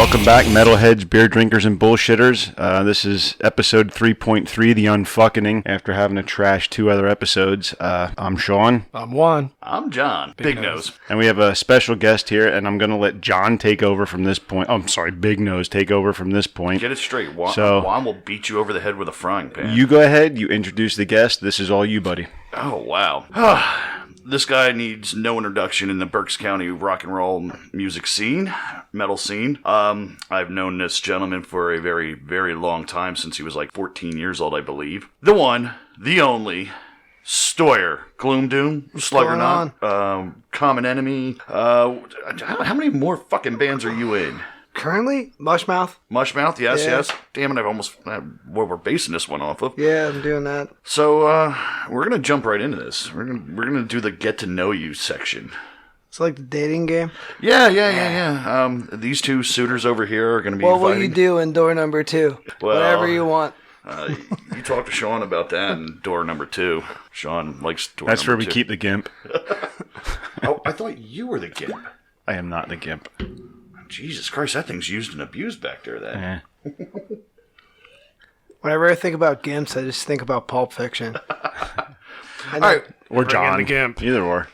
Welcome back, metalheads, beer drinkers, and bullshitters. This is episode 3.3, The Unfucking, after having to trash 2 other episodes. I'm Sean. I'm Juan. I'm John. Big Nose. And we have a special guest here, and I'm going to let John take over from this point. Oh, I'm sorry, Big Nose take over from this point. Get it straight. Juan will beat you over the head with a frying pan. You go ahead, you introduce the guest. This is all you, buddy. Oh, wow. This guy needs no introduction in the Berks County rock and roll music scene, metal scene. I've known this gentleman for a very, very long time, since he was like 14 years old, I believe. The one, the only, Stoyer. Gloom Doom, Sluggernaut, Common Enemy. How many more fucking bands are you in? Currently, Mushmouth. Mushmouth, yes. Damn it, I've almost... what we're basing this one off of. Yeah, I'm doing that. So, we're going to jump right into this. We're gonna do the get to know you section. It's like the dating game. Yeah. These two suitors over here are going to be What fighting. will you do in door number 2? Well, whatever you want. You talk to Sean about that in door number 2. Sean likes door That's number where we 2. keep the gimp. Oh, I thought you were the gimp. I am not the gimp. Jesus Christ, that thing's used and abused back there, that. Whenever I think about gimps, I just think about Pulp Fiction. All right. Or John. the gimp. Either or.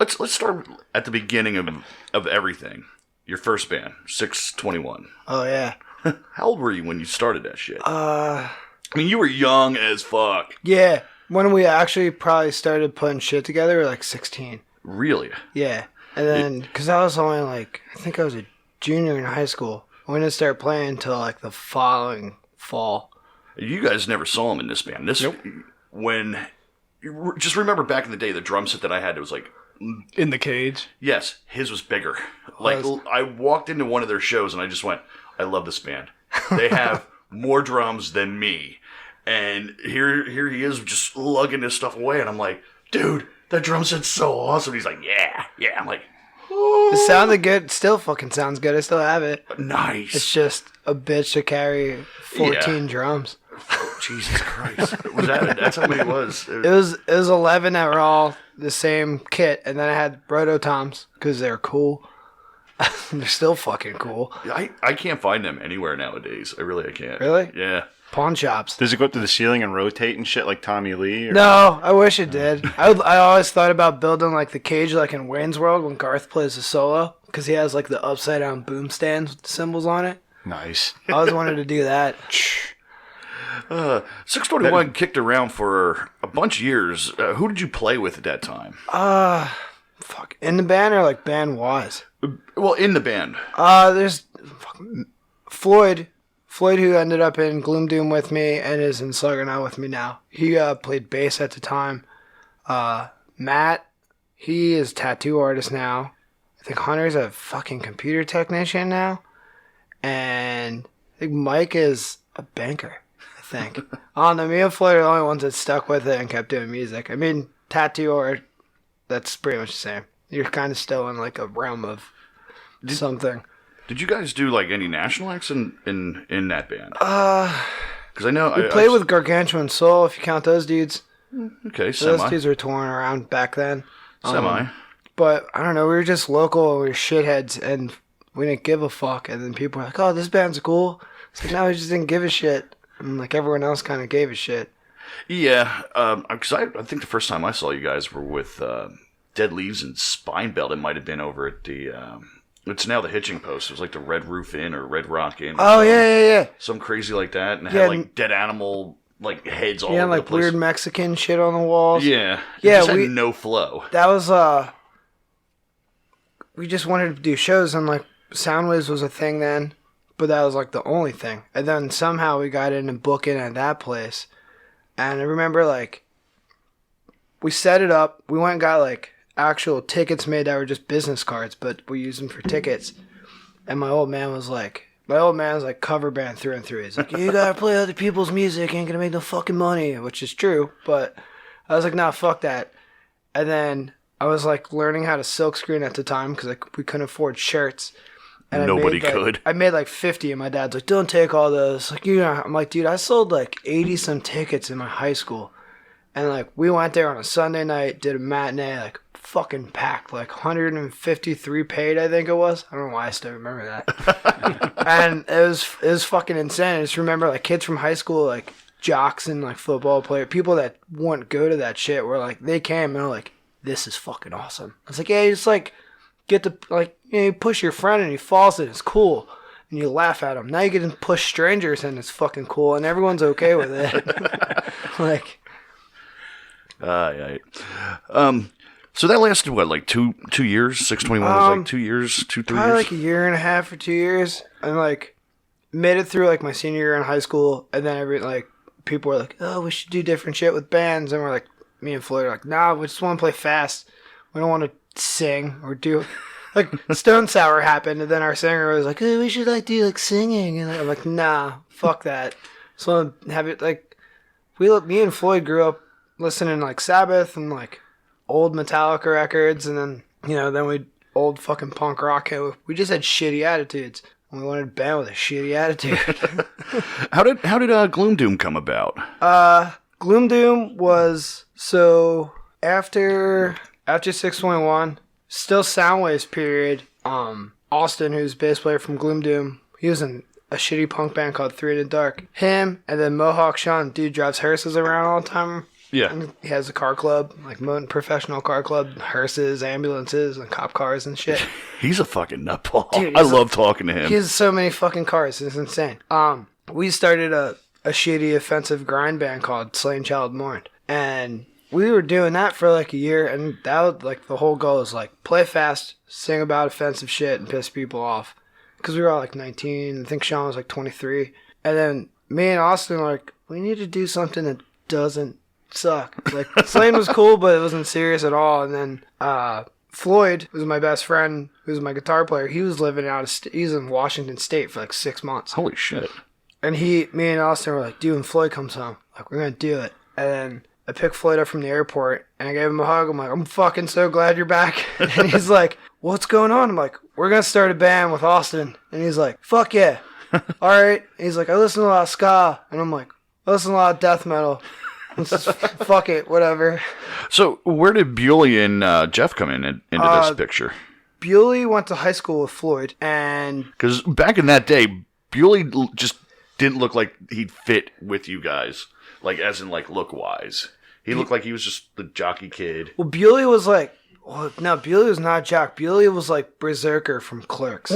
Let's start at the beginning of everything. Your first band, 621. Oh, yeah. How old were you when you started that shit? I mean, you were young as fuck. Yeah. When we actually probably started putting shit together, we were like 16. Really? Yeah. And then, because I was only like, I think I was a junior in high school. We didn't start playing until like the following fall. You guys never saw him in this band. Just remember back in the day, the drum set that I had, it was like... In the cage. Yes, his was bigger. Like, I walked into one of their shows and I just went, I love this band. They have more drums than me. And here he is just lugging his stuff away. And I'm like, dude, that drum set's so awesome. He's like, yeah. I'm like, oh. It sounded good. Still fucking sounds good. I still have it. Nice. It's just a bitch to carry 14 drums. Oh, Jesus Christ. That's how many it was. It was 11 that were all the same kit, and then I had Broto Toms because they're cool. They're still fucking cool. I can't find them anywhere nowadays. I can't. Really? Yeah. Pawn shops. Does it go up to the ceiling and rotate and shit like Tommy Lee? Or? No, I wish it did. I always thought about building like the cage like in Wayne's World when Garth plays a solo, because he has like the upside down boom stands with symbols on it. Nice. I always wanted to do that. 621 kicked around for a bunch of years. Who did you play with at that time? Fuck. In the band or like band wise? Well, in the band. There's Floyd. Floyd, who ended up in Gloom Doom with me and is in Sluggernaut with me now. He played bass at the time. Matt, he is a tattoo artist now. I think Hunter's a fucking computer technician now. And I think Mike is a banker, I think. I don't know, me and Floyd are the only ones that stuck with it and kept doing music. I mean, tattoo art, that's pretty much the same. You're kind of still in like a realm of something. Did you guys do like any national acts in that band? Because I know we played with Gargantuan Soul, if you count those dudes. Okay, So those dudes were touring around back then. Semi. But I don't know, we were just local, we were shitheads, and we didn't give a fuck. And then people were like, "Oh, this band's cool." It's like, no, we just didn't give a shit. And like everyone else kind of gave a shit. Yeah, because I think the first time I saw you guys were with Dead Leaves and Spinebelt. It might have been over at the... it's now the Hitching Post. It was like the Red Roof Inn or Red Rock Inn. Oh, yeah. Some crazy like that. And it had like dead animal like heads all over like the place. weird Mexican shit on the walls. Yeah. Yeah, It just had no flow. That was, we just wanted to do shows, and like Soundwaves was a thing then, but that was like the only thing. And then somehow we got in and booking at that place. And I remember like, we set it up, we went and got like actual tickets made that were just business cards, but we used them for tickets. And my old man was like cover band through and through. He's like, you gotta play other people's music, ain't gonna make no fucking money, which is true. But I was like, nah, fuck that. And then I was like learning how to silkscreen at the time because we couldn't afford shirts. And Nobody could. I made like 50, and my dad's like, don't take all those. Like, I'm like, dude, I sold like 80 some tickets in my high school. And, like, we went there on a Sunday night, did a matinee, like, fucking packed. Like, 153 paid, I think it was. I don't know why I still remember that. And it was fucking insane. I just remember, like, kids from high school, like, jocks and, like, football players, people that wouldn't go to that shit were, like, they came and they're like, this is fucking awesome. I was like, yeah, you just, like, get to, like, you know, you push your friend and he falls and it's cool. And you laugh at him. Now you get to push strangers and it's fucking cool and everyone's okay with it. Like... Yeah. So that lasted what, like 2 years? 621 was like 2 years, 3 years? Probably like a year and a half or 2 years. And like made it through like my senior year in high school, and then people were like, oh, we should do different shit with bands, and we're like, me and Floyd are like, nah, we just want to play fast. We don't want to sing or do like Stone Sour happened, and then our singer was like, oh, we should like do like singing, and I'm like, nah, fuck that. So have it like me and Floyd grew up listening to like Sabbath and like old Metallica records, and then then we old fucking punk rock. We just had shitty attitudes, and we wanted a band with a shitty attitude. How did Gloom Doom come about? Gloom Doom was so after 621, still Soundwaves period. Austin, who's bass player from Gloom Doom, he was in a shitty punk band called Three in the Dark. Him and then Mohawk Sean, dude drives hearses around all the time. Yeah. And he has a car club, like professional car club, hearses, ambulances, and cop cars and shit. He's a fucking nutball. Dude, I love talking to him. He has so many fucking cars. It's insane. We started a shitty offensive grind band called Slain Child Mourned. And we were doing that for like a year, and that was like the whole goal is like play fast, sing about offensive shit, and piss people off. Because we were all like 19. I think Sean was like 23. And then me and Austin were like, we need to do something that doesn't suck. Like, Slain was cool, but it wasn't serious at all. And then Floyd, who's my best friend, who's my guitar player, he was living out of he was in Washington State for like 6 months. Holy shit. And me and Austin were like, dude, when Floyd comes home, like, we're gonna do it. And then I picked Floyd up from the airport, and I gave him a hug. I'm like, I'm fucking so glad you're back. And he's like, what's going on? I'm like, we're gonna start a band with Austin. And he's like, fuck yeah. All right. And he's like, I listen to a lot of ska. And I'm like, I listen to a lot of death metal. Fuck it, whatever. So where did Bewley and Jeff come into this picture? Bewley went to high school with Floyd, and because back in that day, Bewley just didn't look like he'd fit with you guys, like as in like look wise. He looked like he was just the jockey kid. Well, Bewley was like, no, Bewley was not jock. Bewley was like Berserker from Clerks,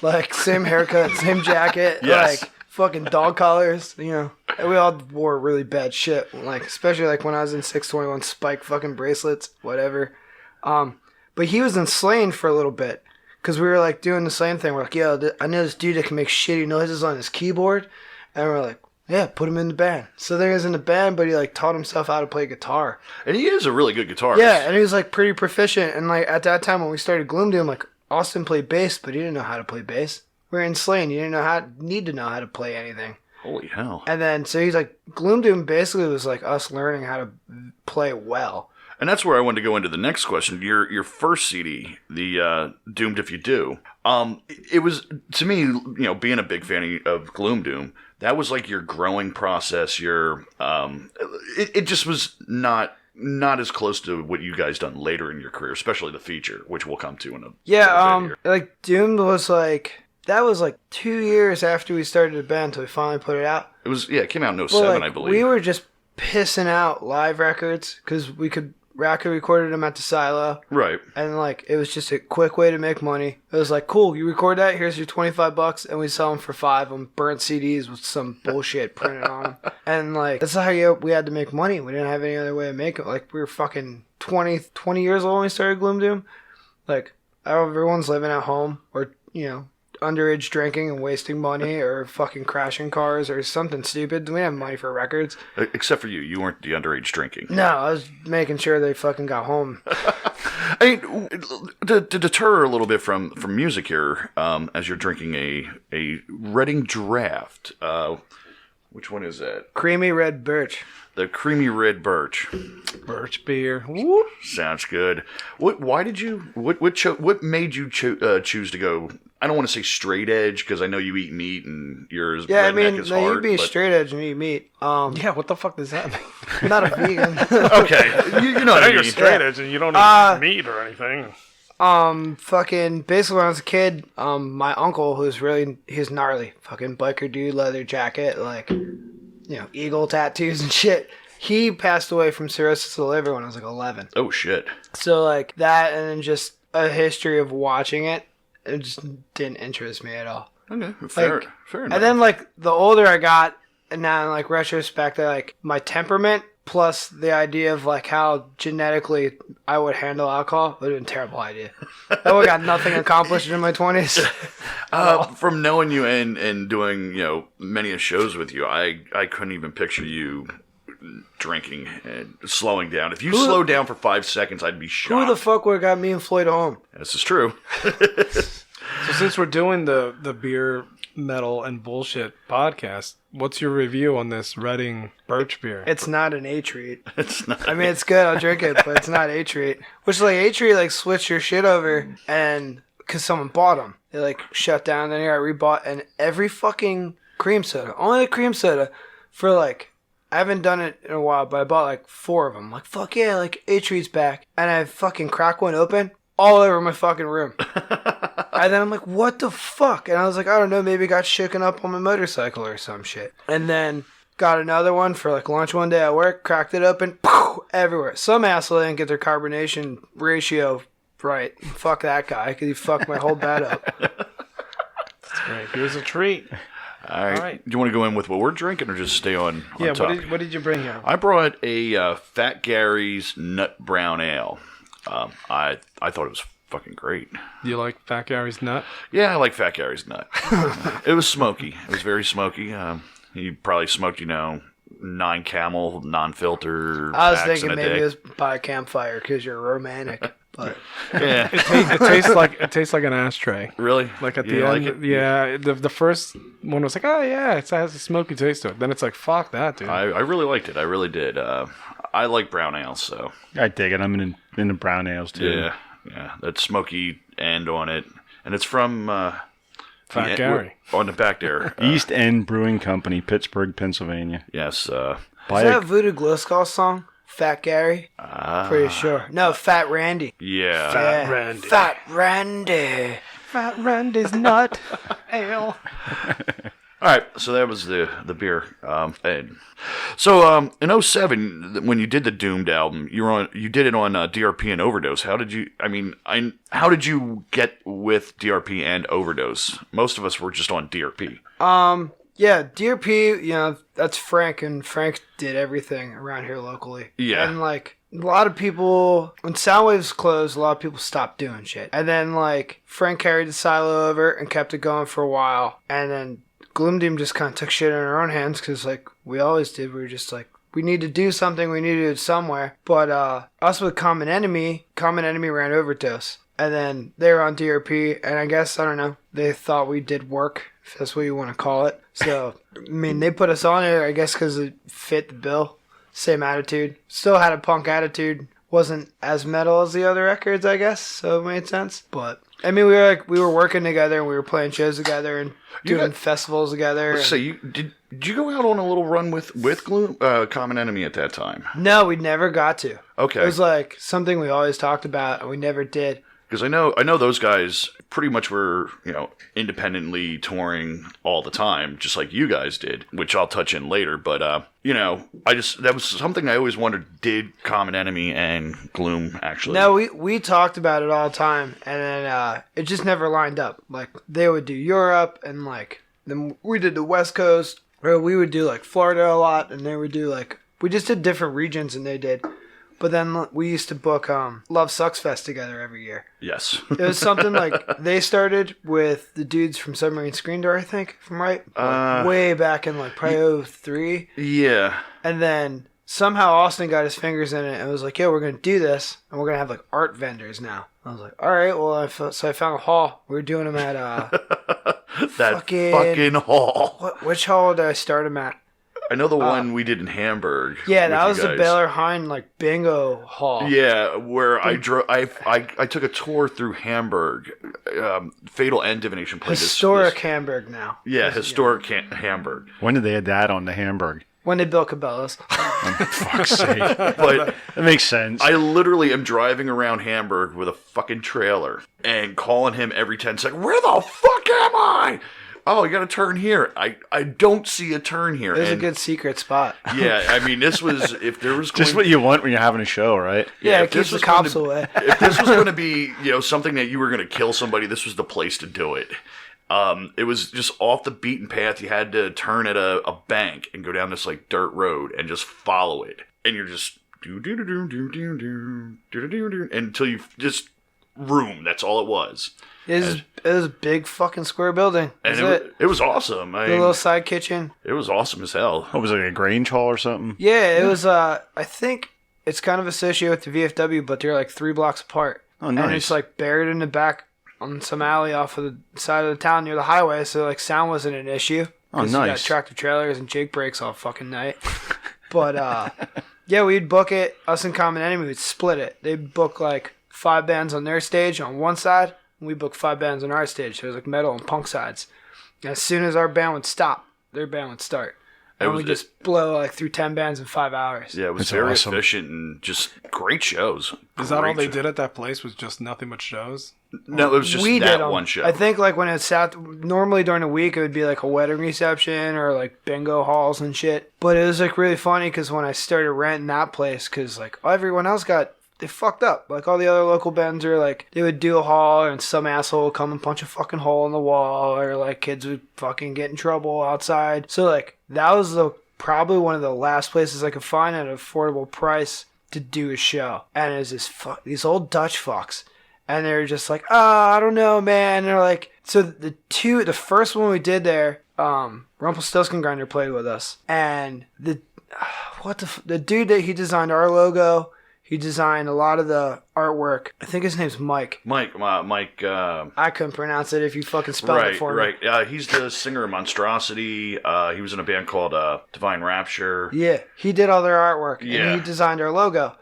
like same haircut, same jacket, yes. Like fucking dog collars, And we all wore really bad shit, like especially like when I was in 621, spike fucking bracelets, whatever. But he was in Slain for a little bit because we were like doing the Slain thing. We're like, yo, I know this dude that can make shitty noises on his keyboard, and we're like, yeah, put him in the band. So there he is in the band, but he like taught himself how to play guitar. And he is a really good guitarist. Yeah, and he was like pretty proficient. And like at that time when we started Gloom Doom, like Austin played bass, but he didn't know how to play bass. We were in Slain. You didn't need to know how to play anything. Holy hell. And then, so he's like, Gloom Doom basically was like us learning how to play well. And that's where I wanted to go into the next question. Your first CD, the Doomed If You Do, it was, to me, being a big fan of Gloom Doom, that was like your growing process. It just was not as close to what you guys done later in your career, especially the feature, which we'll come to in a little bit here. Like Doomed was like, that was like 2 years after we started the band until we finally put it out. It came out in 07, I believe. We were just pissing out live records because we could recorded them at the silo. Right. And like it was just a quick way to make money. It was like, cool, you record that, here's your $25, and we sell them for $5 on burnt CDs with some bullshit printed on them. And like that's how we had to make money. We didn't have any other way to make it. Like we were fucking 20 years old when we started Gloom Doom. Like everyone's living at home or underage drinking and wasting money or fucking crashing cars or something stupid. We didn't have money for records. Except for you. You weren't the underage drinking. No, I was making sure they fucking got home. I mean, to deter a little bit from music here, as you're drinking a Reading Draft. Which one is that? Creamy Red Birch. The creamy red birch. Birch beer. Woo. Sounds good. What made you choose to go? I don't want to say straight edge because I know you eat meat and yours. Yeah, I mean, is no, hard, you'd be but... straight edge and eat meat. Yeah, what the fuck does that mean? I'm not a vegan. Okay, you know what I You're mean. straight edge and you don't eat meat or anything. Fucking, basically when I was a kid, my uncle, he's gnarly. Fucking biker dude, leather jacket, like, eagle tattoos and shit. He passed away from cirrhosis of the liver when I was like 11. Oh shit. So like that, and then just a history of watching it just didn't interest me at all. Okay, fair enough. And then like the older I got, and now in like retrospect, like my temperament plus the idea of like how genetically I would handle alcohol would have been a terrible idea. I would have got nothing accomplished in my 20s. From knowing you and doing many shows with you, I couldn't even picture you drinking and slowing down. If you slowed down for 5 seconds, I'd be shocked. Who the fuck would have got me and Floyd home? This is true. So since we're doing the beer, metal, and bullshit podcast, what's your review on this Reading birch beer? It's not an A treat. It's not. I mean, it's good. I'll drink it, but it's not A treat. Which like A treat like switch your shit over, and because someone bought them, they like shut down. Then I rebought, and every fucking cream soda, only the cream soda, for like. I haven't done it in a while, but I bought like 4 of them. I'm like, fuck yeah, like A-Treat's back. And I fucking crack one open all over my fucking room. And then I'm like, what the fuck? And I was like, I don't know, maybe it got shaken up on my motorcycle or some shit. And then got another one for like lunch one day at work, cracked it open, poof, everywhere. Some asshole didn't get their carbonation ratio right. Fuck that guy, because he fucked my whole bed up. That's great. Here's a treat. All right. Do you want to go in with what we're drinking or just stay on top? What did you bring here? I brought a Fat Gary's Nut Brown Ale. I thought it was fucking great. Do you like Fat Gary's Nut? Yeah, I like Fat Gary's Nut. It was smoky. It was very smoky. He probably smoked, 9 Camel, non-filter. I was packs thinking in a maybe day. it was by a campfire because you're romantic. But Yeah. It tastes like an ashtray. Really? Like at You the like end, it? yeah. The first one was like, oh yeah, it has a smoky taste to it. Then it's like, fuck that, dude. I really liked it. I really did. I like brown ale, so. I dig it. I'm into brown ales too. Yeah. That smoky end on it. And it's from... Fat Gary. On the back there. East End Brewing Company, Pittsburgh, Pennsylvania. Yes. is that a Voodoo Glow Skull song? Fat Gary? Pretty sure. No, Fat Randy. Yeah. Fat Randy. Fat Randy. Fat Randy's Nut Ale. All right, so that was the beer. And so in 07, when you did the Doomed album, you did it on DRP and Overdose. How did you? I mean, how did you get with DRP and Overdose? Most of us were just on DRP. Yeah, DRP, that's Frank, and Frank did everything around here locally. Yeah. And, like, a lot of people, when Soundwaves closed, a lot of people stopped doing shit. And then, like, Frank carried the silo over and kept it going for a while. And then Gloom Doom just kind of took shit in our own hands because, like, we always did. We were just like, we need to do something. We need to do it somewhere. But us with Common Enemy ran Overdose. And then they were on DRP, and I guess, I don't know, they thought we did work, if that's what you want to call it. So, I mean, they put us on there, I guess, because it fit the bill. Same attitude. Still had a punk attitude. Wasn't as metal as the other records, I guess, so it made sense. But, I mean, we were working together, and we were playing shows together, and doing festivals together. Let's say, did you go out on a little run with Gloom, Common Enemy at that time? No, we never got to. Okay. It was like something we always talked about, and we never did. Because I know those guys pretty much were, independently touring all the time, just like you guys did, which I'll touch in later. But, that was something I always wondered, did Common Enemy and Gloom actually? No, we talked about it all the time, and then it just never lined up. Like, they would do Europe, and, like, then we did the West Coast, or we would do, like, Florida a lot, and they would do, like, we just did different regions than they did. But then we used to book Love Sucks Fest together every year. Yes. It was something like they started with the dudes from Submarine Screen Door, I think, if I'm right. Like way back in like probably 03. Yeah. And then somehow Austin got his fingers in it and was like, yeah, we're going to do this. And we're going to have like art vendors now. I was like, all right, well, so I found a hall. We were doing them at that fucking hall. Which hall did I start them at? I know the one we did in Hamburg. Yeah, with that you was the guys. Baylor Hein like bingo hall. Yeah, where I drove. I took a tour through Hamburg. Fatal End Divination played Historic this. Hamburg now. Yeah, historic Hamburg. When did they add that on to Hamburg? When they built Cabela's. For fuck's sake. But That makes sense. I literally am driving around Hamburg with a fucking trailer and calling him every 10 seconds. Where the fuck am I? Oh, you got to turn here. I don't see a turn here. There's a And good secret spot. yeah, I mean, this was if there was Just what you want when you're having a show, right? Yeah, if it keeps this the was cops going to- away. If this was going to be, something that you were going to kill somebody, this was the place to do it. It was just off the beaten path. You had to turn at a bank and go down this like dirt road and just follow it. And you're just until you just room. That's all it was. It was a big fucking square building. And That's it. it was awesome. The little side kitchen. It was awesome as hell. What was it, like a Grange Hall or something? Yeah, it was. I think it's kind of associated with the VFW, but they're like 3 blocks apart. Oh, nice. And it's like buried in the back on some alley off of the side of the town near the highway, so like sound wasn't an issue. Oh, 'Cause you got nice. tractor trailers and Jake breaks all fucking night. But yeah, we'd book it. Us and Common Enemy would split it. They'd book like 5 bands on their stage on one side, and we book 5 bands on our stage. So it was like metal and punk sides. And as soon as our band would stop, their band would start. And we just blow like through 10 bands in 5 hours. Yeah, it was That's very awesome. efficient and just great shows. Is that all Great they show- did at that place? Was just nothing but shows? No, it was just we that did 'em. one show. I think like when it's sat normally during the week it would be like a wedding reception or like bingo halls and shit. But it was like really funny because when I started renting that place, because like everyone else they fucked up. Like all the other local bands are like they would do a hall and some asshole would come and punch a fucking hole in the wall, or like kids would fucking get in trouble outside. So like that was probably one of the last places I could find at an affordable price to do a show. And it was these old Dutch fucks. And they were just like, I don't know, man. And they're like, so the first one we did there, Rumpelstiltskin played with us. And the dude that he designed our logo, he designed a lot of the artwork. I think his name's Mike. Mike. I couldn't pronounce it if you fucking spelled it for me. Right. He's the singer of Monstrosity. He was in a band called Divine Rapture. Yeah, he did all their artwork. Yeah. And he designed our logo.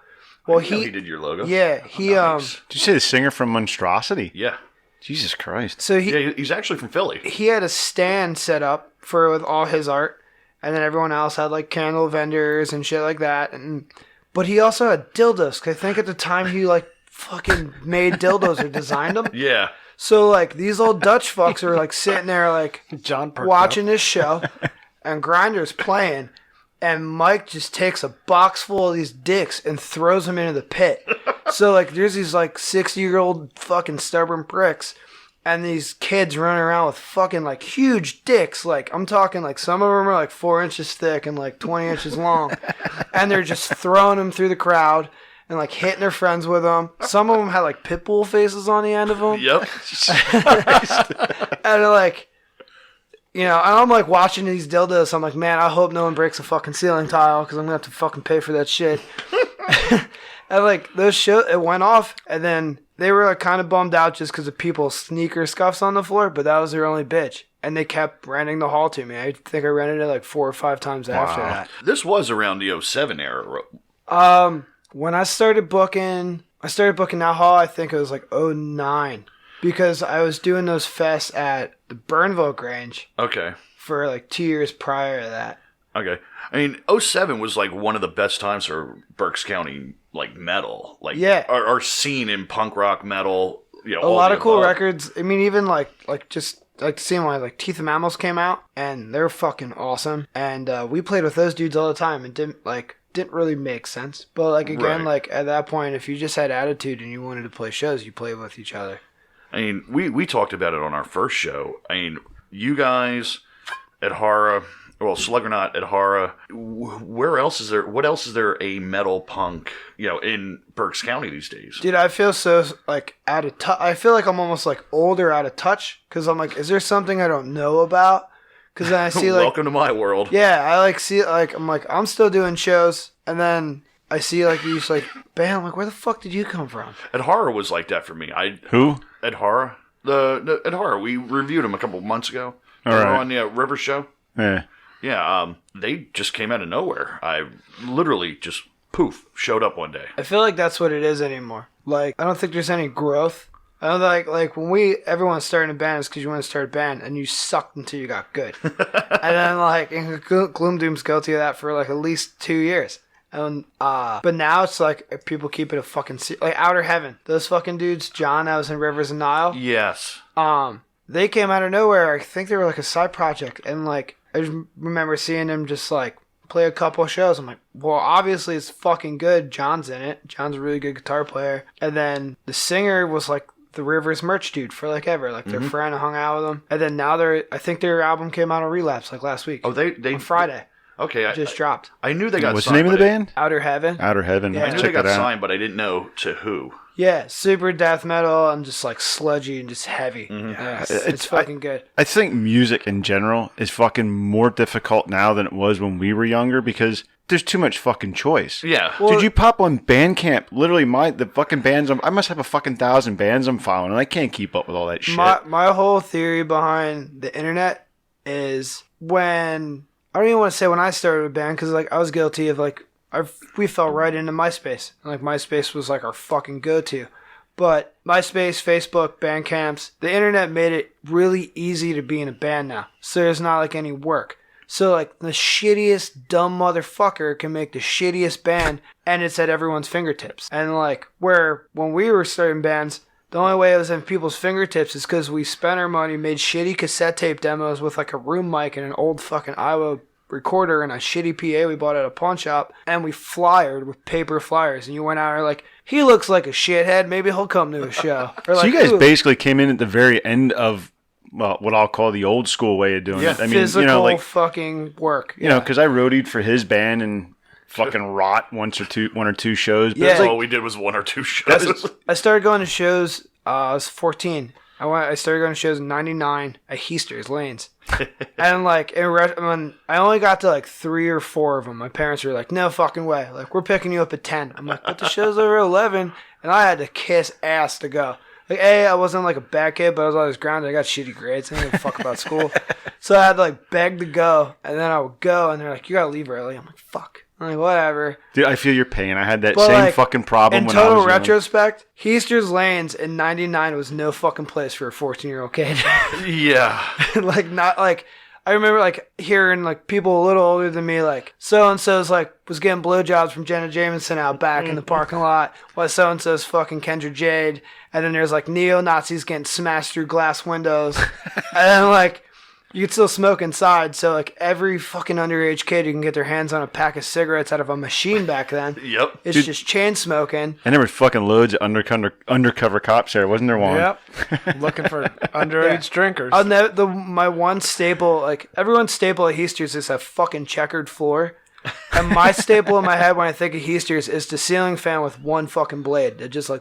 Well, he did your logo. Yeah, he Nice. Did you say the singer from Monstrosity? Yeah. Jesus Christ. So He's actually from Philly. he had a stand set up with all his art, and then everyone else had like candle vendors and shit like that. But he also had dildos. 'Cause I think at the time he like fucking made dildos or designed them. Yeah. So like these old Dutch fucks are like sitting there like John perked watching up. this show, and Grinder's playing, and Mike just takes a box full of these dicks and throws them into the pit. So like there's these like 60-year-old fucking stubborn pricks, and these kids running around with fucking like huge dicks. Like I'm talking like some of them are like 4 inches thick and like 20 inches long, and they're just throwing them through the crowd and like hitting their friends with them. Some of them had like pit bull faces on the end of them. Yep. And they're like, and I'm like watching these dildos. I'm like, man, I hope no one breaks a fucking ceiling tile because I'm gonna have to fucking pay for that shit. And like those shows, it went off, and then they were like kind of bummed out just because of people's sneaker scuffs on the floor. But that was their only bitch, and they kept renting the hall to me. I think I rented it like 4 or 5 times after that. This was around the 07 era. When I started booking that hall. I think it was like 09. Because I was doing those fests at the Burnville Grange Okay. for like 2 years prior to that. Okay. I mean, 07 was like one of the best times for Berks County, like metal. Like, Yeah. Our scene in punk rock metal. A lot of cool records. I mean, even like just like seeing why like Teeth of Mammals came out, and they're fucking awesome. And we played with those dudes all the time, and didn't really make sense. But like again, Right. like at that point, if you just had attitude and you wanted to play shows, you played with each other. I mean, we talked about it on our first show. I mean, you guys at Hara, well, Sluggernaut at Hara. Where else is there? What else is there a metal punk? In Berks County these days. Dude, I feel so like out of touch. I feel like I'm almost like older, out of touch, because I'm like, is there something I don't know about? Because then I see like, Welcome to my world. yeah, I like see like I'm still doing shows, and then I see like these like bam, like where the fuck did you come from? At Hara was like that for me. Who? At Hara, the at Hara, we reviewed him a couple months ago. All They were right. on the River Show. Yeah. Yeah, they just came out of nowhere. I literally just poof showed up one day. I feel like that's what it is anymore. Like, I don't think there's any growth. I don't like when everyone's starting a band, it's because you want to start a band and you sucked until you got good. And then like, and Gloom Doom's guilty of that for like at least 2 years. And but now it's like people keep it a fucking like Outer Heaven. Those fucking dudes, John, that was in Rivers and Nile. Yes. They came out of nowhere. I think they were like a side project, and like I just remember seeing them just like play a couple of shows. I'm like, well, obviously it's fucking good. John's in it. John's a really good guitar player. And then the singer was like the Rivers merch dude for like ever. Like their friend hung out with them. And then now I think their album came out on Relapse like last week. Oh, they on Friday. Okay, Just dropped. I knew they got What's signed. the name of the band? Outer Heaven. Outer Heaven. Yeah. I knew Check they got that out. signed, but I didn't know to who. Yeah, super death metal and just like sludgy and just heavy. Yeah, it's fucking good. I think music in general is fucking more difficult now than it was when we were younger because there's too much fucking choice. Yeah. Well, Dude, you pop on Bandcamp, literally the fucking bands, I must have a fucking 1,000 bands I'm following, and I can't keep up with all that shit. My whole theory behind the internet is when, I don't even want to say when I started a band, because like I was guilty of like, we fell right into MySpace. And like MySpace was like our fucking go-to. But MySpace, Facebook, Bandcamps, the internet made it really easy to be in a band now. So there's not like any work. So like the shittiest dumb motherfucker can make the shittiest band and it's at everyone's fingertips. And like where when we were starting bands, the only way it was at people's fingertips is because we spent our money, made shitty cassette tape demos with like a room mic and an old fucking Iowa recorder and a shitty PA we bought at a pawn shop, and we flyered with paper flyers, and you went out and like, he looks like a shithead, maybe he'll come to a show. Or So like, you guys "Ooh, basically came in at the very end of, well, what I'll call the old school way of doing it. I mean, physical fucking work. you know, because I roadied for his band and fucking rot one or two shows. But Yeah. it's like, All we did was one or two shows. I started going to shows, I was 14. I started going to shows in 99 at Heaster's Lanes. And like, when I only got to like 3 or 4 of them, my parents were like, no fucking way. Like, we're picking you up at 10. I'm like, but the show's over 11. And I had to kiss ass to go. Like, I wasn't like a bad kid, but I was always grounded. I got shitty grades. I didn't give a fuck about school. So I had to like beg to go. And then I would go, and they're like, you gotta leave early. I'm like, fuck. I'm like, whatever. dude, I feel your pain. I had that But, same like, fucking problem In when I total was young. retrospect, Heaster's Lanes in 99 was no fucking place for a 14-year-old kid. Yeah. Like, not like, I remember like hearing like people a little older than me, like so-and-so's like was getting blowjobs from Jenna Jameson out back in the parking lot, while so-and-so's fucking Kendra Jade, and then there's like neo-Nazis getting smashed through glass windows, and then like you could still smoke inside, so like every fucking underage kid who can get their hands on a pack of cigarettes out of a machine back then, Yep. it's just chain smoking. And there were fucking loads of undercover cops there, wasn't there, Juan? Yep. Looking for underage drinkers. My one staple, like everyone's staple at Heaster's is a fucking checkered floor. And my staple in my head when I think of Heaster's is the ceiling fan with one fucking blade that just like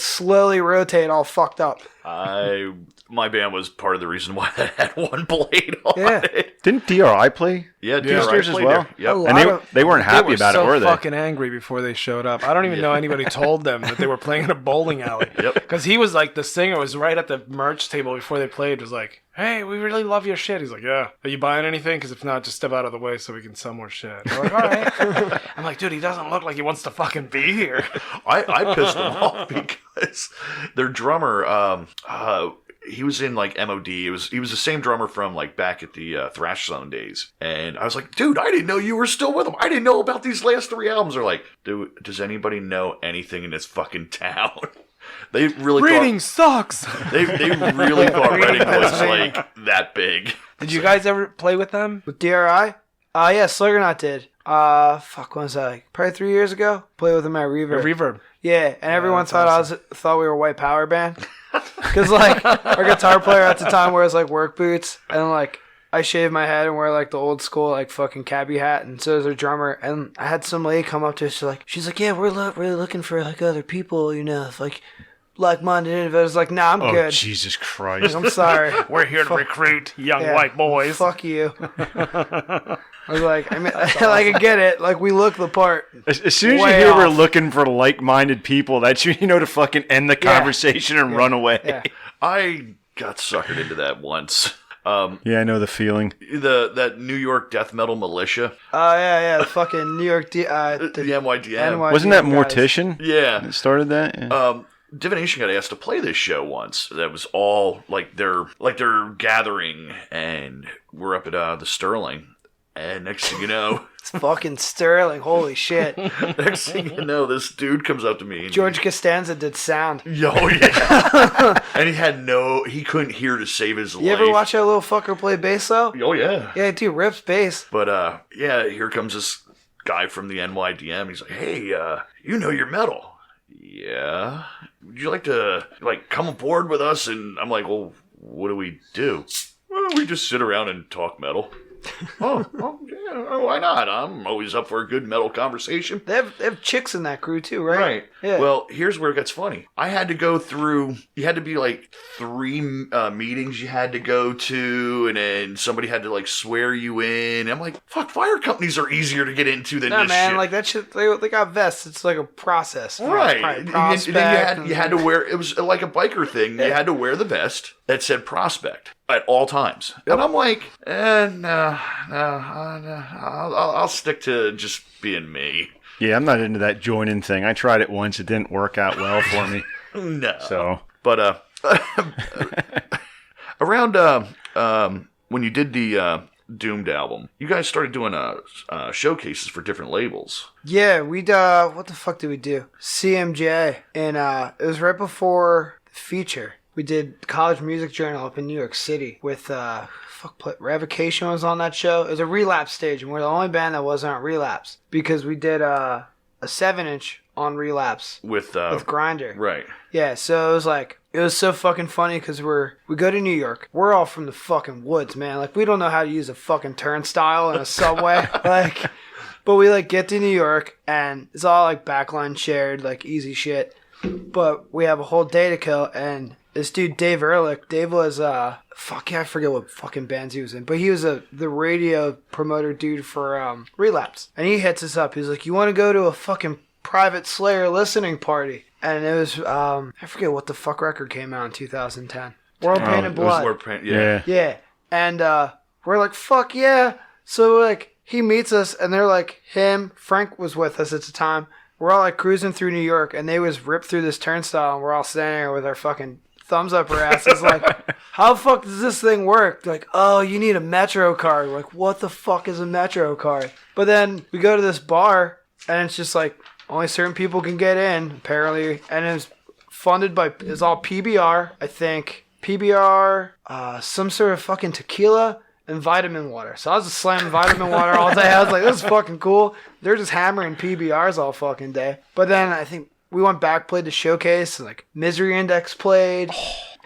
slowly rotate all fucked up. My band was part of the reason why that had one blade on Yeah. it. Didn't DRI play? Yeah, Heaster's as played well? there. Yep. Oh, And they weren't happy about so it, were they? fucking angry before they showed up. I don't even know anybody told them that they were playing in a bowling alley. Yep. Because he was like, the singer was right at the merch table before they played, was like, hey, we really love your shit. He's like, yeah. Are you buying anything? Because if not, just step out of the way so we can sell more shit. They're like, all right. I'm like, dude, he doesn't look like he wants to fucking be here. I pissed them off because their drummer, he was in like MOD. He was the same drummer from like back at the Thrash Zone days. And I was like, dude, I didn't know you were still with him. I didn't know about these last 3 albums. They're like, dude, does anybody know anything in this fucking town? They really Reading sucks. They really thought Reading was like that big. Did you guys ever play with them? With DRI? Yeah, Sluggernaut did. Fuck, when was that? Like, probably 3 years ago? Played with him at Reverb. Reverb. Yeah, and everyone that's thought we were a white power band. Because, like, our guitar player at the time wears, like, work boots. And, like, I shave my head and wear, like, the old school, like, fucking cabbie hat. And so does our drummer. And I had some lady come up to us. She's like, yeah, we're really looking for, like, other people, you know, if, like-minded individuals. Like, nah, I'm Oh, good. Jesus Christ. I'm sorry. We're here to recruit young Yeah. white boys. Fuck you. I was like, I mean, like, I get it. Like, we look the part. As soon as you Way hear we're off. looking for like-minded people, that's you know to fucking end the conversation and run away. Yeah. I got suckered into that once. Yeah, I know the feeling. That New York death metal militia. Oh, yeah, the fucking New York... The NYDM. Wasn't that guys. Mortician Yeah. that started that? Yeah. Divination got asked to play this show once. That was all like their gathering, and we're up at the Sterling. And next thing you know, It's fucking Sterling. Holy shit. next thing you know, this dude comes up to me. And George Costanza did sound. Oh yeah. And he couldn't hear to save his life. You ever watch that little fucker play bass though? Oh yeah. Yeah, dude, rips bass. But yeah, here comes this guy from the NYDM. He's like, "Hey, you know your metal." Yeah. Would you like to come aboard with us? And I'm like, "Well, what do we do?" Well, we just sit around and talk metal. Oh, yeah, why not? I'm always up for a good metal conversation. They have chicks in that crew too, right? Right. Yeah. Well, here's where it gets funny. I had to go through, you had to be like 3 meetings you had to go to, and then somebody had to swear you in. I'm like, fuck, fire companies are easier to get into than No, this man, shit. like that shit, they got vests. It's like a process. Right. Probably And then prospect you had to wear, it was like a biker thing. You had to wear the vest that said prospect at all times. And I'm like, no, I'll stick to just being me. Yeah, I'm not into that joining thing. I tried it once. It didn't work out well for me. No. So, But around when you did the Doomed album, you guys started doing showcases for different labels. Yeah, what the fuck did we do? CMJ. And it was right before the feature. We did College Music Journal up in New York City with, Revocation was on that show. It was a Relapse stage, and we're the only band that wasn't on Relapse. Because we did a 7-inch on Relapse With Grinder. Right. Yeah, so it was so fucking funny because we go to New York. We're all from the fucking woods, man. Like, we don't know how to use a fucking turnstile in a subway. But we, get to New York, and it's all, backline shared, easy shit. But we have a whole day to kill, and this dude, Dave Ehrlich, Dave was, I forget what fucking bands he was in, but he was the radio promoter dude for Relapse. And he hits us up. He's like, you want to go to a fucking private Slayer listening party? And it was, I forget what the fuck record came out in 2010. World Pain and Blood. Yeah. Yeah. And we're like, fuck yeah. So, he meets us, and they're like, Frank was with us at the time. We're all, cruising through New York, and they was ripped through this turnstile, and we're all standing there with our fucking thumbs up our asses, how the fuck does this thing work? Oh, you need a Metro card. We're like, what the fuck is a Metro card? But then we go to this bar, and it's just only certain people can get in, apparently, and it's funded by, it's all PBR, I think. PBR, some sort of fucking tequila, and vitamin water. So I was just slamming vitamin water all day. I was like, this is fucking cool. They're just hammering PBRs all fucking day. But then I think we went back, played the showcase, Misery Index played.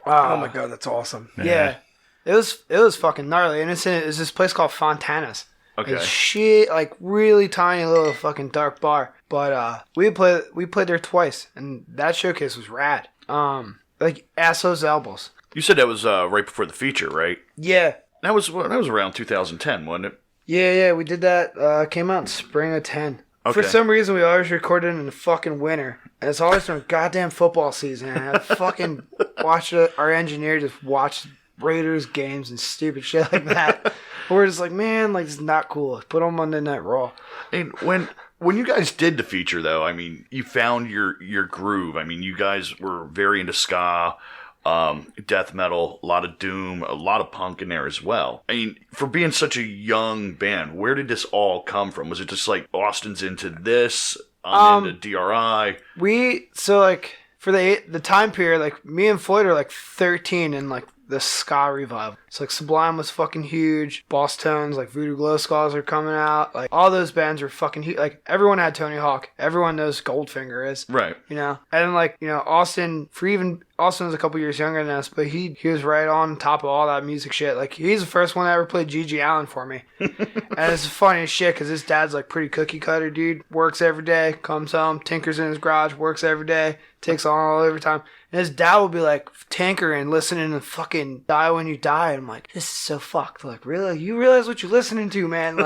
Oh my god, that's awesome. Yeah. It was fucking gnarly. And it's this place called Fontana's. Okay. It's shit, really tiny little fucking dark bar. But we played there twice, and that showcase was rad. Assholes Elbows. You said that was right before the feature, right? Yeah. That was around 2010, wasn't it? Yeah, we did that. Came out in spring of 10. Okay. For some reason, we always recorded in the fucking winter. And it's always during goddamn football season. And I fucking watched our engineer just watch Raiders games and stupid shit like that. We're just like, man, it's not cool. Put on Monday Night Raw. And when you guys did the feature, though, I mean, you found your groove. I mean, you guys were very into ska, death metal, a lot of doom, a lot of punk in there as well. I mean, for being such a young band, where did this all come from? Was it just Austin's into this, into DRI? For the time period, me and Floyd are 13 and the ska revival. So Sublime was fucking huge. Boss Tones, Voodoo Glow Skulls are coming out. All those bands are fucking huge. Everyone had Tony Hawk. Everyone knows Goldfinger is. Right. You know? And Austin, Austin was a couple years younger than us, but he was right on top of all that music shit. He's the first one that ever played G.G. Allen for me. And it's funny as shit because his dad's pretty cookie cutter dude. Works every day, comes home, tinkers in his garage, works every day, takes on all overtime. And his dad will be tinkering, listening to fucking Die When You Die. And I'm like, this is so fucked. Really? You realize what you're listening to, man?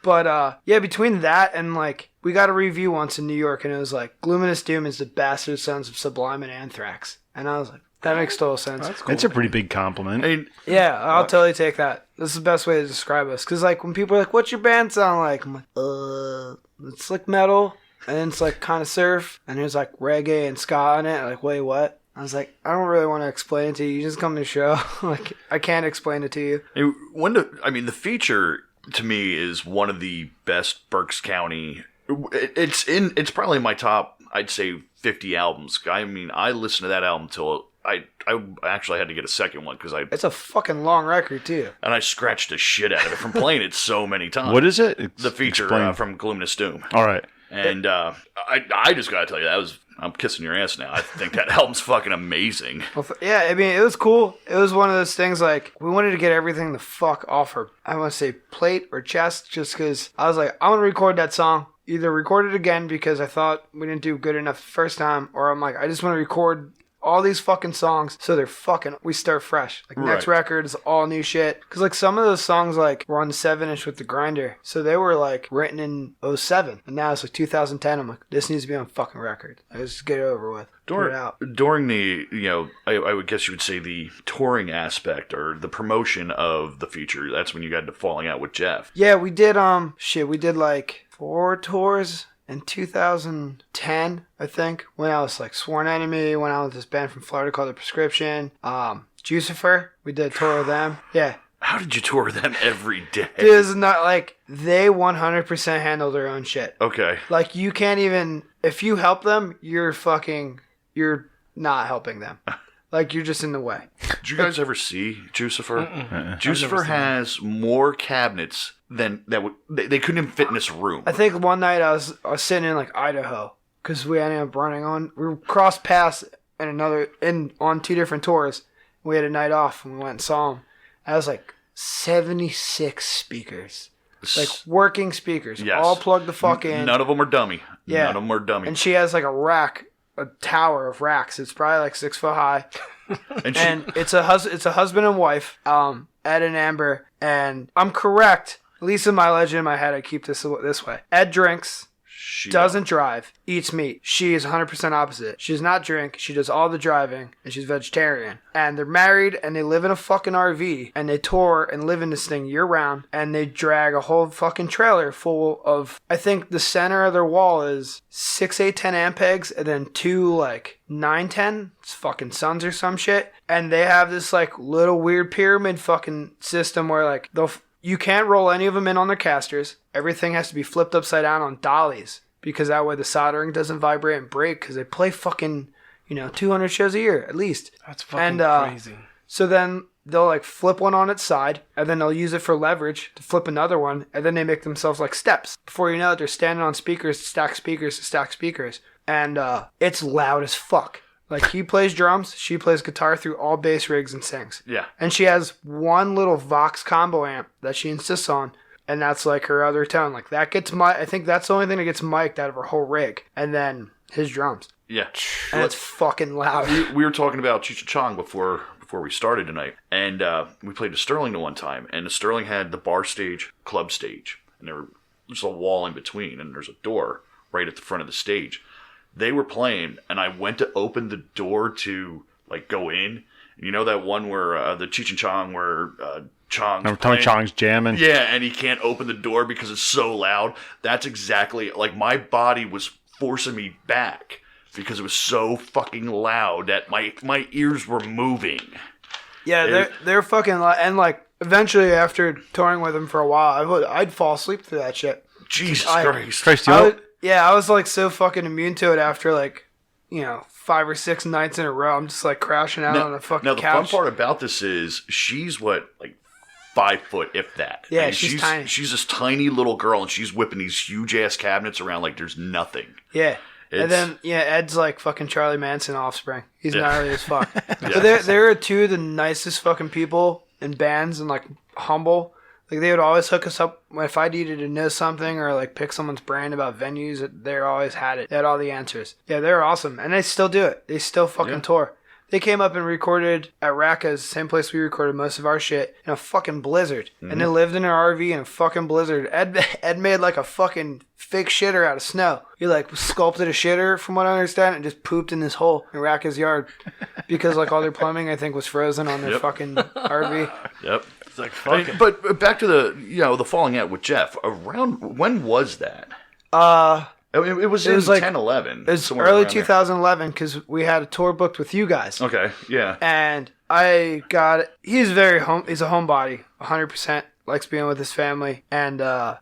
But yeah, between that and we got a review once in New York, and it was Gluminous Doom is the bastard sons of Sublime and Anthrax. And I was like, That makes total sense. That's cool. It's a pretty big compliment. I mean, Yeah, I'll totally take that. This is the best way to describe us. Because, like, when people are like, what's your band sound like? I'm like, it's like metal, and then it's like kind of surf, and there's like reggae and ska on it. Like, wait, what? I was like, I don't really want to explain it to you. You just come to the show. Like, I can't explain it to you. the feature to me is one of the best Berks County. It's probably my top, I'd say, 50 albums. I mean, I listened to that album till I actually had to get a second one because It's a fucking long record, too. and I scratched the shit out of it from playing it so many times. What is it? The feature Explain. from Gloomness Doom. All right. And I just gotta tell you, I'm kissing your ass now. I think that album's fucking amazing. Well, yeah, I mean, it was cool. It was one of those things, like, we wanted to get everything the fuck off her, I want to say, plate or chest, just because I was like, I want to record that song. Either record it again because I thought we didn't do good enough the first time, or I'm like, I just want to record all these fucking songs so we start fresh. Like, next Right. record is all new shit. Because, like, some of those songs, like, were on the 7-inch with the grinder. So they were, like, written in '07. And now it's, like, 2010. I'm like, this needs to be on fucking record. Let's just get it over with. Put it out. During the, I would guess you would say the touring aspect or the promotion of the feature, that's when you got to falling out with Jeff. Yeah, we did, we did, like, 4 tours in 2010, I think, when I was like Sworn Enemy, when I was with this band from Florida called The Prescription. Jucifer, we did a tour with them. Yeah. How did you tour them every day? Dude, it's not like they 100% handle their own shit. Okay. Like, you can't even, if you help them, you're not helping them. Like, you're just in the way. Did you guys ever see Jucifer? Uh-uh. Jucifer has more cabinets than they couldn't even fit in this room. I think one night I was sitting in like Idaho because we ended up we crossed paths on 2 different tours. We had a night off and we went and saw them. I was like 76 speakers, like working speakers, Yes. all plugged the fuck in. None of them are dummy. Yeah. None of them are dummy. And she has like a tower of racks. It's probably like 6 foot high. And it's a husband and wife, Ed and Amber. And I'm correct. At least in my legend in my head, I keep this way. Ed drinks, She doesn't drive, eats meat. She is 100% opposite. She does not drink. She does all the driving, and she's vegetarian. And they're married, and they live in a fucking RV, and they tour and live in this thing year round, and they drag a whole fucking trailer full of, I think the center of their wall is 6, 8, 10 amp pegs, and then 2 like 9, 10. It's fucking Suns or some shit. And they have this like little weird pyramid fucking system where like you can't roll any of them in on their casters. Everything has to be flipped upside down on dollies because that way the soldering doesn't vibrate and break because they play fucking, 200 shows a year at least. That's fucking crazy. So then they'll like flip one on its side and then they'll use it for leverage to flip another one and then they make themselves like steps. Before you know it, they're standing on speakers to stack speakers to stack speakers. And it's loud as fuck. Like, he plays drums, she plays guitar through all bass rigs and sings. Yeah. And she has one little Vox combo amp that she insists on, and that's like her other tone. Like, that gets I think that's the only thing that gets mic'd out of her whole rig. And then his drums. Yeah. And it's fucking loud. We were talking about Cheech and Chong before we started tonight, and we played the Sterling the one time, and the Sterling had the bar stage, club stage, and there's a wall in between, and there's a door right at the front of the stage. They were playing, and I went to open the door to like go in. You know that one where the Cheech and Chong where Chong's Remember playing? Chong's jamming? Yeah, and he can't open the door because it's so loud. That's exactly like my body was forcing me back because it was so fucking loud that my ears were moving. Yeah, they're fucking loud. And like, eventually after touring with them for a while, I'd fall asleep through that shit. Jesus Christ. I was like so fucking immune to it after like, 5 or 6 nights in a row. I'm just like crashing out on the fucking couch. Now the fun part about this is she's like 5 foot, if that. Yeah, I mean, she's tiny. She's this tiny little girl, and she's whipping these huge ass cabinets around like there's nothing. Yeah. And then, Ed's like fucking Charlie Manson offspring. He's Yeah. gnarly as fuck. Yeah. But they're 2 of the nicest fucking people in bands and like humble. Like, they would always hook us up if I needed to know something or like pick someone's brain about venues. They always had it. They had all the answers. Yeah, they're awesome. And they still do it. They still fucking tour. They came up and recorded at Raka's, same place we recorded most of our shit, in a fucking blizzard. And they lived in an RV in a fucking blizzard. Ed made like a fucking fake shitter out of snow. He like sculpted a shitter, from what I understand, and just pooped in this hole in Raka's yard. Because like all their plumbing, I think, was frozen on their fucking RV. Yep. It's like, fuck it. But back to the falling out with Jeff. Around when was that? It was like 10, 11. It was early 2011 because we had a tour booked with you guys. Okay, yeah. And he's he's a homebody, 100%, likes being with his family. And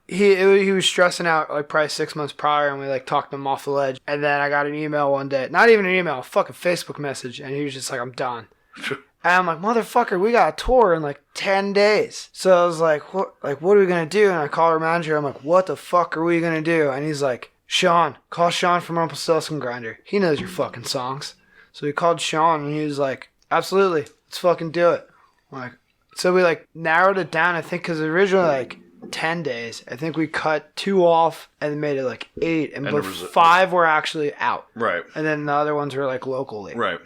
he was stressing out like probably 6 months prior, and we like talked him off the ledge. And then I got an email one day, not even an email, a fucking Facebook message, and he was just like, I'm done. And I'm like, motherfucker, we got a tour in like 10 days. So I was like, what are we going to do? And I call our manager. I'm like, what the fuck are we going to do? And he's like, Sean, call Sean from Rumpelstiltskin Grinder. He knows your fucking songs. So we called Sean, and he was like, absolutely, let's fucking do it. I'm like, so we like narrowed it down, I think, because originally like 10 days. I think we cut 2 off and made it like 8. And but 5 were actually out. Right. And then the other ones were like locally. Right.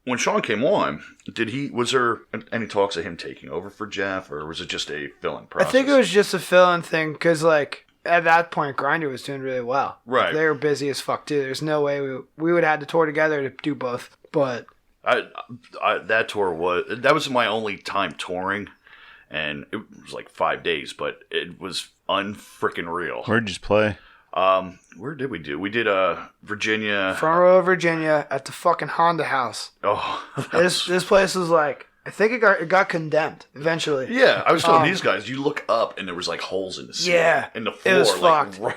When Sean came on, was there any talks of him taking over for Jeff, or was it just a fill-in process? I think it was just a fill-in thing, because like at that point, Grinder was doing really well. Right. They were busy as fuck too. There's no way we would have had to tour together to do both. But that tour was my only time touring, and it was like 5 days, but it was unfreaking real. Where'd you play? Where did we do? We did Virginia. Front Row, Virginia, at the fucking Honda House. Oh, this place was like, I think it got condemned eventually. Yeah, I was telling these guys, you look up and there was like holes in the ceiling, in the floor, it was like fucked. Right.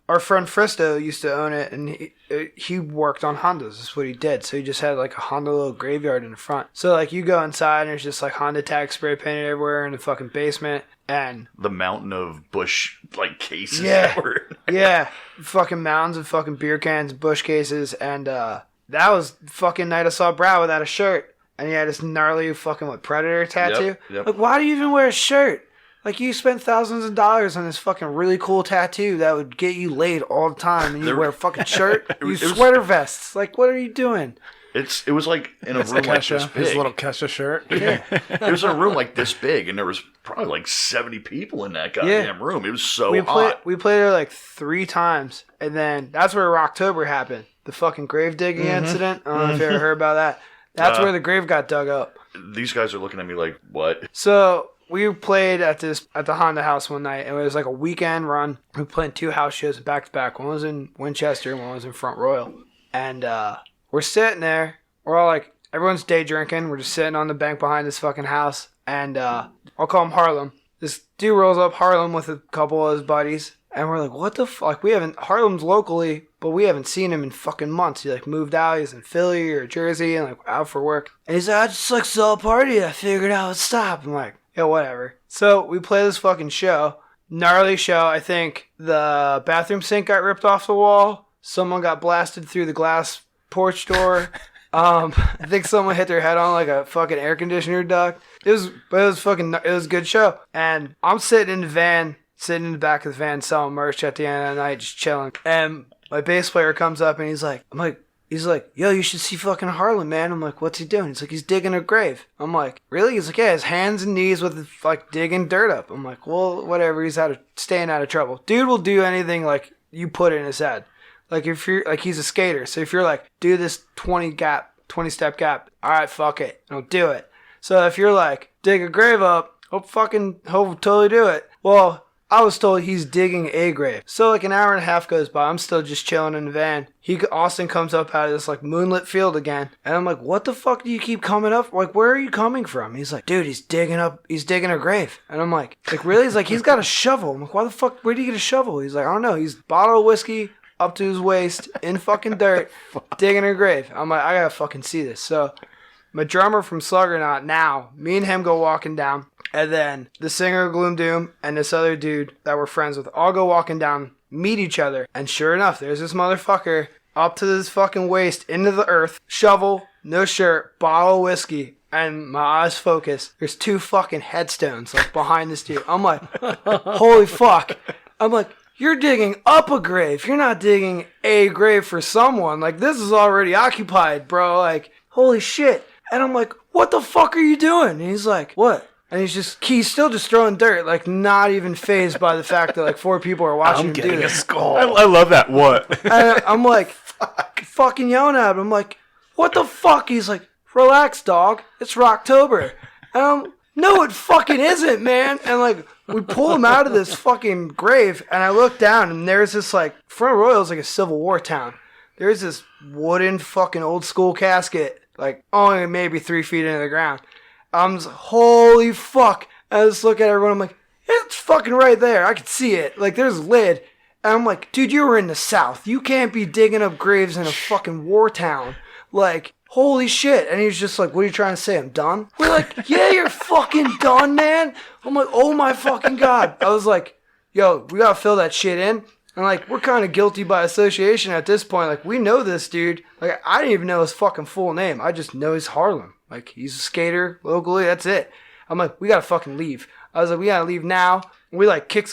Our friend Fristo used to own it, and he worked on Hondas. That's what he did. So he just had like a Honda little graveyard in the front. So like you go inside, and there's just like Honda tags spray painted everywhere in the fucking basement, and the mountain of Bush like cases. Yeah, fucking mountains of fucking beer cans, Bush cases, and that was fucking night I saw Brad without a shirt, and he had this gnarly fucking Predator tattoo. Yep. Like, why do you even wear a shirt? Like, you spent thousands of dollars on this fucking really cool tattoo that would get you laid all the time, and you wear a fucking shirt? Sweater vests. Like, what are you doing? It was like in a room like this big. His little Kesha shirt. Yeah. It was in a room like this big, and there was probably like 70 people in that goddamn room. It was so hot. We played there like 3 times, and then that's where Rocktober happened. The fucking grave digging incident. I don't know if you ever heard about that. That's where the grave got dug up. These guys are looking at me like, what? So we played at the Honda House one night, and it was like a weekend run. We played 2 house shows back to back. One was in Winchester, and one was in Front Royal. And we're sitting there. We're all like, everyone's day drinking. We're just sitting on the bank behind this fucking house. And I'll call him Harlem. This dude rolls up, Harlem, with a couple of his buddies. And we're like, what the fuck? Harlem's locally, but we haven't seen him in fucking months. He like moved out. He's in Philly or Jersey and like out for work. And he's like, I just like saw a party. I figured I would stop. I'm like, yeah, whatever. So we play this fucking show. Gnarly show. I think the bathroom sink got ripped off the wall. Someone got blasted through the glass porch door. I think someone hit their head on like a fucking air conditioner duct. It was a good show. And I'm sitting in the van, sitting in the back of the van selling merch at the end of the night, just chilling. And my bass player comes up and he's like, yo, you should see fucking Harlem, man. I'm like, what's he doing? He's like, he's digging a grave. I'm like, really? He's like, yeah, his hands and knees with like digging dirt up. I'm like, well, whatever. He's staying out of trouble. Dude will do anything like you put in his head. Like if you're like, he's a skater. So if you're like, do this 20 step gap. All right, fuck it. I'll do it. So if you're like, dig a grave up, he'll totally do it. Well, I was told he's digging a grave. So like an hour and a half goes by. I'm still just chilling in the van. Austin comes up out of this like moonlit field again. And I'm like, what the fuck do you keep coming up? Like, where are you coming from? He's like, dude, he's digging a grave. And I'm like, really? He's like, he's got a shovel. I'm like, why the fuck, where do you get a shovel? He's like, I don't know. He's bottle of whiskey up to his waist in fucking dirt, digging a grave. I'm like, I gotta fucking see this. So my drummer from Sluggernaut, now, me and him go walking down. And then the singer of Gloom Doom and this other dude that we're friends with all go walking down, meet each other. And sure enough, there's this motherfucker up to his fucking waist into the earth, shovel, no shirt, bottle of whiskey. And my eyes focus. There's 2 fucking headstones like behind this dude. I'm like, holy fuck. I'm like, you're digging up a grave. You're not digging a grave for someone. Like, this is already occupied, bro. Like, holy shit. And I'm like, what the fuck are you doing? And he's like, what? And he's still just throwing dirt, like, not even fazed by the fact that, like, 4 people are watching him do getting a this. skull. I love that. What? And I'm like, fucking yelling at him. I'm like, what the fuck? He's like, relax, dog. It's Rocktober. And I'm, no, it fucking isn't, man. And, like, we pull him out of this fucking grave, and I look down, and there's this, like, Front Royal's like a Civil War town. There's this wooden fucking old school casket, like, only maybe 3 feet into the ground. I'm just, holy fuck. I just look at everyone, I'm like, it's fucking right there. I can see it. Like, there's a lid. And I'm like, dude, you were in the South. You can't be digging up graves in a fucking war town. Like, holy shit. And he's just like, what are you trying to say? I'm done? We're like, yeah, you're fucking done, man. I'm like, oh my fucking God. I was like, yo, we gotta fill that shit in. And, like, we're kind of guilty by association at this point. Like, we know this dude. Like, I didn't even know his fucking full name. I just know he's Harlem. Like, he's a skater locally. That's it. I'm like, we gotta fucking leave. I was like, we gotta leave now. We, like, kick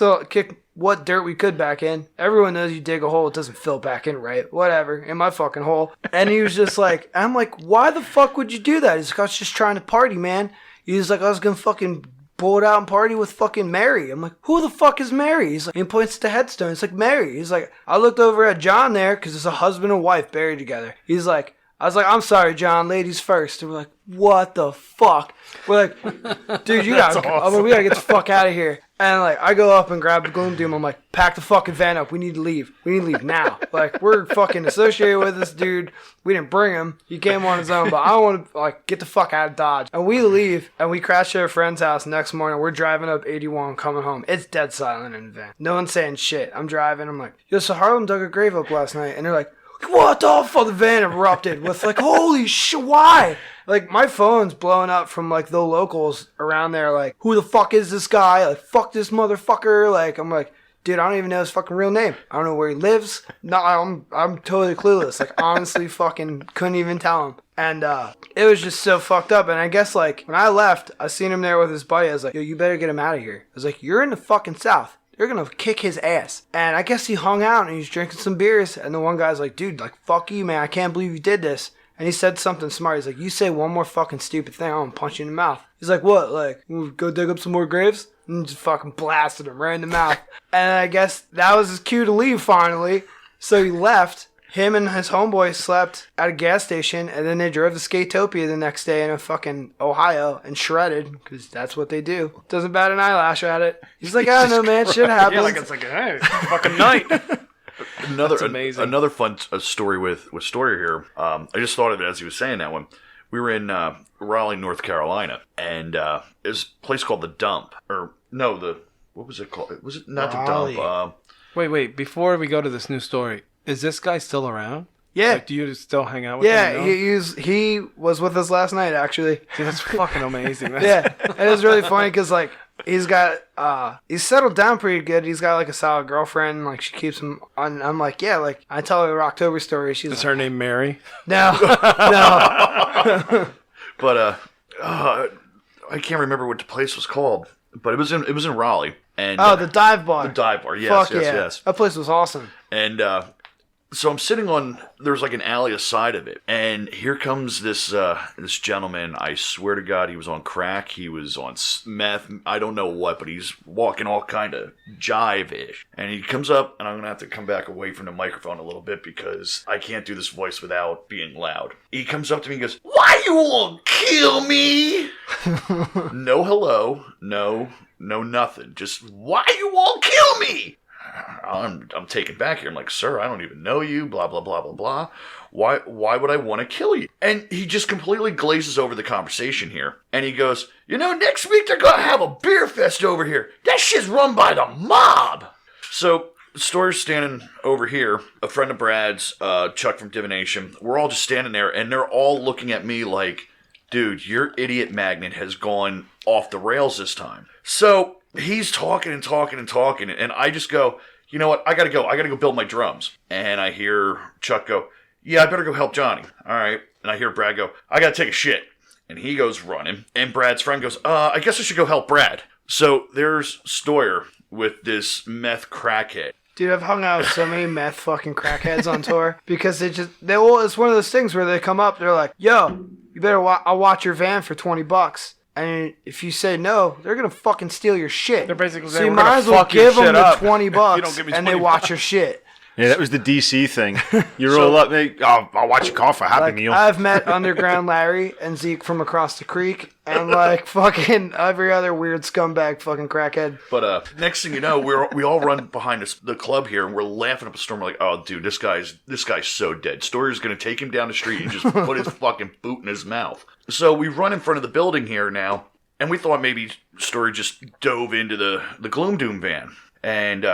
what dirt we could back in. Everyone knows you dig a hole, it doesn't fill back in right. Whatever. In my fucking hole. And he was just like, I'm like, why the fuck would you do that? He's like, I was just trying to party, man. He was like, I was gonna fucking pull it out and party with fucking Mary. I'm like, who the fuck is Mary? He's like, he points to the headstone. It's like, Mary. He's like, I looked over at John there because it's a husband and wife buried together. He's like, I was like, I'm sorry, John, ladies first. And we're like, what the fuck? We're like, dude, you gotta, awesome. We gotta get the fuck out of here. And, like, I go up and grab the Gloom Doom. I'm like, pack the fucking van up. We need to leave. We need to leave now. Like, we're fucking associated with this dude. We didn't bring him. He came on his own, but I want to, like, get the fuck out of Dodge. And we leave, and we crash at a friend's house. Next morning, we're driving up 81 coming home. It's dead silent in the van. No one's saying shit. I'm driving. I'm like, yo, so Harlem dug a grave up last night. And they're like, what the fuck? The van erupted with, like, holy shit, why? Like, my phone's blowing up from, like, the locals around there, like, who the fuck is this guy? Like, fuck this motherfucker. Like, I'm like, dude, I don't even know his fucking real name. I don't know where he lives. No, I'm totally clueless. Like, honestly, fucking couldn't even tell him. And it was just so fucked up. And I guess, like, when I left, I seen him there with his buddy. I was like, yo, you better get him out of here. I was like, you're in the fucking South. They're gonna kick his ass. And I guess he hung out and he was drinking some beers. And the one guy's like, dude, like, fuck you, man. I can't believe you did this. And he said something smart. He's like, you say one more fucking stupid thing, I'm gonna punch you in the mouth. He's like, what? Like, go dig up some more graves? And just fucking blasted him right in the mouth. And I guess that was his cue to leave finally. So he left. Him and his homeboy slept at a gas station, and then they drove to Skatopia the next day in fucking Ohio and shredded, because that's what they do. Doesn't bat an eyelash at it. He's like, I don't know, man, shit happens. Yeah, like it's like, hey, fucking night. That's amazing. Another fun story with Stoyer here. I just thought of it as he was saying that one. We were in Raleigh, North Carolina, and there's a place called The Dump. Or, no, what was it called? Was it not Raleigh. The Dump? Wait, before we go to this new story, is this guy still around? Yeah. Like, do you still hang out with him? Yeah, he was with us last night, actually. Dude, that's fucking amazing. Yeah, it was really funny because, like, he's settled down pretty good. He's got, like, a solid girlfriend. Like, she keeps him on. I'm like, yeah, like, I tell her the Rocktober story. She's Is her name Mary? No. No. But, I can't remember what the place was called. But it was in Raleigh. And, the dive bar. The dive bar, yes, yes. That place was awesome. And so I'm sitting on, there's like an alley aside of it. And here comes this gentleman. I swear to God, he was on crack. He was on meth. I don't know what, but he's walking all kind of jive-ish. And he comes up, and I'm going to have to come back away from the microphone a little bit because I can't do this voice without being loud. He comes up to me and goes, why you want to kill me? No hello. No nothing. Just, why you want to kill me? I'm taken back here. I'm like, sir, I don't even know you, blah, blah, blah, blah, blah. Why would I want to kill you? And he just completely glazes over the conversation here. And he goes, next week they're going to have a beer fest over here. That shit's run by the mob. So Stoyer's standing over here, a friend of Brad's, Chuck from Divination. We're all just standing there, and they're all looking at me like, dude, your idiot magnet has gone off the rails this time. So he's talking and talking and talking, and I just go, you know what, I gotta go build my drums. And I hear Chuck go, yeah, I better go help Johnny. All right. And I hear Brad go, I gotta take a shit. And he goes running, and Brad's friend goes, I guess I should go help Brad. So there's Stoyer with this meth crackhead. Dude, I've hung out with so many meth fucking crackheads on tour because it's one of those things where they come up, they're like, yo, you better I'll watch your van for $20. And if you say no, they're gonna fucking steal your shit. They're basically so saying, you "We're might gonna as well fuck your give them shit the up $20 if you don't give me and they 20 watch bucks." your shit. Yeah, that was the DC thing. You roll up, I'll watch you call for a Happy Like, Meal. I've met Underground Larry and Zeke from across the creek, and like fucking every other weird scumbag fucking crackhead. But next thing you know, we all run behind the club here, and we're laughing up a storm. We're like, oh, dude, this guy's so dead. Stoyer's gonna take him down the street and just put his fucking boot in his mouth. So we run in front of the building here now, and we thought maybe Stoyer just dove into the Gloom Doom van, and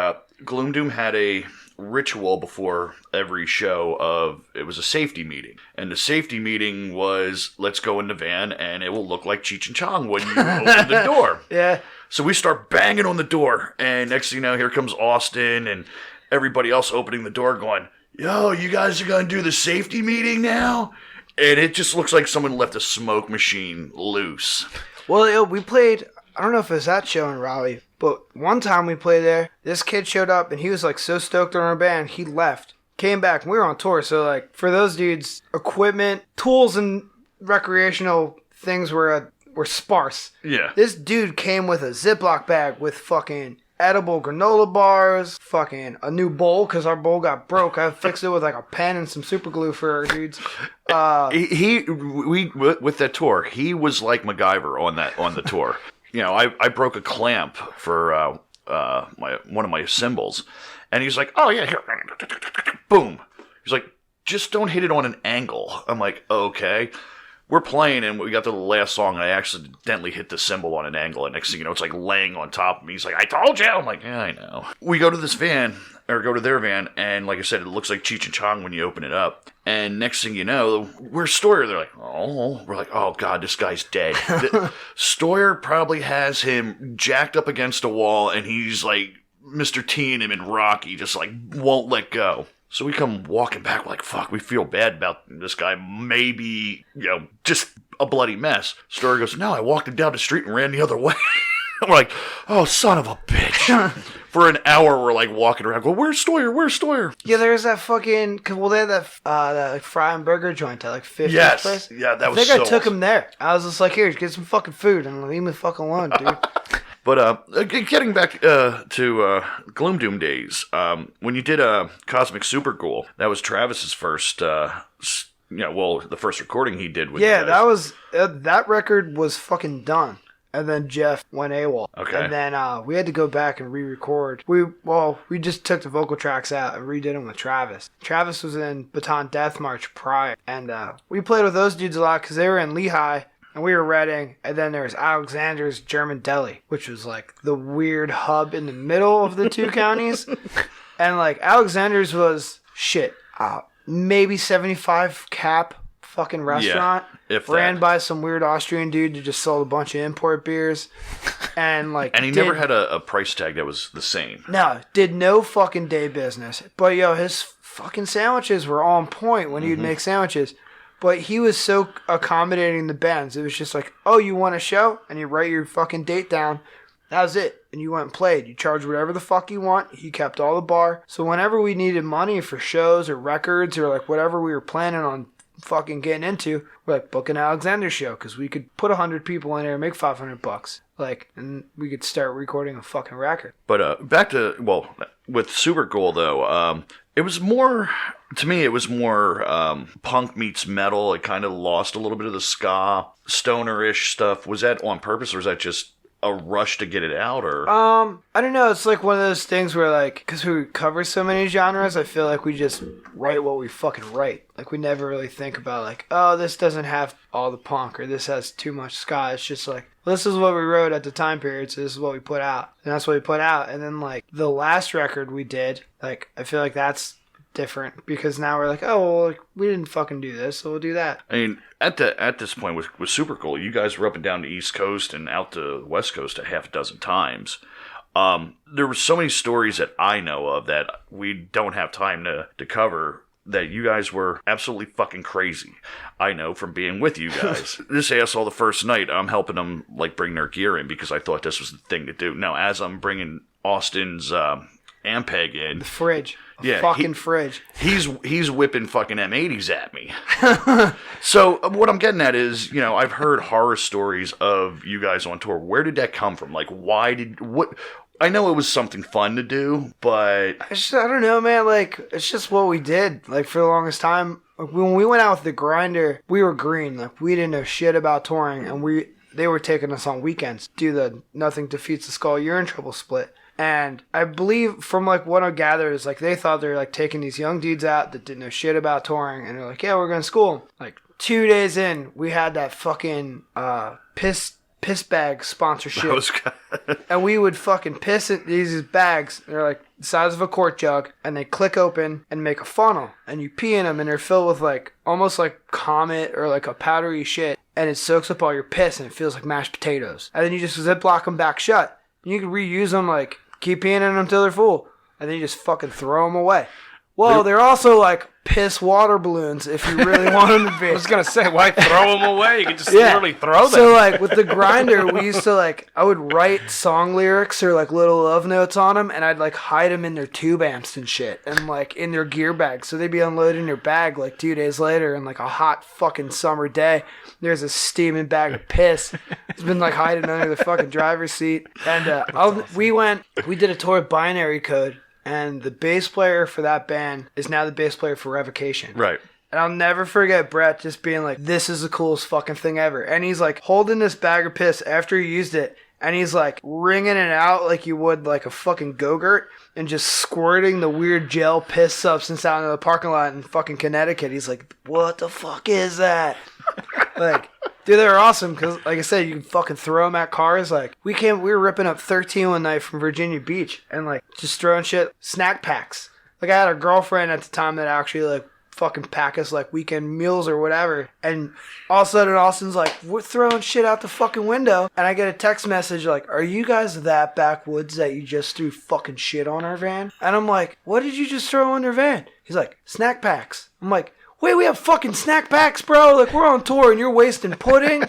Gloom Doom had a ritual before every show of it was a safety meeting, and the safety meeting was let's go in the van and it will look like Cheech and Chong when you open the door. Yeah. So we start banging on the door, and next thing you know, here comes Austin and everybody else opening the door going, yo, you guys are gonna do the safety meeting now? And it just looks like someone left a smoke machine loose. Well, we played, I don't know if it was that show in Raleigh, but one time we played there, this kid showed up and he was like so stoked on our band, he left, came back, and we were on tour. So like for those dudes, equipment, tools, and recreational things were sparse. Yeah. This dude came with a Ziploc bag with fucking edible granola bars, fucking a new bowl because our bowl got broke. I fixed it with like a pen and some super glue for our dudes. We with that tour, he was like MacGyver on the tour. You know, I broke a clamp for one of my cymbals, and he's like, "Oh yeah, here, boom." He's like, "Just don't hit it on an angle." I'm like, "Okay." We're playing, and we got to the last song, and I accidentally hit the cymbal on an angle, and next thing you know, it's like laying on top of me. He's like, "I told you." I'm like, "Yeah, I know." We go to this van, or go to their van, and like I said, it looks like Cheech and Chong when you open it up. And next thing you know, we're Stoyer. They're like, "Oh," we're like, "Oh God, this guy's dead." Stoyer probably has him jacked up against a wall, and he's like Mr. T and him in Rocky, just like won't let go. So we come walking back, we're like, fuck, we feel bad about this guy. Maybe, just a bloody mess. Story goes, no, I walked him down the street and ran the other way. We're like, oh, son of a bitch. For an hour, we're like walking around, going, where's Stoyer? Where's Stoyer? Yeah, there's that fucking, well, they had that like fry and burger joint at like 50th Yes. place. Yeah, that was I think so I took awesome. him there. I was just like, here, get some fucking food and leave me the fuck alone, dude. But getting back to Gloom Doom days, when you did Cosmic Super Cool, that was Travis's first, the first recording he did with you Yeah, guys. that was, that record was fucking done. And then Jeff went AWOL. Okay. And then we had to go back and re-record. We just took the vocal tracks out and redid them with Travis. Travis was in Baton Death March prior. And we played with those dudes a lot because they were in Lehigh. And we were Reading, and then there was Alexander's German Deli, which was like the weird hub in the middle of the two counties. And like Alexander's was maybe 75 cap fucking restaurant. Yeah, if ran that. by some weird Austrian dude who just sold a bunch of import beers. And like And he never had a price tag that was the same. No, did no fucking day business. But his fucking sandwiches were on point when he would make sandwiches. But he was so accommodating the bands. It was just like, oh, you want a show? And you write your fucking date down. That was it. And you went and played. You charged whatever the fuck you want. He kept all the bar. So whenever we needed money for shows or records or like whatever we were planning on fucking getting into, we're like, book an Alexander show. Because we could put 100 people in there and make $500. Like, and we could start recording a fucking record. But back to, with Super Cool, though, it was more, to me, punk meets metal. It kind of lost a little bit of the ska, stoner-ish stuff. Was that on purpose, or was that just a rush to get it out, or? I don't know. It's like one of those things where, like, because we cover so many genres, I feel like we just write what we fucking write. Like, we never really think about, like, oh, this doesn't have all the punk, or this has too much ska. It's just like, well, this is what we wrote at the time period, so this is what we put out. And that's what we put out. And then, like, the last record we did, like, I feel like that's different because now we're like, oh, well, like, we didn't fucking do this, so we'll do that. I mean, at this point with Super Cool, you guys were up and down the East Coast and out to the West Coast a half a dozen times. There were so many stories that I know of that we don't have time to cover, that you guys were absolutely fucking crazy. I know from being with you guys. This asshole, the first night, I'm helping them like bring their gear in because I thought this was the thing to do. Now, as I'm bringing Austin's Ampeg in. The fridge. Yeah, Fucking fridge. He's whipping fucking M80s at me. So what I'm getting at is, I've heard horror stories of you guys on tour. Where did that come from? Like, what? I know it was something fun to do, but I don't know, man. Like, it's just what we did. Like, for the longest time, when we went out with the Grinder, we were green. Like, we didn't know shit about touring, and they were taking us on weekends. Do the Nothing Defeats the Skull, You're in Trouble split. And I believe from like what I gathered is like they thought they were like taking these young dudes out that didn't know shit about touring, and they're like, yeah, we're going to school. Like 2 days in, we had that fucking piss bag sponsorship, and we would fucking piss in these bags. They're like the size of a quart jug, and they click open and make a funnel, and you pee in them, and they're filled with like almost like Comet or like a powdery shit, and it soaks up all your piss, and it feels like mashed potatoes. And then you just ziplock them back shut. You can reuse them, like keep peeing in them until they're full, and then you just fucking throw them away. Well, they're also like piss water balloons if you really want them to be. I was going to say, why throw them away? You could just literally throw them. So like with the Grinder, we used to like, I would write song lyrics or like little love notes on them, and I'd like hide them in their tube amps and shit, and like in their gear bags. So they'd be unloaded in their bag like 2 days later, and like a hot fucking summer day, there's a steaming bag of piss. It's been like hiding under the fucking driver's seat. And awesome. We did a tour of Binary Code. And the bass player for that band is now the bass player for Revocation. Right. And I'll never forget Brett just being like, this is the coolest fucking thing ever. And he's like holding this bag of piss after he used it. And he's like wringing it out like you would like a fucking Go-Gurt. And just squirting the weird gel piss substance out into the parking lot in fucking Connecticut. He's like, what the fuck is that? Like, dude, they were awesome because, like I said, you can fucking throw them at cars. Like, we were ripping up 13 one night from Virginia Beach and, like, just throwing shit, snack packs. Like, I had a girlfriend at the time that actually, like, fucking pack us, like, weekend meals or whatever. And all of a sudden, Austin's like, we're throwing shit out the fucking window. And I get a text message like, are you guys that backwoods that you just threw fucking shit on our van? And I'm like, what did you just throw on their van? He's like, snack packs. I'm like, wait, we have fucking snack packs, bro. Like, we're on tour and you're wasting pudding.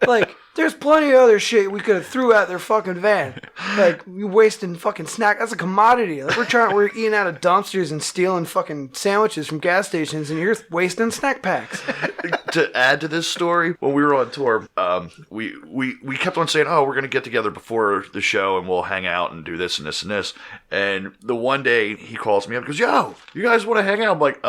Like, there's plenty of other shit we could have threw at their fucking van. Like, you wasting fucking snack. That's a commodity. Like, we're eating out of dumpsters and stealing fucking sandwiches from gas stations, and you're wasting snack packs. To add to this story, when we were on tour, we kept on saying, oh, we're going to get together before the show and we'll hang out and do this and this and this. And the one day he calls me up and goes, yo, you guys want to hang out? I'm like,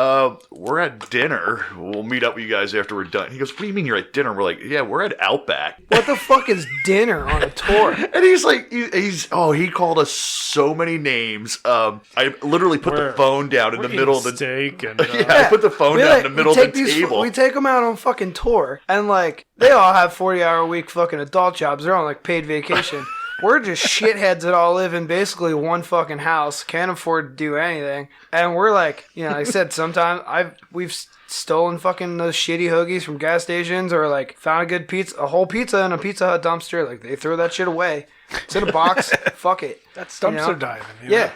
we're at dinner. We'll meet up with you guys after we're done. He goes, what do you mean you're at dinner? We're like, yeah, we're at Outback. What the fuck is dinner on a tour? And he's like, he called us so many names. I literally put the phone down in the middle of the steak and I put the phone down in the middle of the table. We take them out on fucking tour, and like they all have 40-hour-a-week fucking adult jobs. They're on like paid vacation. We're just shitheads that all live in basically one fucking house, can't afford to do anything, and we're like, like I said, sometimes we've stolen fucking those shitty hoagies from gas stations, or like found a good pizza, a whole pizza in a Pizza Hut dumpster. Like they throw that shit away. It's in a box. Fuck it. That's dumpster diving. Yeah.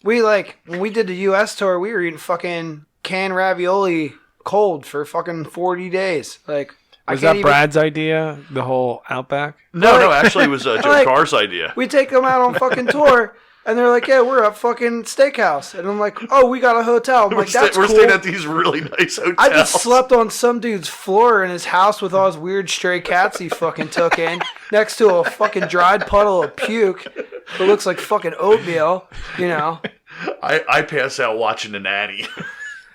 We like when we did the U.S. tour, we were eating fucking canned ravioli cold for fucking 40 days. Like. Was that Brad's idea, the whole Outback? No, actually it was Joe Carr's idea. We take them out on fucking tour, and they're like, yeah, we're at fucking steakhouse. And I'm like, oh, we got a hotel. I'm like, that's cool. We're staying at these really nice hotels. I just slept on some dude's floor in his house with all his weird stray cats he fucking took in, next to a fucking dried puddle of puke that looks like fucking oatmeal, I pass out watching The Nanny.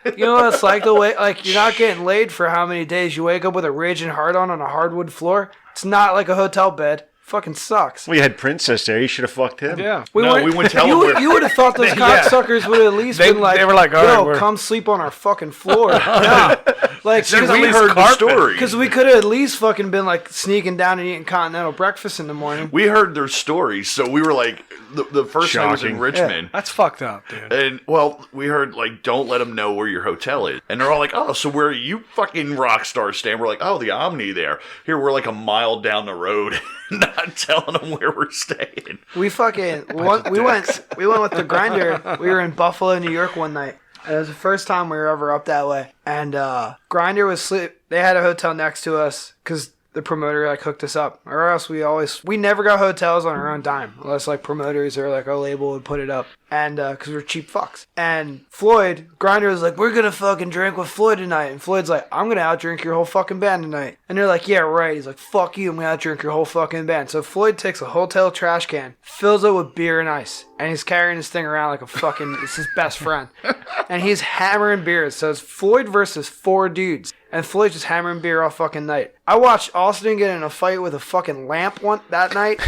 You know what it's like the way, like, you're not getting laid for how many days. You wake up with a raging hard on a hardwood floor. It's not like a hotel bed. Fucking sucks. We had Princess there. You should have fucked him. Yeah. We wouldn't tell him. You would have thought those cocksuckers would have at least been like, they were like, all right, come sleep on our fucking floor. No. Like, we heard the story. Because we could have at least fucking been like sneaking down and eating continental breakfast in the morning. We heard their stories, so we were like, the first night was in Richmond. Yeah. That's fucked up, dude. And, well, we heard, like, don't let them know where your hotel is. And they're all like, oh, so where are you fucking rock stars staying? We're like, oh, the Omni there. Here, we're like a mile down the road, not telling them where we're staying. We fucking, we went with the Grinder. We were in Buffalo, New York one night. And it was the first time we were ever up that way. And Grinder was sleep. They had a hotel next to us because the promoter like hooked us up, or else we never got hotels on our own dime unless like promoters or like our label would put it up, and because we're cheap fucks. And Floyd Grinder was like, we're gonna fucking drink with Floyd tonight, and Floyd's like, I'm gonna outdrink your whole fucking band tonight. And they're like, yeah, right. He's like, fuck you, I'm gonna outdrink your whole fucking band. So Floyd takes a hotel trash can, fills it with beer and ice, and he's carrying this thing around like a fucking it's his best friend, and he's hammering beers. So it's Floyd versus 4 dudes. And Floyd's just hammering beer all fucking night. I watched Austin get in a fight with a fucking lamp that night.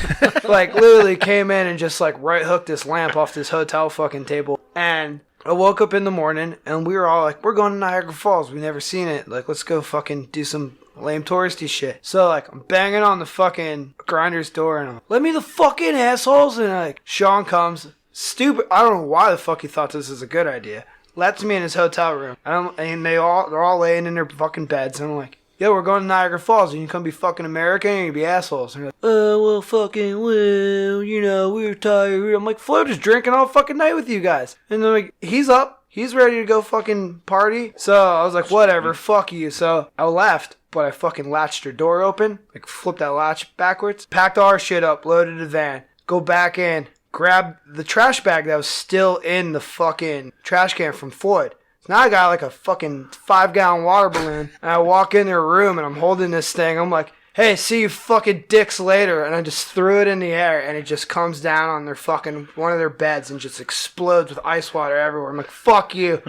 Like, literally came in and just, like, right hooked this lamp off this hotel fucking table. And I woke up in the morning, and we were all like, we're going to Niagara Falls. We've never seen it. Like, let's go fucking do some lame touristy shit. So, like, I'm banging on the fucking Grinder's door, and I'm like, let me the fucking assholes. And, like, Sean comes. Stupid. I don't know why the fuck he thought this was a good idea. Lets me in his hotel room, and they're all laying in their fucking beds, and I'm like, yo, we're going to Niagara Falls, and you come be fucking American, and you be assholes. And they're like, well, fucking, well, you know, we're tired. I'm like, Floyd is drinking all fucking night with you guys. And they're like, he's up, he's ready to go fucking party. So I was like, whatever, fuck you. So I left, but I fucking latched her door open, like flipped that latch backwards, packed all our shit up, loaded the van, go back in, grabbed the trash bag that was still in the fucking trash can from Floyd. So now I got like a fucking 5-gallon water balloon, and I walk in their room, and I'm holding this thing. I'm like, hey, see you fucking dicks later. And I just threw it in the air, and it just comes down on their fucking, one of their beds, and just explodes with ice water everywhere. I'm like, fuck you.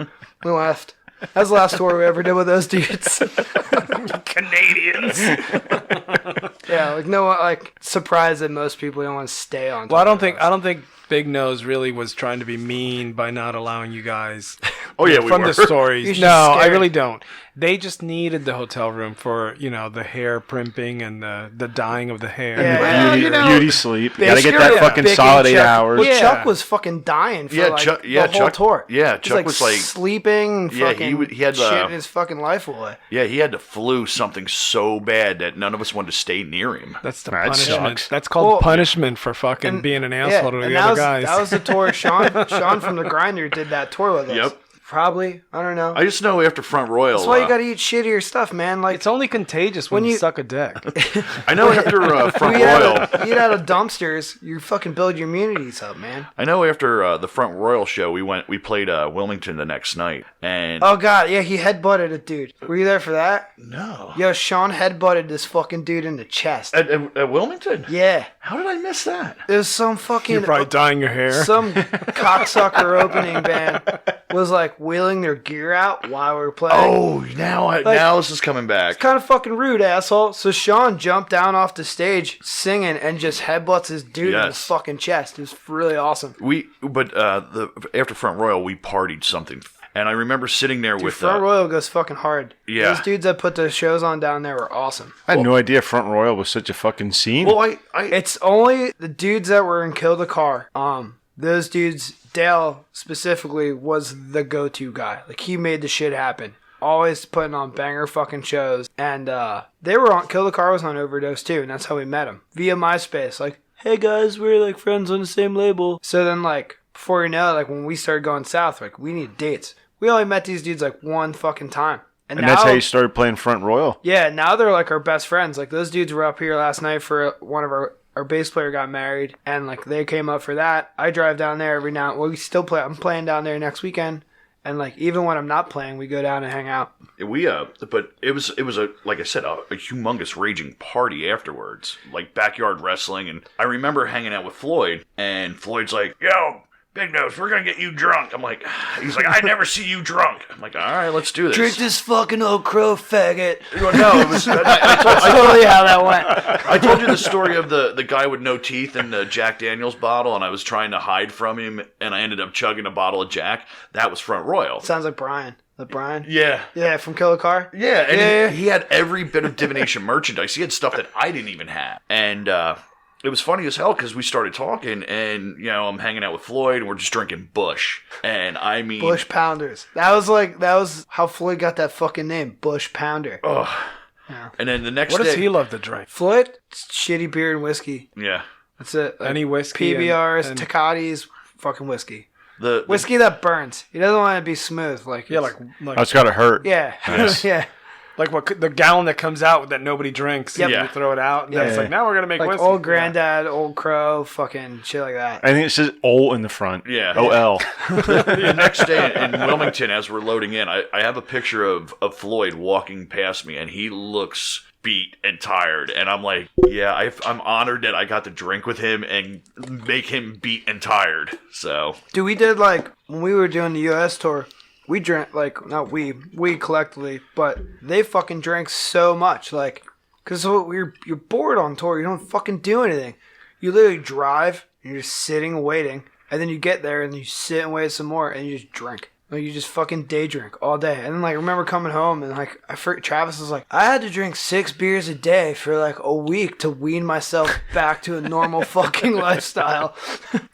We left. That was the last tour we ever did with those dudes. Canadians. Yeah, like no one, like surprised that most people don't want to stay on. Well, I don't think Big Nose really was trying to be mean by not allowing you guys. Oh yeah, we from were. the stories. You're No, just I scared. really don't. They just needed the hotel room for, you know, the hair primping and the dyeing of the hair. Yeah, Well, Beauty, you know, beauty sleep. You They gotta get scared that the fucking big solid and 8 Chuck. hours. Well, Yeah. Chuck was fucking dying for Yeah, like Chuck- the yeah, whole Chuck- tour. yeah, He Chuck was, like- sleeping, and Yeah, fucking he had shitting his fucking life away. Yeah, he had the flu something so bad that none of us wanted to stay near him. that's the That punishment. sucks. That's called Well, punishment for fucking being an asshole to and the other guys. that was the tour. Sean from the Grinder did that tour with us. Yep. Probably. I don't know. I just know after Front Royal. That's why you gotta eat shittier stuff, man. Like, It's only contagious when When you you- suck a dick. I know after Front you eat Royal. eat out of dumpsters, you fucking build your immunities up, man. I know after the Front Royal show, we played Wilmington the next night, and Oh god, yeah, he headbutted a dude. Were you there for that? no, Yo, Sean headbutted this fucking dude in the chest. at Wilmington. Yeah. How did I miss that? There's some fucking You're probably dyeing your hair. some cocksucker opening band was like wheeling their gear out while we were playing. Oh, now this is coming back. Kind of fucking rude, asshole. So Sean jumped down off the stage singing and just headbutts his dude in his Yes. fucking chest. It was really awesome. After Front Royal, we partied something, and I remember sitting there Dude, with Front Royal goes fucking hard. Yeah. Those dudes that put the shows on down there were awesome. I had no idea Front Royal was such a fucking scene. Well, I It's only the dudes that were in Kill the Car. Those dudes, Dale specifically, was the go-to guy. Like, he made the shit happen. Always putting on banger fucking shows. And they were on, Kill the Car was on Overdose too, and that's how we met him. Via MySpace. Like, hey guys, we're like friends on the same label. So then, like, before you know it, like when we started going south, like, we need dates. We only met these dudes like one fucking time. and that's how you started playing Front Royal. Yeah, now they're like our best friends. Like, those dudes were up here last night for one of our bass player got married, and like they came up for that. I drive down there every now. Well, we still play. I'm playing down there next weekend, and like even when I'm not playing, we go down and hang out. but it was a like I said a humongous raging party afterwards, like backyard wrestling, and I remember hanging out with Floyd, and Floyd's like, "Yo, Big Nose, we're gonna get you drunk." I'm like, he's like, "I never see you drunk." I'm like, "All right, let's do this." Drink this fucking old crow faggot. Well, no, it was. That's totally how that went. I told you the story of the guy with no teeth in the Jack Daniels bottle, and I was trying to hide from him, and I ended up chugging a bottle of Jack. That was Front Royal. Sounds like Brian. The Brian. Yeah. Yeah, from Kill a Car. Yeah, and Yeah. he had every bit of divination merchandise. He had stuff that I didn't even have. And it was funny as hell because we started talking, and, you know, I'm hanging out with Floyd, and we're just drinking Bush. And I mean... Bush Pounders. That was how Floyd got that fucking name, Bush Pounder. Oh. Yeah. And then the next What day... does he love to drink? Floyd, it's shitty beer and whiskey. Yeah. That's it. Like, Any whiskey PBRs, and- Tecatis, fucking whiskey. The Whiskey that burns. He doesn't want to be smooth. Like Yeah, it's- Oh, it's gotta hurt. yeah, Yes. yeah. like what the gallon that comes out that nobody drinks. Yep. And you throw it out. And then it's like, now we're going to make like whiskey. old granddad, old crow, fucking shit like that. I think it says "ol" in the front. Yeah. O-L. The next day in Wilmington, as we're loading in, I have a picture of Floyd walking past me, and he looks beat and tired. And I'm like, yeah, I'm honored that I got to drink with him and make him beat and tired. So, Dude, we did like when we were doing the U.S. tour. We drank like not we collectively, but they fucking drank so much, like, cause you're bored on tour. You don't fucking do anything. You literally drive and you're just sitting and waiting, and then you get there and you sit and wait some more, and you just drink. Like, you just fucking day drink all day. And then, like, I remember coming home and, like, Travis was like, I had to drink 6 beers a day for, like, a week to wean myself back to a normal fucking lifestyle.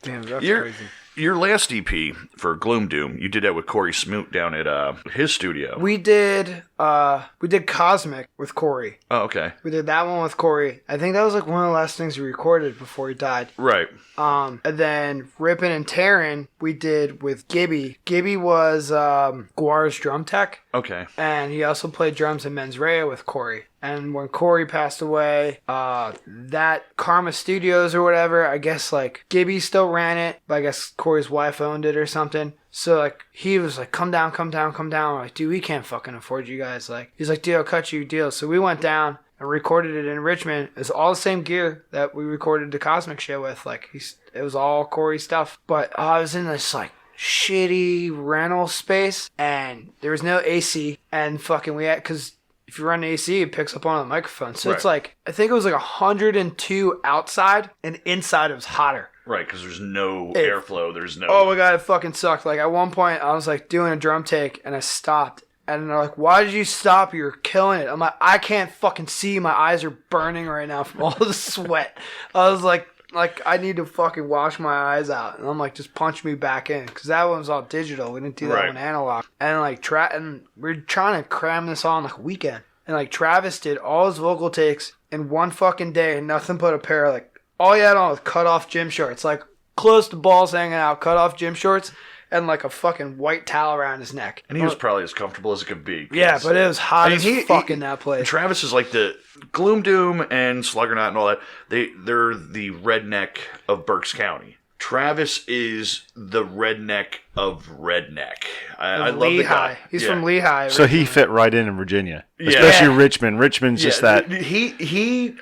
Damn, that's You're- crazy. your last EP for Gloom Doom, you did that with Corey Smoot down at his studio. We did Cosmic with Corey. Oh, okay. We did that one with Corey. I think that was, like, one of the last things we recorded before he died. Right. And then Rippin' and Tearin' we did with Gibby. Gibby was Guar's drum tech. Okay. And he also played drums in Mens Rea with Corey. And when Corey passed away, that Karma Studios or whatever, I guess, like, Gibby still ran it, but I guess Corey's wife owned it or something. So, like, he was like, come down. We're like, dude, we can't fucking afford you guys. Like, he's like, dude, I'll cut you a deal. So we went down and recorded it in Richmond. It's all the same gear that we recorded the Cosmic shit with. Like, it was all Corey stuff. But I was in this, like, shitty rental space, and there was no AC, and fucking we had, because if you run AC, it picks up on the microphone. So It's like, I think it was like 102 outside, and inside it was hotter. Right, because there's no airflow. There's no... Oh my God, it fucking sucked. Like, at one point, I was like doing a drum take, and I stopped. And they're like, why did you stop? You're killing it. I'm like, I can't fucking see. My eyes are burning right now from all the sweat. I was like, I need to fucking wash my eyes out. And I'm like, just punch me back in. Because that one was all digital. We didn't do that one analog. And like, and we're trying to cram this on like a weekend. And like, Travis did all his vocal takes in one fucking day. And nothing but a pair of, like, all he had on was cut off gym shorts. Like, close to balls hanging out, cut off gym shorts. And like a fucking white towel around his neck. And he was probably as comfortable as it could be. Yeah, but it was hot as fuck in that place. Travis is like the Gloom Doom and Sluggernaut and all that. They're the redneck of Berks County. Travis is the redneck of redneck. I love the guy. He's from Lehigh. So he fit right in Virginia, Yeah. especially Richmond. Richmond's just that.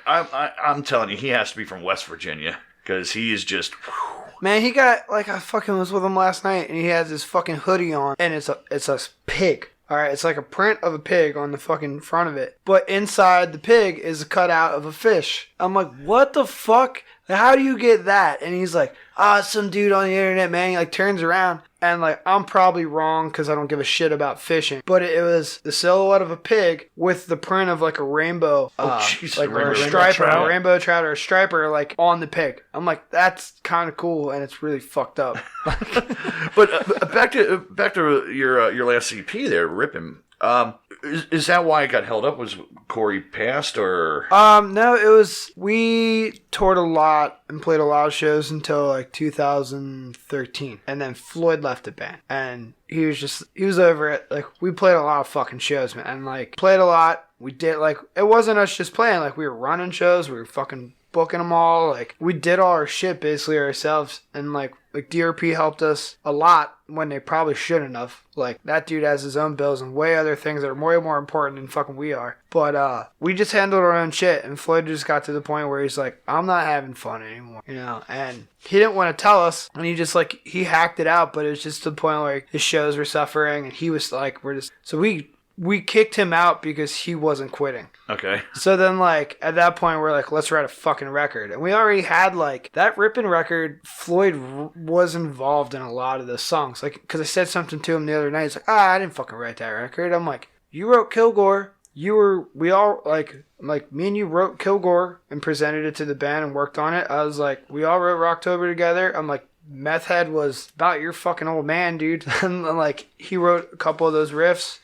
I'm telling you, he has to be from West Virginia because he is just. Man, he got, like, I fucking was with him last night, and he has this fucking hoodie on, and it's a pig. Alright, it's like a print of a pig on the fucking front of it. But inside the pig is a cutout of a fish. I'm like, what the fuck? How do you get that? And he's like, some dude on the internet, man. He like turns around, and like, I'm probably wrong because I don't give a shit about fishing. But it was the silhouette of a pig with the print of like a rainbow, like or a striper, a rainbow trout or a striper like on the pig. I'm like, that's kind of cool, and it's really fucked up. But back to your last CP there, Rippin'. Is that why it got held up? Was Corey passed or? No, it was, we toured a lot and played a lot of shows until like 2013, and then Floyd left the band, and he was over it. Like, we played a lot of fucking shows, man, and like played a lot. We did, like, it wasn't us just playing, like, we were running shows, we were fucking booking them all, like, we did all our shit basically ourselves, and like DRP helped us a lot when they probably shouldn't have. Like, that dude has his own bills and way other things that are way more important than fucking we are. But we just handled our own shit, and Floyd just got to the point where he's like, I'm not having fun anymore, you know, and he didn't want to tell us, and he just like, he hacked it out, but it was just to the point where his shows were suffering, and he was like, so we kicked him out because he wasn't quitting. Okay. So then, like, at that point, we're like, let's write a fucking record. And we already had, like, that Rippin' record, Floyd was involved in a lot of the songs. Like, because I said something to him the other night. He's like, I didn't fucking write that record. I'm like, you wrote Kilgore. Me and you wrote Kilgore and presented it to the band and worked on it. I was like, we all wrote Rocktober together. I'm like, Meth Head was about your fucking old man, dude. And like, he wrote a couple of those riffs.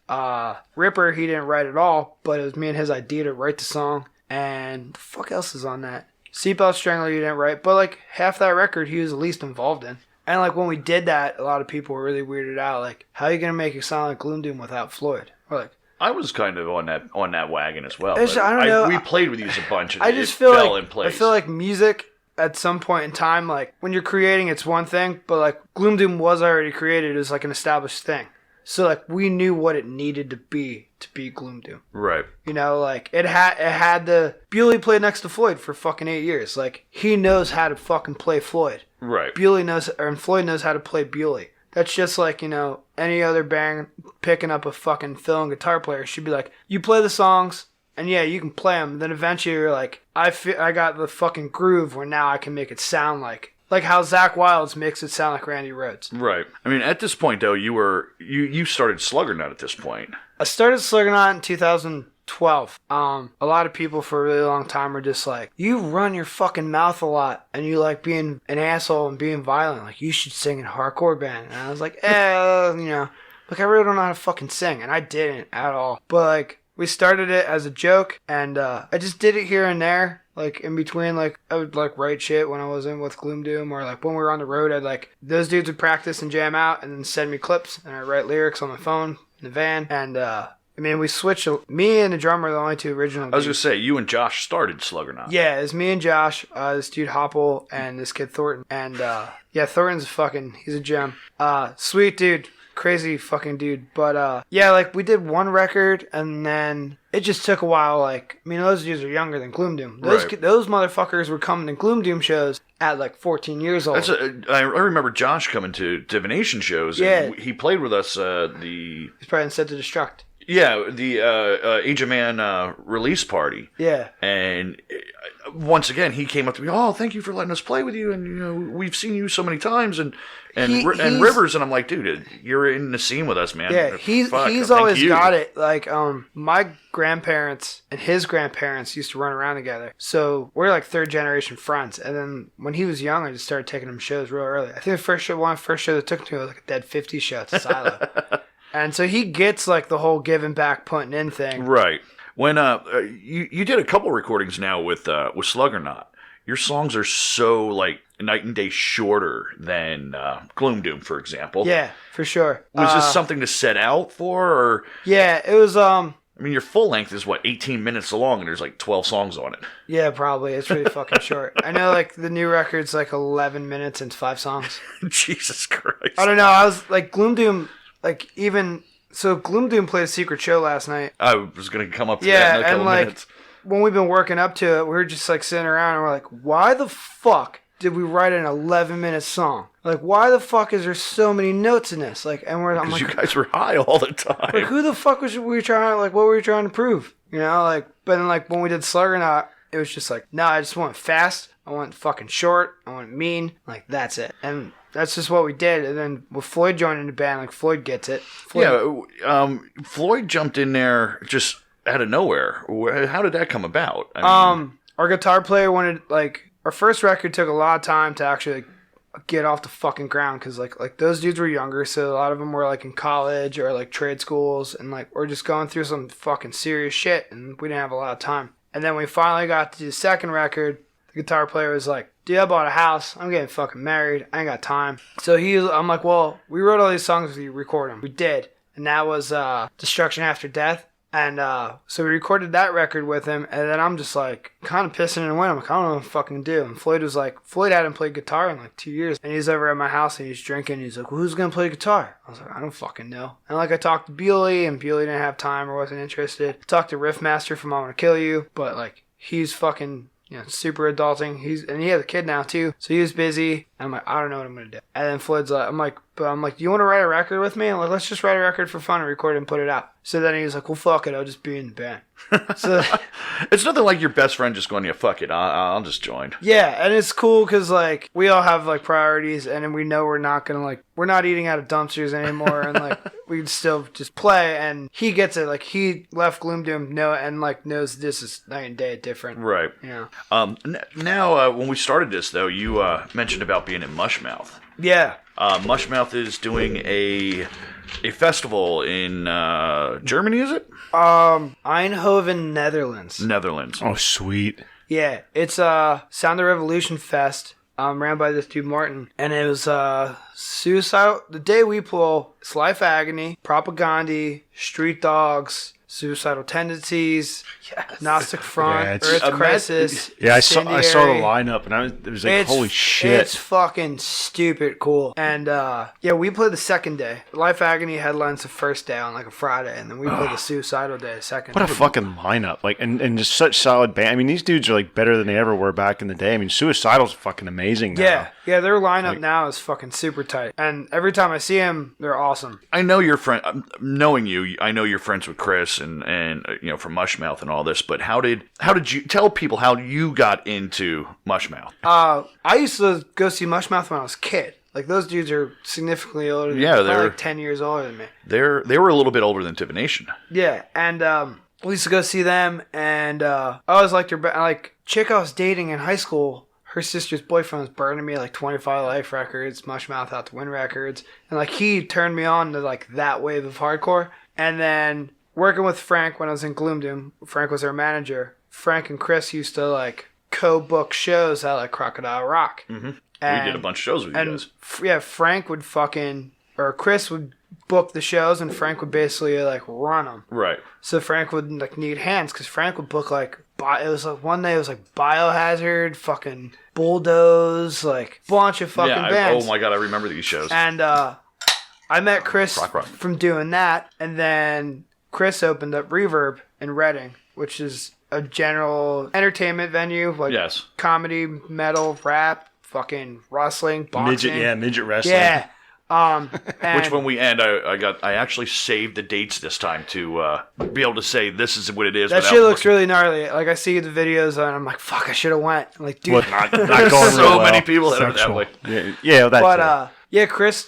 Ripper, he didn't write it all, but it was me and his idea to write the song. And the fuck else is on that? Seatbelt Strangler, you didn't write, but like, half that record he was the least involved in. And like, when we did that, a lot of people were really weirded out. Like, how are you gonna make it sound like Gloom Doom without Floyd? We're like, I was kind of on that wagon as well. It's- but I don't know. We played with these a bunch, and I it just feel fell like in place. I feel like music at some point in time, like when you're creating, it's one thing, but like Gloom Doom was already created as like an established thing. So like we knew what it needed to be Gloom Doom. Right. You know, like it had the Bewley played next to Floyd for fucking 8 years. Like he knows how to fucking play Floyd. Right. Bewley knows, and Floyd knows how to play Bewley. That's just like, you know, any other band picking up a fucking fill and guitar player should be like, you play the songs. And yeah, you can play them. Then eventually you're like, I got the fucking groove where now I can make it sound like how Zach Wilds makes it sound like Randy Rhoads. Right. I mean, at this point though, you started Sluggernaut at this point. I started Sluggernaut in 2012. A lot of people for a really long time were just like, you run your fucking mouth a lot and you like being an asshole and being violent. Like you should sing in a hardcore band. And I was like, you know, like I really don't know how to fucking sing, and I didn't at all. But like, we started it as a joke, and I just did it here and there. Like, in between, like, I would, like, write shit when I wasn't with Gloom Doom, or, like, when we were on the road, I'd, like, those dudes would practice and jam out, and then send me clips, and I'd write lyrics on my phone, in the van, and, I mean, we switched, me and the drummer are the only two original I was dudes. gonna say, you and Josh started Sluggernaut. Yeah, it's me and Josh, this dude Hopple, and this kid Thornton, and, yeah, Thornton's he's a gem. Sweet dude. Crazy fucking dude. But yeah, like we did one record and then it just took a while. Like, I mean, those dudes are younger than Gloom Doom. Those motherfuckers were coming to Gloom Doom shows at like 14 years old. I remember Josh coming to Divination shows. Yeah. And he played with us He's probably in Set to Destruct. Yeah, the Age of Man release party. Yeah. And once again, he came up to me, oh, thank you for letting us play with you. And, you know, we've seen you so many times. And Rivers, and I'm like, dude, you're in the scene with us, man. Yeah, he's always got it. Like, my grandparents and his grandparents used to run around together. So we're like third generation friends. And then when he was young, I just started taking him shows real early. I think one of the first show that took me to was like a Dead 50 show at the Silo. And so he gets like the whole giving back, putting in thing. Right. When you did a couple recordings now with Sluggernaut, your songs are so like night and day shorter than Gloom Doom, for example. Yeah, for sure. Was this something to set out for, or? Yeah, it was. I mean, your full length is what, 18 minutes long, and there's like 12 songs on it. Yeah, probably. It's pretty fucking short. I know, like the new record's like 11 minutes and 5 sons. Jesus Christ. I don't know. I was like Gloom Doom. Like, even so, Gloom Doom played a secret show last night. I was going to come up to that in a couple minutes. When we've been working up to it, we were just like sitting around and we're like, why the fuck did we write an 11-minute song? Like, why the fuck is there so many notes in this? Like, and I'm like, you guys were high all the time. Like, who the fuck was we trying? Like, what were we trying to prove? You know, like, but then like when we did Sluggernaut, it was just like, no, I just want fast. I want fucking short. I want mean. Like, that's it. And that's just what we did. And then with Floyd joining the band, like, Floyd gets it. Floyd jumped in there just out of nowhere. How did that come about? I mean, our guitar player wanted, like, our first record took a lot of time to actually get off the fucking ground because like those dudes were younger, so a lot of them were like in college or like trade schools, and like we're just going through some fucking serious shit, and we didn't have a lot of time. And then we finally got to the second record. The guitar player was like, dude, I bought a house. I'm getting fucking married. I ain't got time. So I'm like, well, we wrote all these songs with you, record them. We did. And that was Destruction After Death. And so we recorded that record with him. And then I'm just like, kind of pissing in the wind. I'm like, I don't know what to fucking do. And Floyd hadn't played guitar in like 2 years. And he's over at my house and he's drinking. He's like, well, who's going to play guitar? I was like, I don't fucking know. And like I talked to Bewley, and Bewley didn't have time or wasn't interested. I talked to Riffmaster from I Want to Kill You. But like, he's fucking... super adulting. And he has a kid now too, so he was busy. I'm like, I don't know what I'm gonna do. And then Floyd's like, I'm like, do you want to write a record with me? I'm like, let's just write a record for fun and record it and put it out. So then he was like, well, fuck it, I'll just be in the band. So it's nothing like your best friend just going, yeah, fuck it, I'll just join. Yeah, and it's cool because like we all have like priorities, and then we know we're not eating out of dumpsters anymore, and like we can still just play. And he gets it. Like he left Gloom Doom knows this is night and day different. Right. Yeah. Now, when we started this though, you mentioned about being in Mushmouth. Yeah. Mushmouth is doing a festival in Germany, is it? Eindhoven, Netherlands. Netherlands. Oh, sweet. Yeah, it's Sound the Revolution Fest, ran by this dude Martin, and it was suicide. The day we pull, it's Life Agony, Propaganda, Street Dogs, Suicidal Tendencies, Gnostic Front, Yeah, it's Earth a Crisis. Yeah, I saw the Incendiary. lineup, and it was like, holy shit. It's fucking stupid cool. And yeah, we played the second day. Life Agony headlines the first day on like a Friday, and then we played the Suicidal Day the second What a day. fucking lineup. Like, and just such solid band. I mean, these dudes are like better than they ever were back in the day. I mean, Suicidal's fucking amazing now. Yeah, their lineup now is fucking super tight. And every time I see them, they're awesome. I know your friend. Knowing you, I know you're friends with Chris and you know from Mushmouth and all this. But how did you tell people how you got into Mushmouth? I used to go see Mushmouth when I was a kid. Like those dudes are significantly older than me. Yeah, They're they're- like 10 years older than me. They were a little bit older than Divination. Yeah, and we used to go see them, and I always liked her. Like chick I was dating in high school, her sister's boyfriend was burning me like 25 Life records, Mushmouth Out to Win records, and like he turned me on to like that wave of hardcore. And then working with Frank when I was in Gloom Doom, Frank was our manager. Frank and Chris used to like co-book shows at like Crocodile Rock. Mm-hmm. And, We did a bunch of shows with you and guys. yeah, Frank would or Chris would book the shows, and Frank would basically like run them. Right. So Frank would like need hands because Frank would book like it was like one day it was like Biohazard, fucking Bulldoze, like bunch of fucking bands. Oh my god, I remember these shows. And I met Chris Rock. from doing that, and then Chris opened up Reverb in Reading, which is a general entertainment venue, like Yes. comedy, metal, rap, fucking wrestling, boxing. Midget wrestling. Yeah. And Which when we end, I actually saved the dates this time to be able to say this is what it is. that without shit looks looking. Really gnarly. Like I see the videos and I'm like, fuck, I should have went. I'm like, dude. What, not going There's real so well. many people that are that Sexual. way. Yeah, that's But yeah, Chris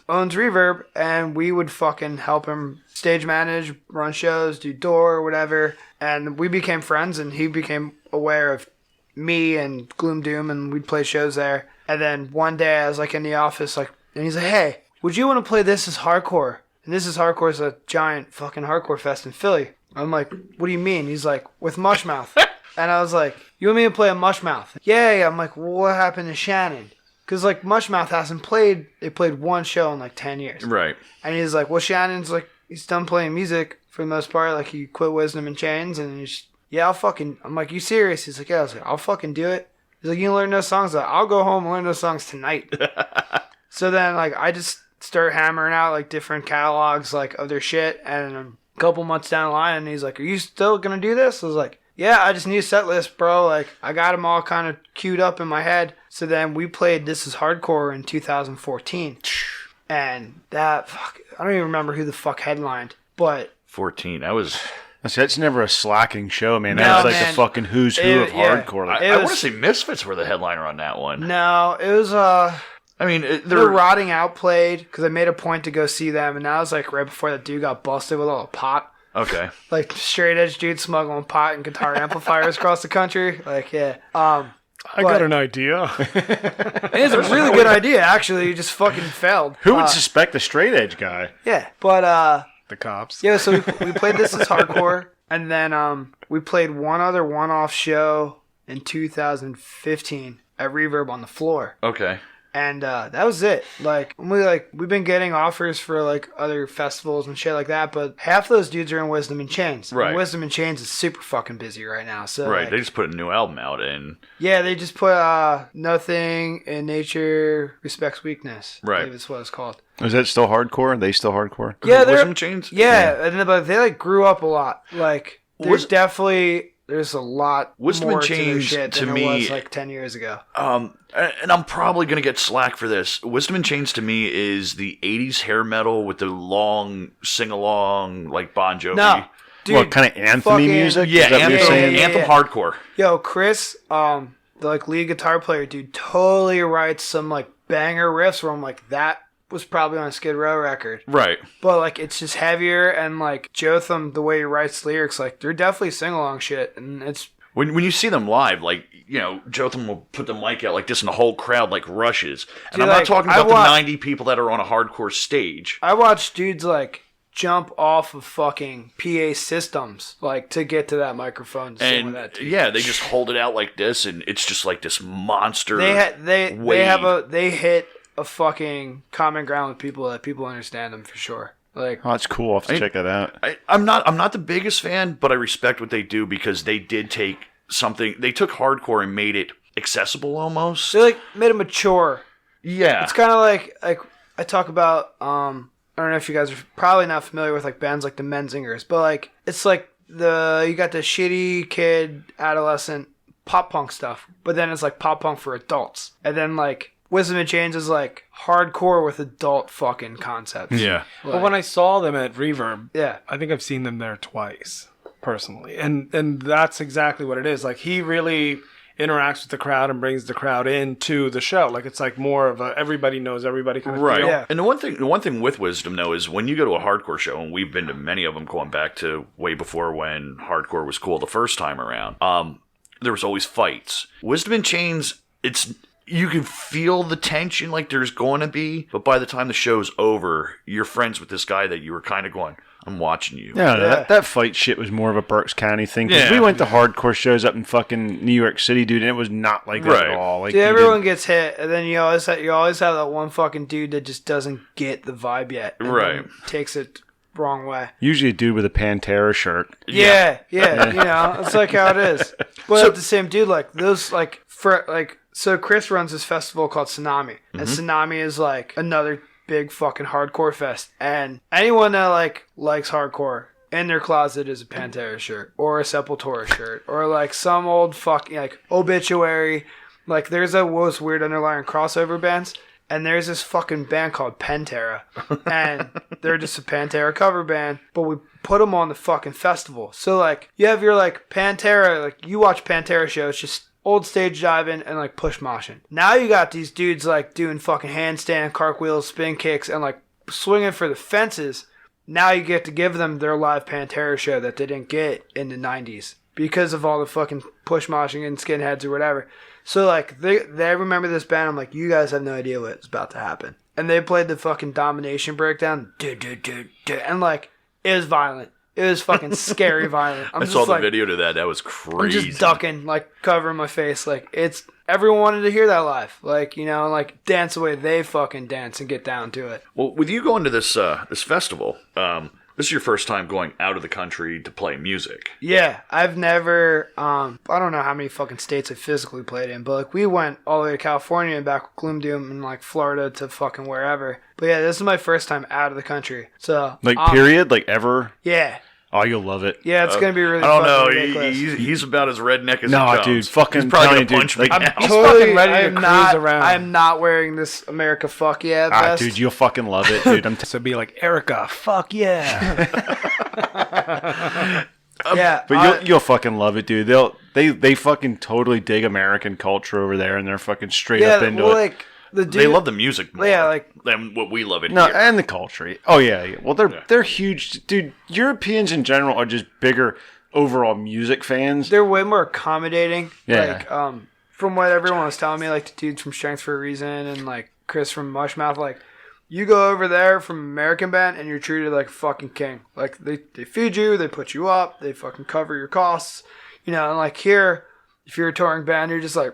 owns Reverb, and we would fucking help him stage manage, run shows, do door, whatever. And we became friends, and he became aware of me and Gloom Doom, and we'd play shows there. And then one day I was like in the office, like, and he's like, "Hey, would you want to play This Is Hardcore?" And This Is Hardcore is a giant fucking hardcore fest in Philly. I'm like, "What do you mean?" He's like, "With Mushmouth." And I was like, "You want me to play a Mushmouth?" Yeah. I'm like, well, "What happened to Shannon?" Because, like, Mushmouth hasn't played... They played one show in, like, 10 years. Right. And he's like, well, Shannon's, like... He's done playing music for the most part. Like, he quit Wisdom in Chains. And he's... Yeah, I'll fucking... I'm like, you serious? He's like, yeah. I was like, I'll fucking do it. He's like, you can learn those songs? I was like, I'll go home and learn those songs tonight. So then, like, I just start hammering out, like, different catalogs, like, of their shit. And a couple months down the line, and he's like, are you still going to do this? I was like... Yeah, I just need a set list, bro. Like, I got them all kind of queued up in my head. So then we played This Is Hardcore in 2014. And that, fuck, I don't even remember who the fuck headlined. But 14. That was. That's never a slacking show, man. No, That's like man. the fucking who's who of Yeah. hardcore. Like, It I was- want to say Misfits were the headliner on that one. no, it was, I mean, the they're. Rotting Out played, because I made a point to go see them. And that was, like, right before that dude got busted with all the pot. Okay. Like, straight edge dude smuggling pot and guitar amplifiers across the country. Like, yeah. I But- got an idea. It was a really good idea, actually. You just fucking failed. who would suspect the straight edge guy? Yeah, but, The cops. yeah, so we played This Is Hardcore, and then we played one other one-off show in 2015 at Reverb on the floor, Okay. and that was it. Like we've been getting offers for like other festivals and shit like that, but half those dudes are in Wisdom and Chains. Right. And Wisdom and Chains is super fucking busy right now. So Right. like, They just put a new album out, and yeah, they just put Nothing in Nature Respects Weakness. Right. I believe it's what it's called. Is that still hardcore? Are they still hardcore? Yeah, they're Wisdom Chains. Yeah, and but they like grew up a lot. Like Was- there's a lot Wisdom more and to their Chains, shit to than me- there was like 10 years ago. And I'm probably gonna get slack for this. Wisdom and Chains to me is the '80s hair metal with the long sing along like Bon Jovi. No, dude, What kind of anthem fucking- music? Yeah, Is that what you're anthem, saying? yeah. anthem hardcore. Yo, Chris, the like lead guitar player, dude, totally writes some like banger riffs where I'm like, that was probably on a Skid Row record. Right. But like it's just heavier, and like Jotham, the way he writes lyrics, like they're definitely sing along shit, and it's When you see them live, like, you know, Jotham will put the mic out like this and the whole crowd like rushes. And Dude, I'm not like, talking I about wa- the 90 people that are on a hardcore stage. I watched dudes like jump off of fucking PA systems like to get to that microphone to sing with And that dude. yeah, they just hold it out like this and it's just like this monster They wave. hit a fucking common ground with people that people understand them for sure. Like, Oh, that's cool. I'll have to check that out. I'm not the biggest fan, but I respect what they do because they did take something. They took hardcore and made it accessible almost. they like made it mature. Yeah. It's kind of like I talk about. I don't know if you guys are probably not familiar with like bands like the Menzingers, but like it's like you got the shitty kid adolescent pop punk stuff, but then it's like pop punk for adults, and then like Wisdom in Chains is like hardcore with adult fucking concepts. Yeah. Like, But when I saw them at Reverb, yeah, I think I've seen them there twice, personally. And that's exactly what it is. Like, he really interacts with the crowd and brings the crowd into the show. Like, it's like more of a everybody knows everybody kind of Right. feel. Yeah. And the one thing with Wisdom though is when you go to a hardcore show, and we've been to many of them going back to way before when hardcore was cool the first time around. There was always fights. Wisdom in Chains, you can feel the tension like there's going to be, but by the time the show's over, you're friends with this guy that you were kind of going, I'm watching you. No, that fight shit was more of a Berks County thing. 'Cause Yeah. we went to hardcore shows up in fucking New York City, dude, and it was not like that Right. at all. Like, dude, you everyone gets hit, and then you always have that one fucking dude that just doesn't get the vibe yet, and Right. then takes it wrong way. usually a dude with a Pantera shirt. Yeah, you know, it's like how it is. But the same dude, like those, like for like, so Chris runs this festival called Tsunami, and Tsunami is like another big fucking hardcore fest, and anyone that like likes hardcore in their closet is a Pantera shirt or a Sepultura shirt or like some old fucking like Obituary. Like there's a most weird underlying crossover bands. And there's this fucking band called Pantera. And they're just a Pantera cover band. But we put them on the fucking festival. So, like, you have your, like, Pantera. Like, you watch Pantera shows, just old stage diving and, like, push moshing. Now you got these dudes, like, doing fucking handstand, cartwheels, spin kicks, and, like, swinging for the fences. Now you get to give them their live Pantera show that they didn't get in the 90s. Because of all the fucking push moshing and skinheads or whatever. So, like, they remember this band. I'm like, you guys have no idea what's about to happen. And they played the fucking Domination breakdown. And, like, it was violent. It was fucking scary violent. I saw the video to that. That was crazy. I'm just ducking, like, covering my face. Like, it's... Everyone wanted to hear that live. Like, you know, like, dance the way they fucking dance and get down to it. Well, with you going to this festival, this is your first time going out of the country to play music. Yeah, I've never, I don't know how many fucking states I physically played in, but like we went all the way to California and back with Gloom Doom and like Florida to fucking wherever. But yeah, this is my first time out of the country. So Like, period? Like, ever? Yeah. Oh, you'll love it. Yeah, it's gonna be really. I don't know. fucking ridiculous. He's about as redneck as No, it comes. dude, fucking He's probably telling gonna you, punch dude, me like, now. He's fucking ready to cruise around. I'm not wearing this America fuck yeah Ah, vest. dude, you'll fucking love it, dude. So be like, Erica, fuck yeah. Yeah, But you'll fucking love it, dude. They fucking totally dig American culture over there, and they're fucking straight up into well, it. like the dude, They love the music more Yeah, like- than what we love it No, here. and the culture. Oh yeah. Well, they're huge, dude. Europeans in general are just bigger overall music fans. they're way more accommodating. Yeah. Like, from what everyone was telling me, like the dudes from Strength for a Reason and like Chris from Mushmouth, like you go over there from American band and you're treated like a fucking king. Like they feed you, they put you up, they fucking cover your costs. You know, and like here, if you're a touring band, you're just like,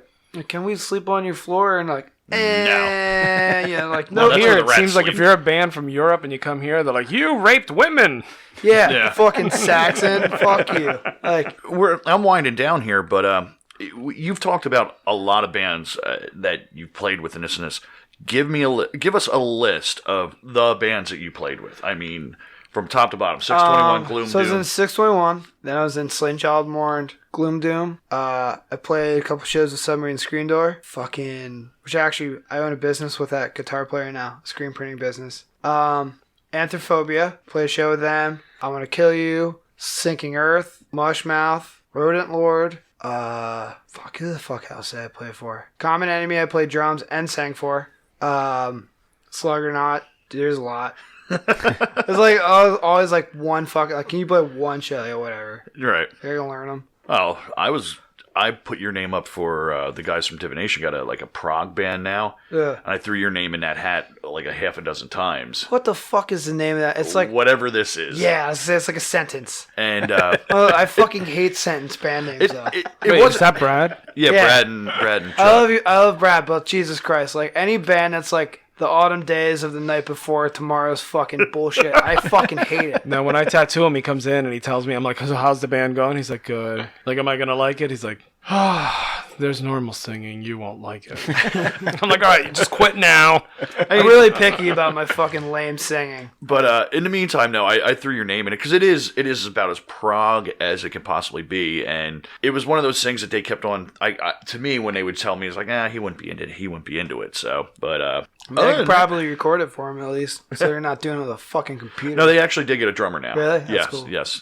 can we sleep on your floor? And like, yeah, like no. Well, that's Here, where the it rats seems like if sleep. you're a band from Europe and you come here, they're like, you raped women. Yeah, Yeah. fucking Saxon, fuck you. Like, I'm winding down here, but you've talked about a lot of bands that you've played with in this and this. Give us a list of the bands that you played with. I mean, from top to bottom. 621, Gloom so I was Doom. in 621. Then I was in Slain Child Mourned, Gloom Doom. I played a couple shows with Submarine Screen Door. Which actually, I own a business with that guitar player now. Screen printing business. Anthrophobia. Played a show with them. I Want to Kill You. Sinking Earth. Mushmouth. Rodent Lord. Who the fuck else did I play for? Common Enemy I played drums and sang for. Sluggernaut. There's a lot. It's like always like one fucking like, can you play one show? Like, whatever. Right. You're gonna learn them. Oh, I put your name up for the guys from Divination. Got a prog band now. Ugh. And I threw your name in that hat like a half a dozen times. What the fuck is the name of that? It's like Whatever this is. yeah, it's like a sentence. And Oh, I fucking hate sentence band names though. it Wait, was is that Brad? yeah, Yeah. Brad and Chuck. I love you. I love Brad, but Jesus Christ, like any band that's like The autumn days of the night before tomorrow's fucking bullshit. I fucking hate it. Now, when I tattoo him, he comes in and he tells me, I'm like, so how's the band going? He's like, good. Like, am I going to like it? He's like, there's normal singing. You won't like it. I'm like, all right, just quit now. I'm really picky about my fucking lame singing. But in the meantime, no, I threw your name in it because it is about as prog as it can possibly be, and it was one of those things that they kept on. To me, when they would tell me, it's like, he wouldn't be into it. He wouldn't be into it. So, but they could probably record it for him at least, so they're not doing it with a fucking computer. no, they actually did get a drummer now. Really? That's yes, cool. yes.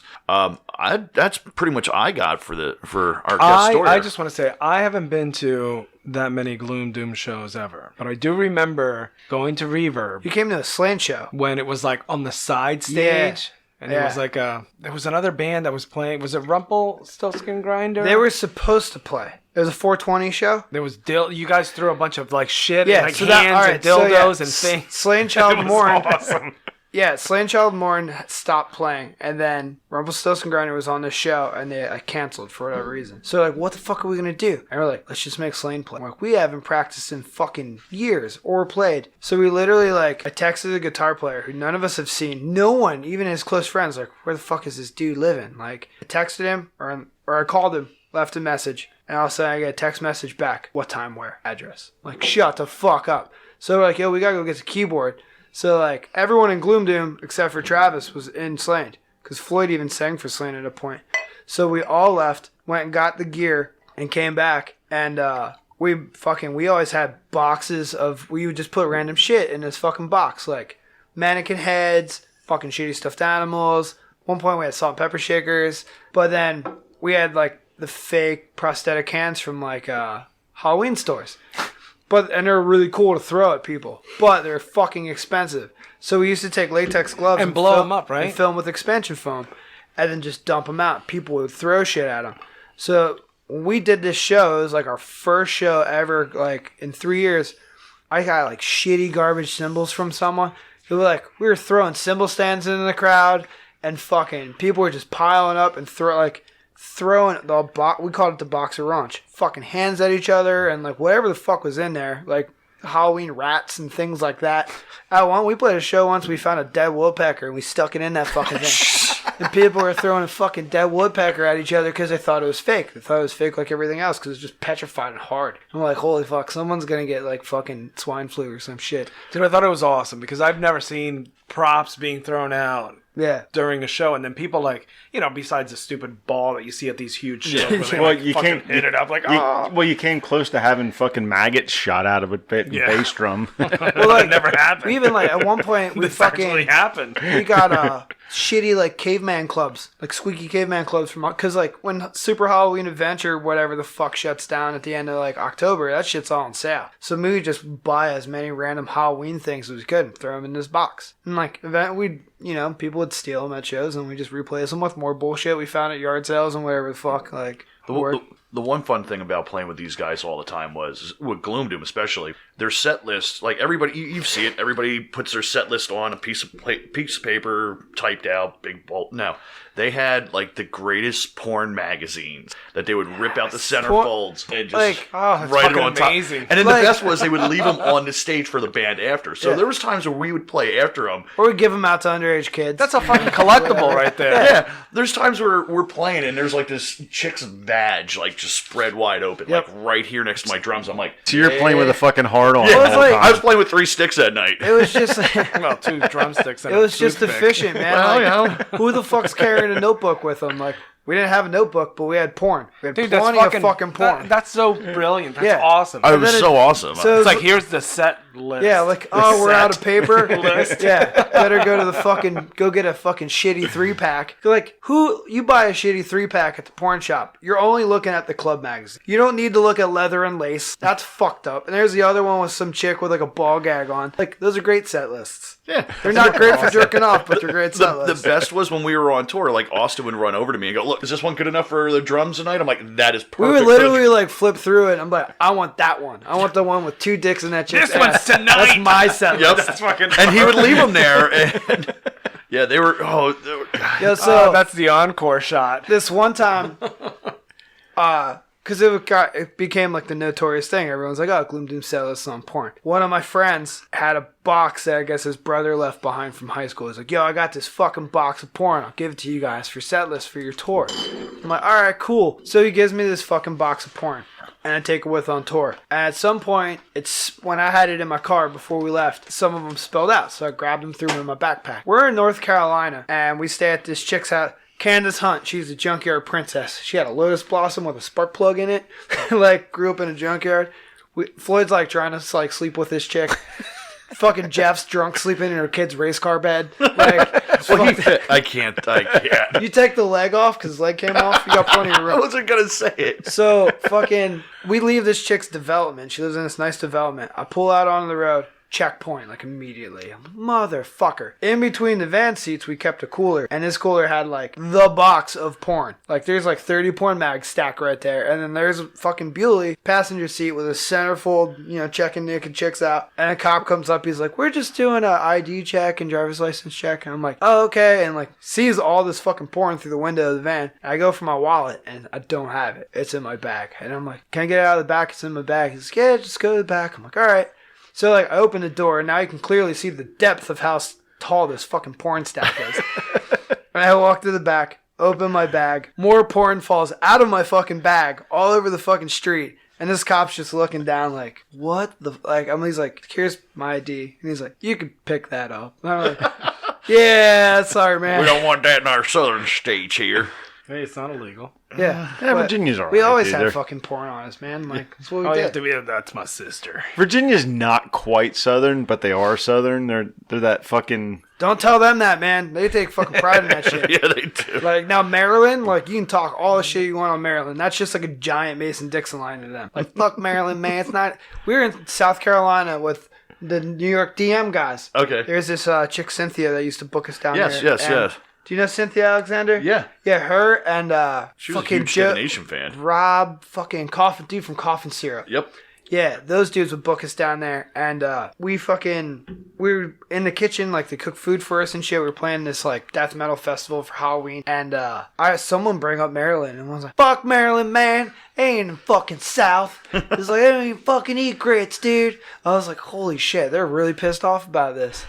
That's pretty much all I got for our guest story. I just want to say, I haven't been to that many Gloom Doom shows ever, but I do remember going to Reverb You came to a Slant show. when it was like on the side Yeah. stage. And it was like there was another band that was playing. Was it Rumpelstiltskin Grinder? They were supposed to play. It was a 420 show. There was you guys threw a bunch of like shit, Yeah, and like so hands that, all right, and dildos so and things. Slain Child It was Mourn. awesome. Yeah, Slain Child Mourn stopped playing, and then Rumpelstiltskin Grinder was on this show, and they canceled for whatever reason. So like, what the fuck are we gonna do? And we're like, let's just make Slain play. We're like, we haven't practiced in fucking years or played. So we literally I texted the guitar player who none of us have seen. No one, even his close friends, like, where the fuck is this dude living? Like, I texted him or I called him, left a message, and all of a sudden I get a text message back. What time, where, address? Like, shut the fuck up. So we're like, yo, we gotta go get the keyboard. So, everyone in Gloom Doom, except for Travis, was in Slain. Because Floyd even sang for Slain at a point. So we all left, went and got the gear, and came back. And we always had boxes of, we would just put random shit in this fucking box. Like, mannequin heads, fucking shitty stuffed animals. One point we had salt and pepper shakers. But then we had, the fake prosthetic hands from, Halloween stores. And they're really cool to throw at people. But they're fucking expensive. So we used to take latex gloves And blow them up, right? And fill them with expansion foam. And then just dump them out. People would throw shit at them. So when we did this show, it was our first show ever, in 3 years. I got shitty garbage cymbals from someone. It was we were throwing cymbal stands into the crowd. And fucking people were just piling up and throwing the box. We called it the boxer raunch. Fucking hands at each other and whatever the fuck was in there, Halloween rats and things like that. We played a show once. We found a dead woodpecker and we stuck it in that fucking thing. And people were throwing a fucking dead woodpecker at each other because they thought it was fake. They thought it was fake like everything else because it was just petrified and hard. I'm like, holy fuck, someone's gonna get fucking swine flu or some shit. Dude, I thought it was awesome because I've never seen props being thrown out. Yeah. During a show, and then people besides the stupid ball that you see at these huge shows, where they you fucking can't hit it up you came close to having fucking maggots shot out of a bass drum. Well, it never happened. We even at one point we This actually happened. We got shitty caveman clubs, squeaky caveman clubs from because when Super Halloween Adventure whatever the fuck shuts down at the end of October, that shit's all on sale. So we would just buy as many random Halloween things as we could and throw them in this box. And people would steal them at shows and we just replace them with more bullshit we found at yard sales and whatever the fuck The one fun thing about playing with these guys all the time was, with Gloom Doom especially, their set list, everybody, you see it, everybody puts their set list on a piece of paper, typed out, big bolt. No, they had, the greatest porn magazines that they would rip out the center folds and just that's write it fucking on top. amazing. And then the best was they would leave them on the stage for the band after. So there was times where we would play after them. Or we give them out to underage kids. That's a fucking collectible right there. Yeah, there's times where we're playing and there's this chick's vag just spread wide open, right here next to my drums. I'm like, So you're playing with a fucking hard on. yeah, the whole time. I was playing with 3 sticks that night. It was just Well, 2 drumsticks. And it was a just toothpick. efficient, man. Well, Who the fuck's carrying a notebook with them? We didn't have a notebook, but we had porn. We had Dude, plenty of fucking porn. That's so brilliant. That's Yeah. awesome. It was then so awesome. so- It's here's the set list. Yeah, we're out of paper. list. Yeah, better go to go get a fucking shitty 3-pack. Who, you buy a shitty 3-pack at the porn shop, you're only looking at the club magazine. You don't need to look at leather and lace. That's fucked up. And there's the other one with some chick with a ball gag on. Those are great set lists. yeah. They're not great for jerking off, but they're great set The lists. best was when we were on tour, Austin would run over to me and go, look, is this one good enough for the drums tonight? I'm like, that is perfect. We would literally flip through it. And I'm like, I want that one. I want the one with 2 dicks in that chick's This one's ass. tonight. That's my set Yep. list. That's fucking. And he would leave them there. And yeah, they were, Yeah, so that's the encore shot. this one time, because it became like the notorious thing. Everyone's like, oh, Gloom Doom set lists on porn. One of my friends had a box that I guess his brother left behind from high school. He's like, yo, I got this fucking box of porn. I'll give it to you guys for set list for your tour. I'm like, all right, cool. So he gives me this fucking box of porn. And I take it with on tour. And at some point, it's when I had it in my car before we left, some of them spilled out. So I grabbed them, threw them in my backpack. We're in North Carolina, and we stay at this chick's house. Candace Hunt, she's a junkyard princess. She had a lotus blossom with a spark plug in it. Like, grew up in a junkyard. Floyd's like trying to like sleep with this chick. Fucking Jeff's drunk sleeping in her kid's race car bed. Like, I can't. you take the leg off because his leg came off. You got plenty of room. I wasn't gonna say it. So fucking, we leave this chick's development. She lives in this nice development. I pull out onto the road. Checkpoint, like immediately. I'm like, motherfucker. In between the van seats, we kept a cooler, and this cooler had like the box of porn. Like there's like 30 porn mags stacked right there, and then there's a fucking Bewley passenger seat with a centerfold, you know, checking naked chicks out. And a cop comes up, he's like, we're just doing a ID check and driver's license check. And I'm like, oh, okay. And like sees all this fucking porn through the window of the van. And I go for my wallet, and I don't have it. It's in my bag. And I'm like, can I get it out of the back? It's in my bag. He's like, yeah, just go to the back. I'm like, all right. So, like, I open the door, and now you can clearly see the depth of how tall this fucking porn stack is. And I walk to the back, open my bag. More porn falls out of my fucking bag all over the fucking street. And this cop's just looking down like, what the... Like, he's like, here's my ID. And he's like, you can pick that up. And I'm like, yeah, sorry, man. We don't want that in our southern states here. Hey, it's not illegal. Yeah. Yeah, Virginia's alright. We always dude. have fucking porn on us, man. Like, that's what we Oh, you did. have to be. That's my sister. Virginia's not quite southern, but they are southern. They're that fucking... Don't tell them that, man. They take fucking pride in that shit. Yeah, they do. Like, now Maryland, like, you can talk all the shit you want on Maryland. That's just like a giant Mason-Dixon line to them. Like, fuck Maryland, man. It's not... We were in South Carolina with the New York DM guys. Okay. There's this chick, Cynthia, that used to book us down Yes, there. yes, And yes. Do you know Cynthia Alexander? Yeah. Yeah, her and She was a fucking huge Divination fan. Rob, fucking Coffin, dude from Coffin Syrup. Yep. Yeah, those dudes would book us down there, and we were in the kitchen, like, they cook food for us and shit. We were playing this, like, death metal festival for Halloween, and someone bring up Maryland, and I was like, fuck Maryland, man, ain't in the fucking South. It's like, I don't even fucking eat grits, dude. I was like, holy shit, they're really pissed off about this.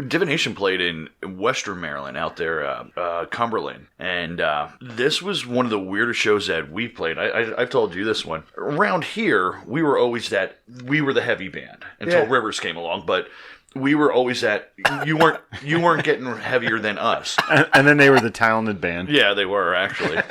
Divination played in Western Maryland out there, Cumberland, and this was one of the weirdest shows that we played. I've told you this one. Around here, we were the heavy band until Rivers came along, but we were always that you weren't getting heavier than us. And then they were the talented band. Yeah, they were actually.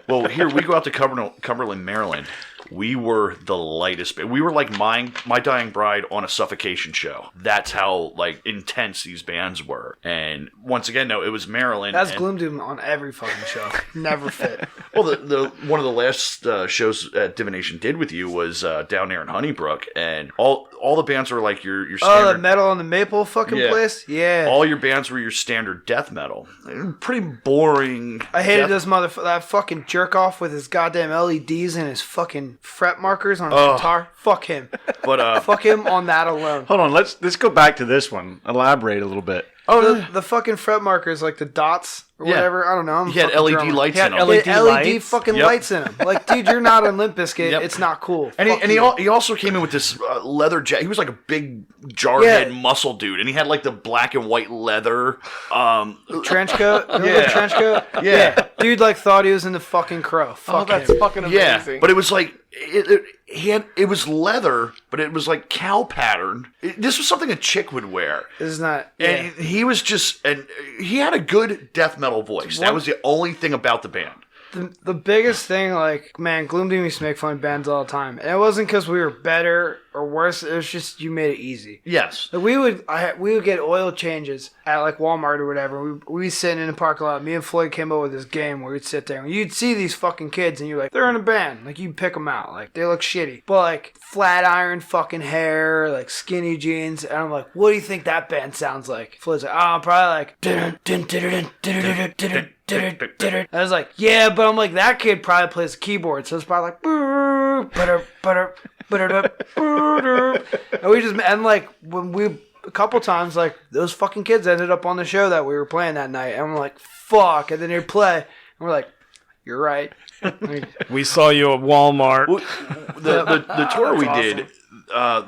Well, here we go out to Cumberland, Maryland. We were the lightest band. We were like My Dying Bride on a suffocation show. That's how like intense these bands were. And once again, no, it was Maryland. That's Gloom Doom on every fucking show. Never fit. Well, the one of the last shows Divination did with you was down there in Honeybrook, and all the bands were like your standard. Oh, the metal on the Maple fucking place? Yeah. All your bands were your standard death metal. Pretty boring. I hated this that fucking jerk off with his goddamn LEDs and his fucking fret markers on his guitar. Fuck him. But fuck him on that alone. Hold on, let's go back to this one. Elaborate a little bit. Oh, the fucking fret markers, like the dots or whatever. I don't know. He had LED lights in them. LED lights? fucking lights in them. Like, dude, you're not on Limp Bizkit. Yep. It's not cool. And Fuck he you. also came in with this leather jacket. He was like a big jarhead muscle dude, and he had like the black and white leather trench coat. Trench coat. Yeah. Dude, like thought he was in the fucking Crow. Fuck that's him. fucking amazing. But it was like it was leather, but it was like cow patterned. This was something a chick would wear. This is not. And he was just, and he had a good death metal voice. That was the only thing about the band. The biggest thing, like, man, Gloom Doom used to make fun of bands all the time. And it wasn't because we were better or worse. It was just you made it easy. Yes. Like, we would get oil changes at, like, Walmart or whatever. We'd sit in the parking lot. Me and Floyd came up with this game where we'd sit there. And you'd see these fucking kids, and you're like, they're in a band. Like, you'd pick them out. Like, they look shitty. But, like, flat iron fucking hair, like, skinny jeans. And I'm like, what do you think that band sounds like? Floyd's like, oh, probably like... I was like, yeah, but I'm like, that kid probably plays the keyboard, so it's probably like, and we just, and like, when we, a couple times, like, those fucking kids ended up on the show that we were playing that night, and we're like, fuck, and then they play, and we're like, you're right. We saw you at Walmart. Well, the tour we That's did,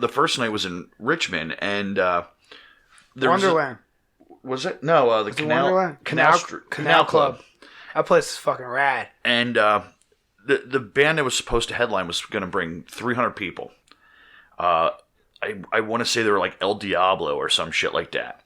the first night was in Richmond, and there Wonderland. was it? No, the Was it Canal Wonderland? Canal Club. That place is fucking rad. And the band that was supposed to headline was going to bring 300 people. I want to say they were like El Diablo or some shit like that.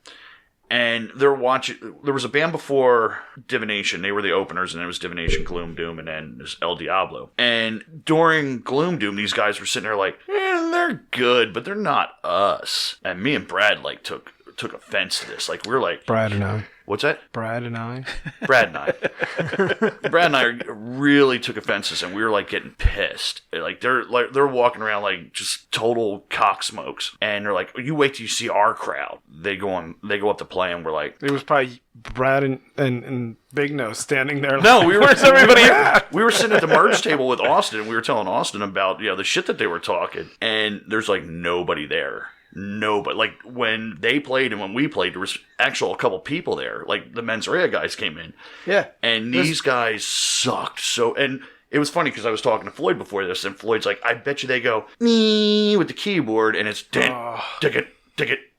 And they're watching. There was a band before Divination. They were the openers, and it was Divination, Gloom Doom, and then there's El Diablo. And during Gloom Doom, these guys were sitting there like, they're good, but they're not us. And me and Brad like took offense to this. Like, we're like, Brad and I. what's that? Brad and I. Brad and I. Brad and I really took offense to this, and we were like getting pissed. They're walking around like just total cock smokes, and they're like, "You wait till you see our crowd." They go up to play, and we're like, It was probably Brad and Big Nose standing there. "No, like, we were where's everybody at? We were sitting at the merge table with Austin, and we were telling Austin about the shit that they were talking, and there's like nobody there. Nobody. Like, when they played and when we played, there was actual a couple people there. Like, the Mens Rea guys came in. Yeah. And these guys sucked. And it was funny because I was talking to Floyd before this, and Floyd's like, I bet you they go, "Nee," with the keyboard, and it's dent, ticket,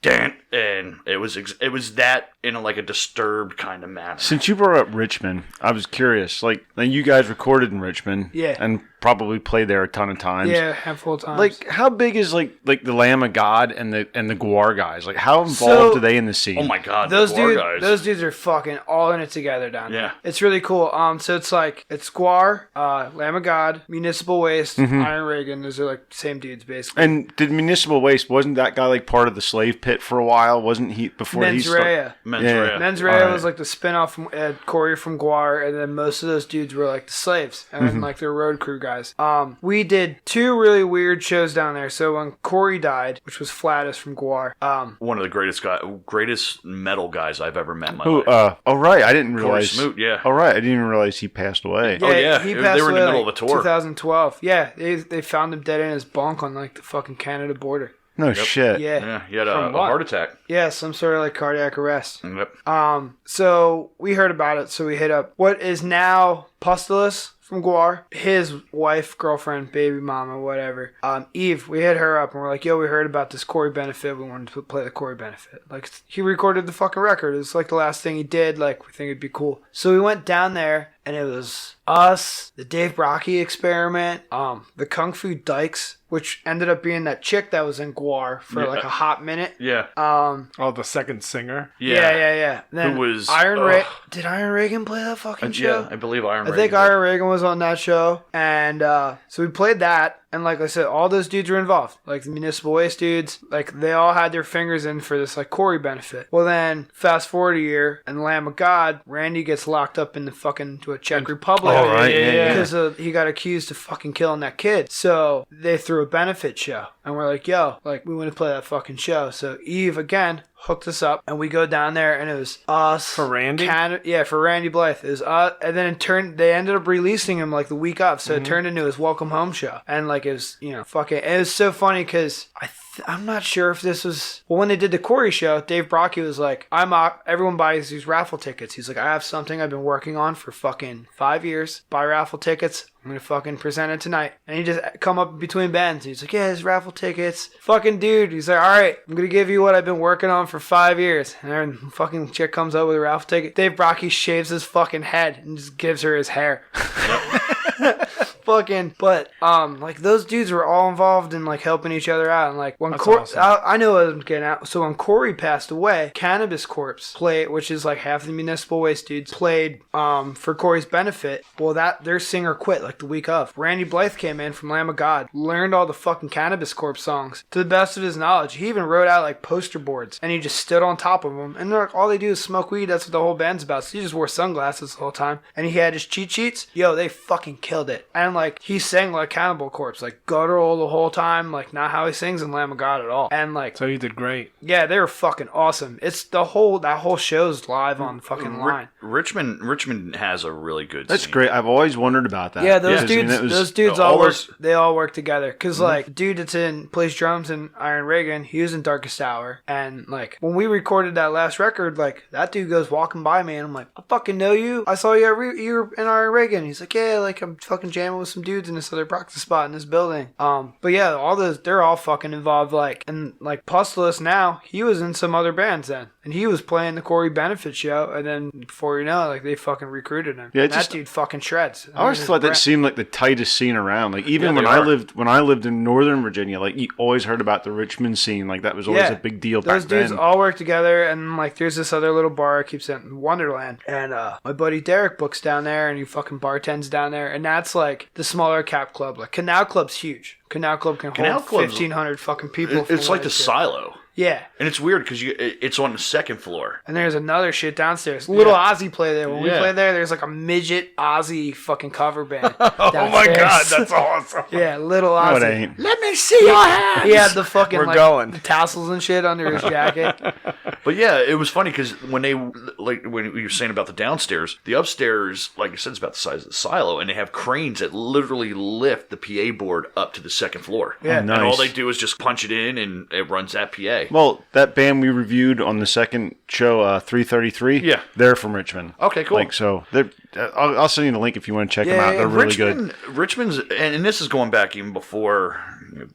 dent. And it was that in a disturbed kind of manner. Since you brought up Richmond, I was curious. Like, you guys recorded in Richmond. Yeah. And probably played there a ton of times. Yeah, a handful of times. Like, how big is like the Lamb of God and the Guar guys? Like, how involved are they in the scene? Oh my god, those the Guar dudes, guys. those dudes are fucking all in it together down there. Yeah. It's really cool. So it's Guar, Lamb of God, Municipal Waste, Iron Reagan. Those are like the same dudes basically. And did Municipal Waste, wasn't that guy like part of the slave pit for a while? Wasn't he before he Mens started? Rea. Mens Yeah. Rea. Mens Rea Alright. was like the spin-off from Corey from Guar, and then most of those dudes were like the slaves, and then like their road crew guys. We did 2 really weird shows down there. So when Corey died, which was Flatus from Guar, One of the greatest metal guys I've ever met in my Who? life. Oh right, I didn't Corey realize. Smoot, yeah. Oh right, I didn't even realize he passed away. Oh, yeah. he They passed were in the away, middle like, of a tour. 2012. Yeah, they found him dead in his bunk on like the fucking Canada border. No shit. Yeah, Yeah, he had a From what? heart attack. yeah, some sort of like cardiac arrest. Yep. So we heard about it, so we hit up what is now Pustulus from Guar, his wife, girlfriend, baby mama, whatever. Eve, we hit her up and we're like, yo, we heard about this Corey benefit. We wanted to play the Corey benefit. Like, he recorded the fucking record. It's like the last thing he did. Like, we think it'd be cool. So we went down there and it was us, the Dave Brocky Experiment, the Kung Fu Dykes, which ended up being that chick that was in Guar for like a hot minute. Yeah. Oh, the second singer. Yeah. Then Who was- Did Iron Reagan play that fucking show? Yeah, I believe Iron I Reagan think did. Iron Reagan was on that show, and so we played that, and like I said, all those dudes were involved. Like the Municipal Waste dudes, like they all had their fingers in for this like Corey benefit. Well then, fast forward a year, and Lamb of God, Randy gets locked up in the fucking to a Czech Republic. Oh, right, yeah. Because he got accused of fucking killing that kid. So they threw a benefit show, and we're like, yo, like we want to play that fucking show. So Eve again hooked us up, and we go down there, and it was us For Randy? for Randy Blythe. It was us, and then they ended up releasing him like the week of, so it turned into his Welcome Home show, and like it was fucking. It was so funny because I'm not sure if this was when they did the Corey show. Dave Brocky was like, everyone buys these raffle tickets. He's like, I have something I've been working on for fucking 5 years. Buy raffle tickets. I'm gonna fucking present it tonight. And he just come up between bands. He's like, yeah, there's raffle tickets. Fucking dude. He's like, all right, I'm gonna give you what I've been working on for 5 years. And then fucking chick comes up with a raffle ticket. Dave Brocky shaves his fucking head and just gives her his hair. But like those dudes were all involved in like helping each other out, and like when awesome. I know what I'm getting at. So when Corey passed away, Cannabis Corpse played, which is like half the Municipal Waste dudes played for Corey's benefit. Well, their singer quit like the week of. Randy Blythe came in from Lamb of God, learned all the fucking Cannabis Corpse songs to the best of his knowledge. He even wrote out like poster boards, and he just stood on top of them. And like, all they do is smoke weed. That's what the whole band's about. So he just wore sunglasses the whole time, and he had his cheat sheets. Yo, they fucking killed it. And like he sang like Cannibal Corpse, like guttural the whole time, like not how he sings in Lamb of God at all. And like, So you did great. yeah, they were fucking awesome. It's that whole show's live on fucking line. Richmond has a really good That's scene. great. I've always wondered about that. Yeah, those Because, I mean, dudes, it was- those dudes all all work. those- They all work together. Cause like, dude that's plays drums in Iron Reagan, he was in Darkest Hour, and like when we recorded that last record, like that dude goes walking by me, and I'm like, I fucking know you. I saw you. You were in Iron Reagan. He's like, yeah, like I'm fucking jamming with some dudes in this other practice spot in this building. But yeah, all those they're all fucking involved. Like and like Pusteless now, he was in some other bands then, and he was playing the Corey Benefit show, and then before you know it, like they fucking recruited him. Yeah, And just- that dude fucking shreds. I always thought that seemed like the tightest scene around. Like even Yeah, when they I are. lived in Northern Virginia, like you always heard about the Richmond scene. Like that was always a big deal Those back dudes then. all work together, and like there's this other little bar I keep saying Wonderland, and my buddy Derek books down there, and he fucking bartends down there, and that's like the smaller cap club. Like Canal Club's huge. Canal Club can Canal hold Club's- 1,500 fucking people. It's from like what the I see. silo. Yeah. And it's weird because it's on the second floor. And there's another shit downstairs. Little Ozzy play there. When we Yeah. play there's like a midget Ozzy fucking cover band. Oh my downstairs. god, that's awesome. Yeah, little No, Ozzy. it ain't. Let me see your hands. He had the fucking We're like going. tassels and shit under his jacket. But yeah, it was funny because when you were saying about the downstairs, the upstairs, like I said, is about the size of the silo, and they have cranes that literally lift the PA board up to the second floor. Yeah. And all Nice. they do is just punch it in, and it runs that PA. Well, that band we reviewed on the second show, 333. Yeah. they're from Richmond. Okay, cool. Like so, they're. I'll send you the link if you want to check them Yeah, out. They're really good. Richmond's, and this is going back even before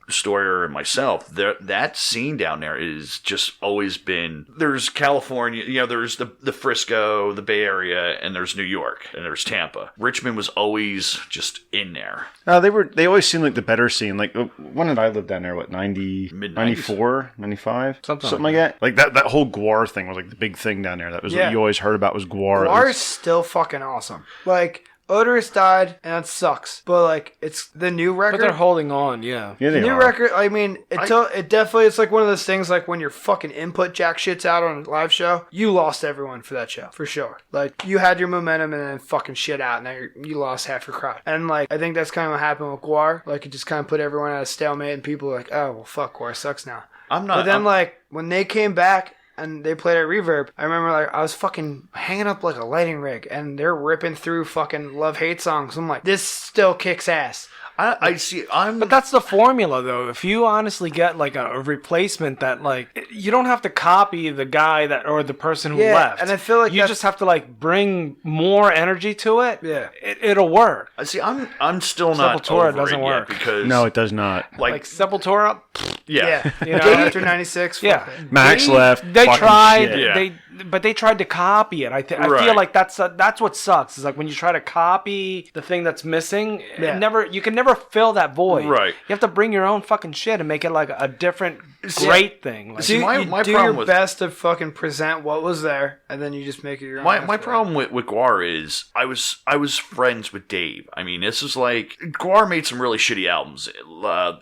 Stoyer and myself. That scene down there is just always been. There's California, there's the Frisco, the Bay Area, and there's New York, and there's Tampa. Richmond was always just in there. They always seemed like the better scene. Like when did I live down there? What 90, Mid-90s. 94, 95? Something like that. Like that whole Guar thing was like the big thing down there. That was Yeah. what you always heard about was Guar. It Guar was- is still fucking awesome. Like, Odorous died, and that sucks. But, like, it's the new record. But they're holding on, yeah. yeah, the they new are. record, I mean, it definitely, it's like one of those things, like, when your fucking input jack shit's out on a live show, you lost everyone for that show, for sure. Like, you had your momentum and then fucking shit out, and now you lost half your crowd. And, like, I think that's kind of what happened with Guar. Like, it just kind of put everyone at a stalemate, and people were like, oh, well, fuck, Guar sucks now. But then, like, when they came back, and they played at Reverb, I remember like I was fucking hanging up like a lighting rig, and they're ripping through fucking love-hate songs. I'm like, this still kicks ass. I see. But that's the formula, though. If you honestly get like a replacement that, like, you don't have to copy the guy that or the person who Yeah, left. and I feel like you just have to like bring more energy to it. Yeah. It'll work. I see. I'm still not Sepultura over doesn't it work. yet because No, it does not. Like Sepultura, yeah. Yeah, You know, after '96. yeah. Max left. They fucking tried. shit. Yeah. They tried to copy it. I feel Right. like that's what sucks. Is like when you try to copy the thing that's missing. Yeah. You can never fill that void. Right. You have to bring your own fucking shit and make it like a different great thing. Like, See, Do, my you do problem your with- best to fucking present what was there, and then you just make it your own. My after problem with Guar is I was friends with Dave. I mean, this is like Guar made some really shitty albums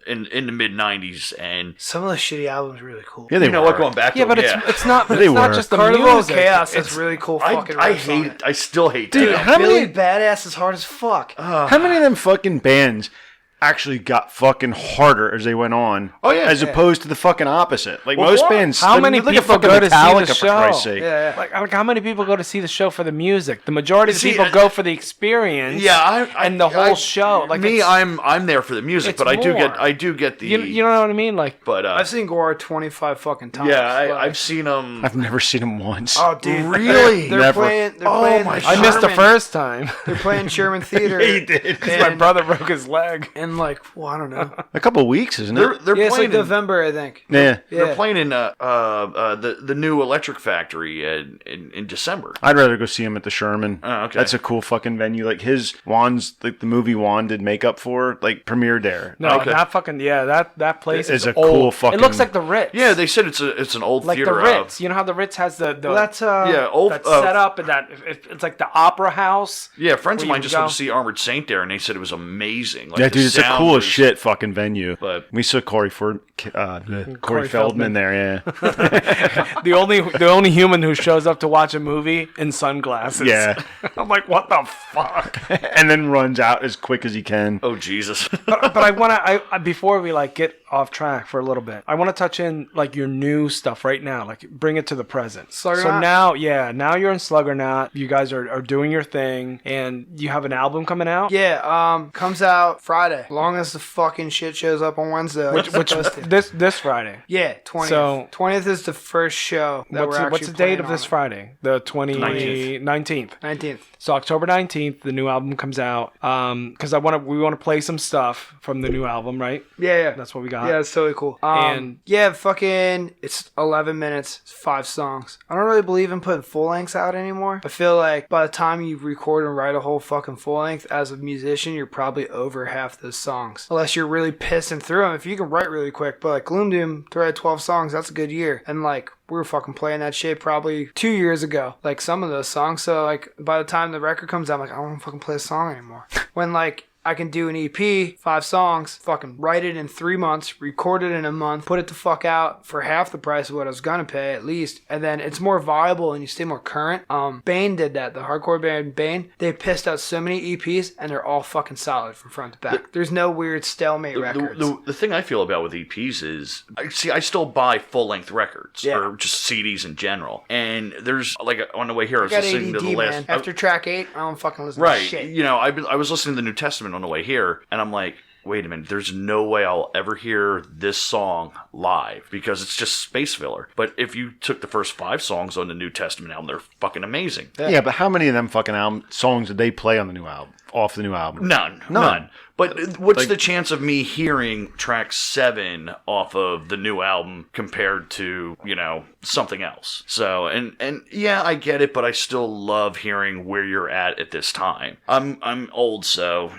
in the mid '90s, and that. Some of the shitty albums are really cool. Yeah, they you know were. what? Going back, yeah, to but yeah. it's not. They It's not were. just the Carnival of music. Chaos It's- has really cool I fucking. I riffs on hate. it. I still hate Dude, that. how Billy many- Badass is hard as fuck. How many of them fucking bands actually got fucking harder as they went on? Oh, yeah. As Yeah. opposed to the fucking opposite. Like Well, most what? bands. How I mean, many look at people fucking go to see the Metallica, for show? Christ's sake. Yeah, yeah. Like how many people go to see the show for the music? The majority of the See, people go for the experience. Yeah, and the whole show. Like me, it's- I'm there for the music, it's but I do more. get the. you know what I mean? Like but I've seen Guar 25 fucking times. yeah, Like, I've seen them. I've never seen them once. Oh, dude, Really? They're Never. playing. They're Oh playing my the God. I missed the Sherman- first time. They're playing Sherman Theater. He did. My and, brother broke his leg. and like, well, I don't know. A couple weeks, isn't They're it? they're Yeah, it's playing like in, November, I think. Yeah. Yeah. they're playing in the new Electric Factory in December. I'd rather go see him at the Sherman. Oh, okay. That's a cool fucking venue. Like his Wands, like the movie Wand did makeup for, like premiered there. No, Okay. that fucking that place It's is a old. cool fucking- It looks like the Ritz. Yeah, they said it's an old like theater. the Ritz. You know how the Ritz has the Well, that's yeah, old. that setup and that it's like the opera house. Yeah, friends of where mine you just go. went to see Armored Saint there, and they said it was amazing. Like Yeah, the dude, it's a sound cool as was- shit fucking venue. But- we saw Corey Feldman there, yeah. The only human who shows up to watch a movie in sunglasses. Yeah. I'm like, what the fuck? And then runs out as quick as he can. Oh Jesus! But I want to, before we like get off track for a little bit, I want to touch in like your new stuff right now, like bring it to the present. So Sluggernaut? now you're in Sluggernaut. You guys are doing your thing, and you have an album coming out. Yeah, comes out Friday. As long as the fucking shit shows up on Wednesday. Which this Friday. Yeah, 20th. So- 20th is the first show that What's the date of this Friday? The 19th. 19th. So October 19th, the new album comes out. Because we want to play some stuff from the new album, right? Yeah. That's what we got. Yeah, it's totally cool. And- yeah, fucking, it's 11 minutes, it's 5 songs. I don't really believe in putting full lengths out anymore. I feel like by the time you record and write a whole fucking full length as a musician, you're probably over half those songs. Unless you're really pissing through them. If you can write really quick, but like Gloom Doom, to write 12 songs, that's a good year. And like, we were fucking playing that shit probably 2 years ago. Like some of those songs. So like by the time the record comes out, I'm like, I don't want to fucking play a song anymore. When like I can do an EP, 5 songs, fucking write it in 3 months, record it in a month, put it the fuck out for half the price of what I was gonna pay at least, and then it's more viable and you stay more current. Bane did that, the hardcore band Bane. They pissed out so many EPs and they're all fucking solid from front to back. There's no weird stalemate records. The thing I feel about with EPs is, I still buy full-length records, Yeah. or just CDs in general. And there's, like, on the way here, I was I got listening to the ADD, last... man. After track 8, I don't fucking listen Right. to shit. You know, I was listening to the New Testament on the way here, and I'm like, wait a minute, there's no way I'll ever hear this song live because it's just space filler. But if you took the first 5 songs on the New Testament album, they're fucking amazing. Yeah, but how many of them fucking songs did they play on the new album? Off the new album? None. But what's the chance of me hearing track 7 off of the new album compared to, something else? So, and yeah, I get it, but I still love hearing where you're at this time. I'm old, so...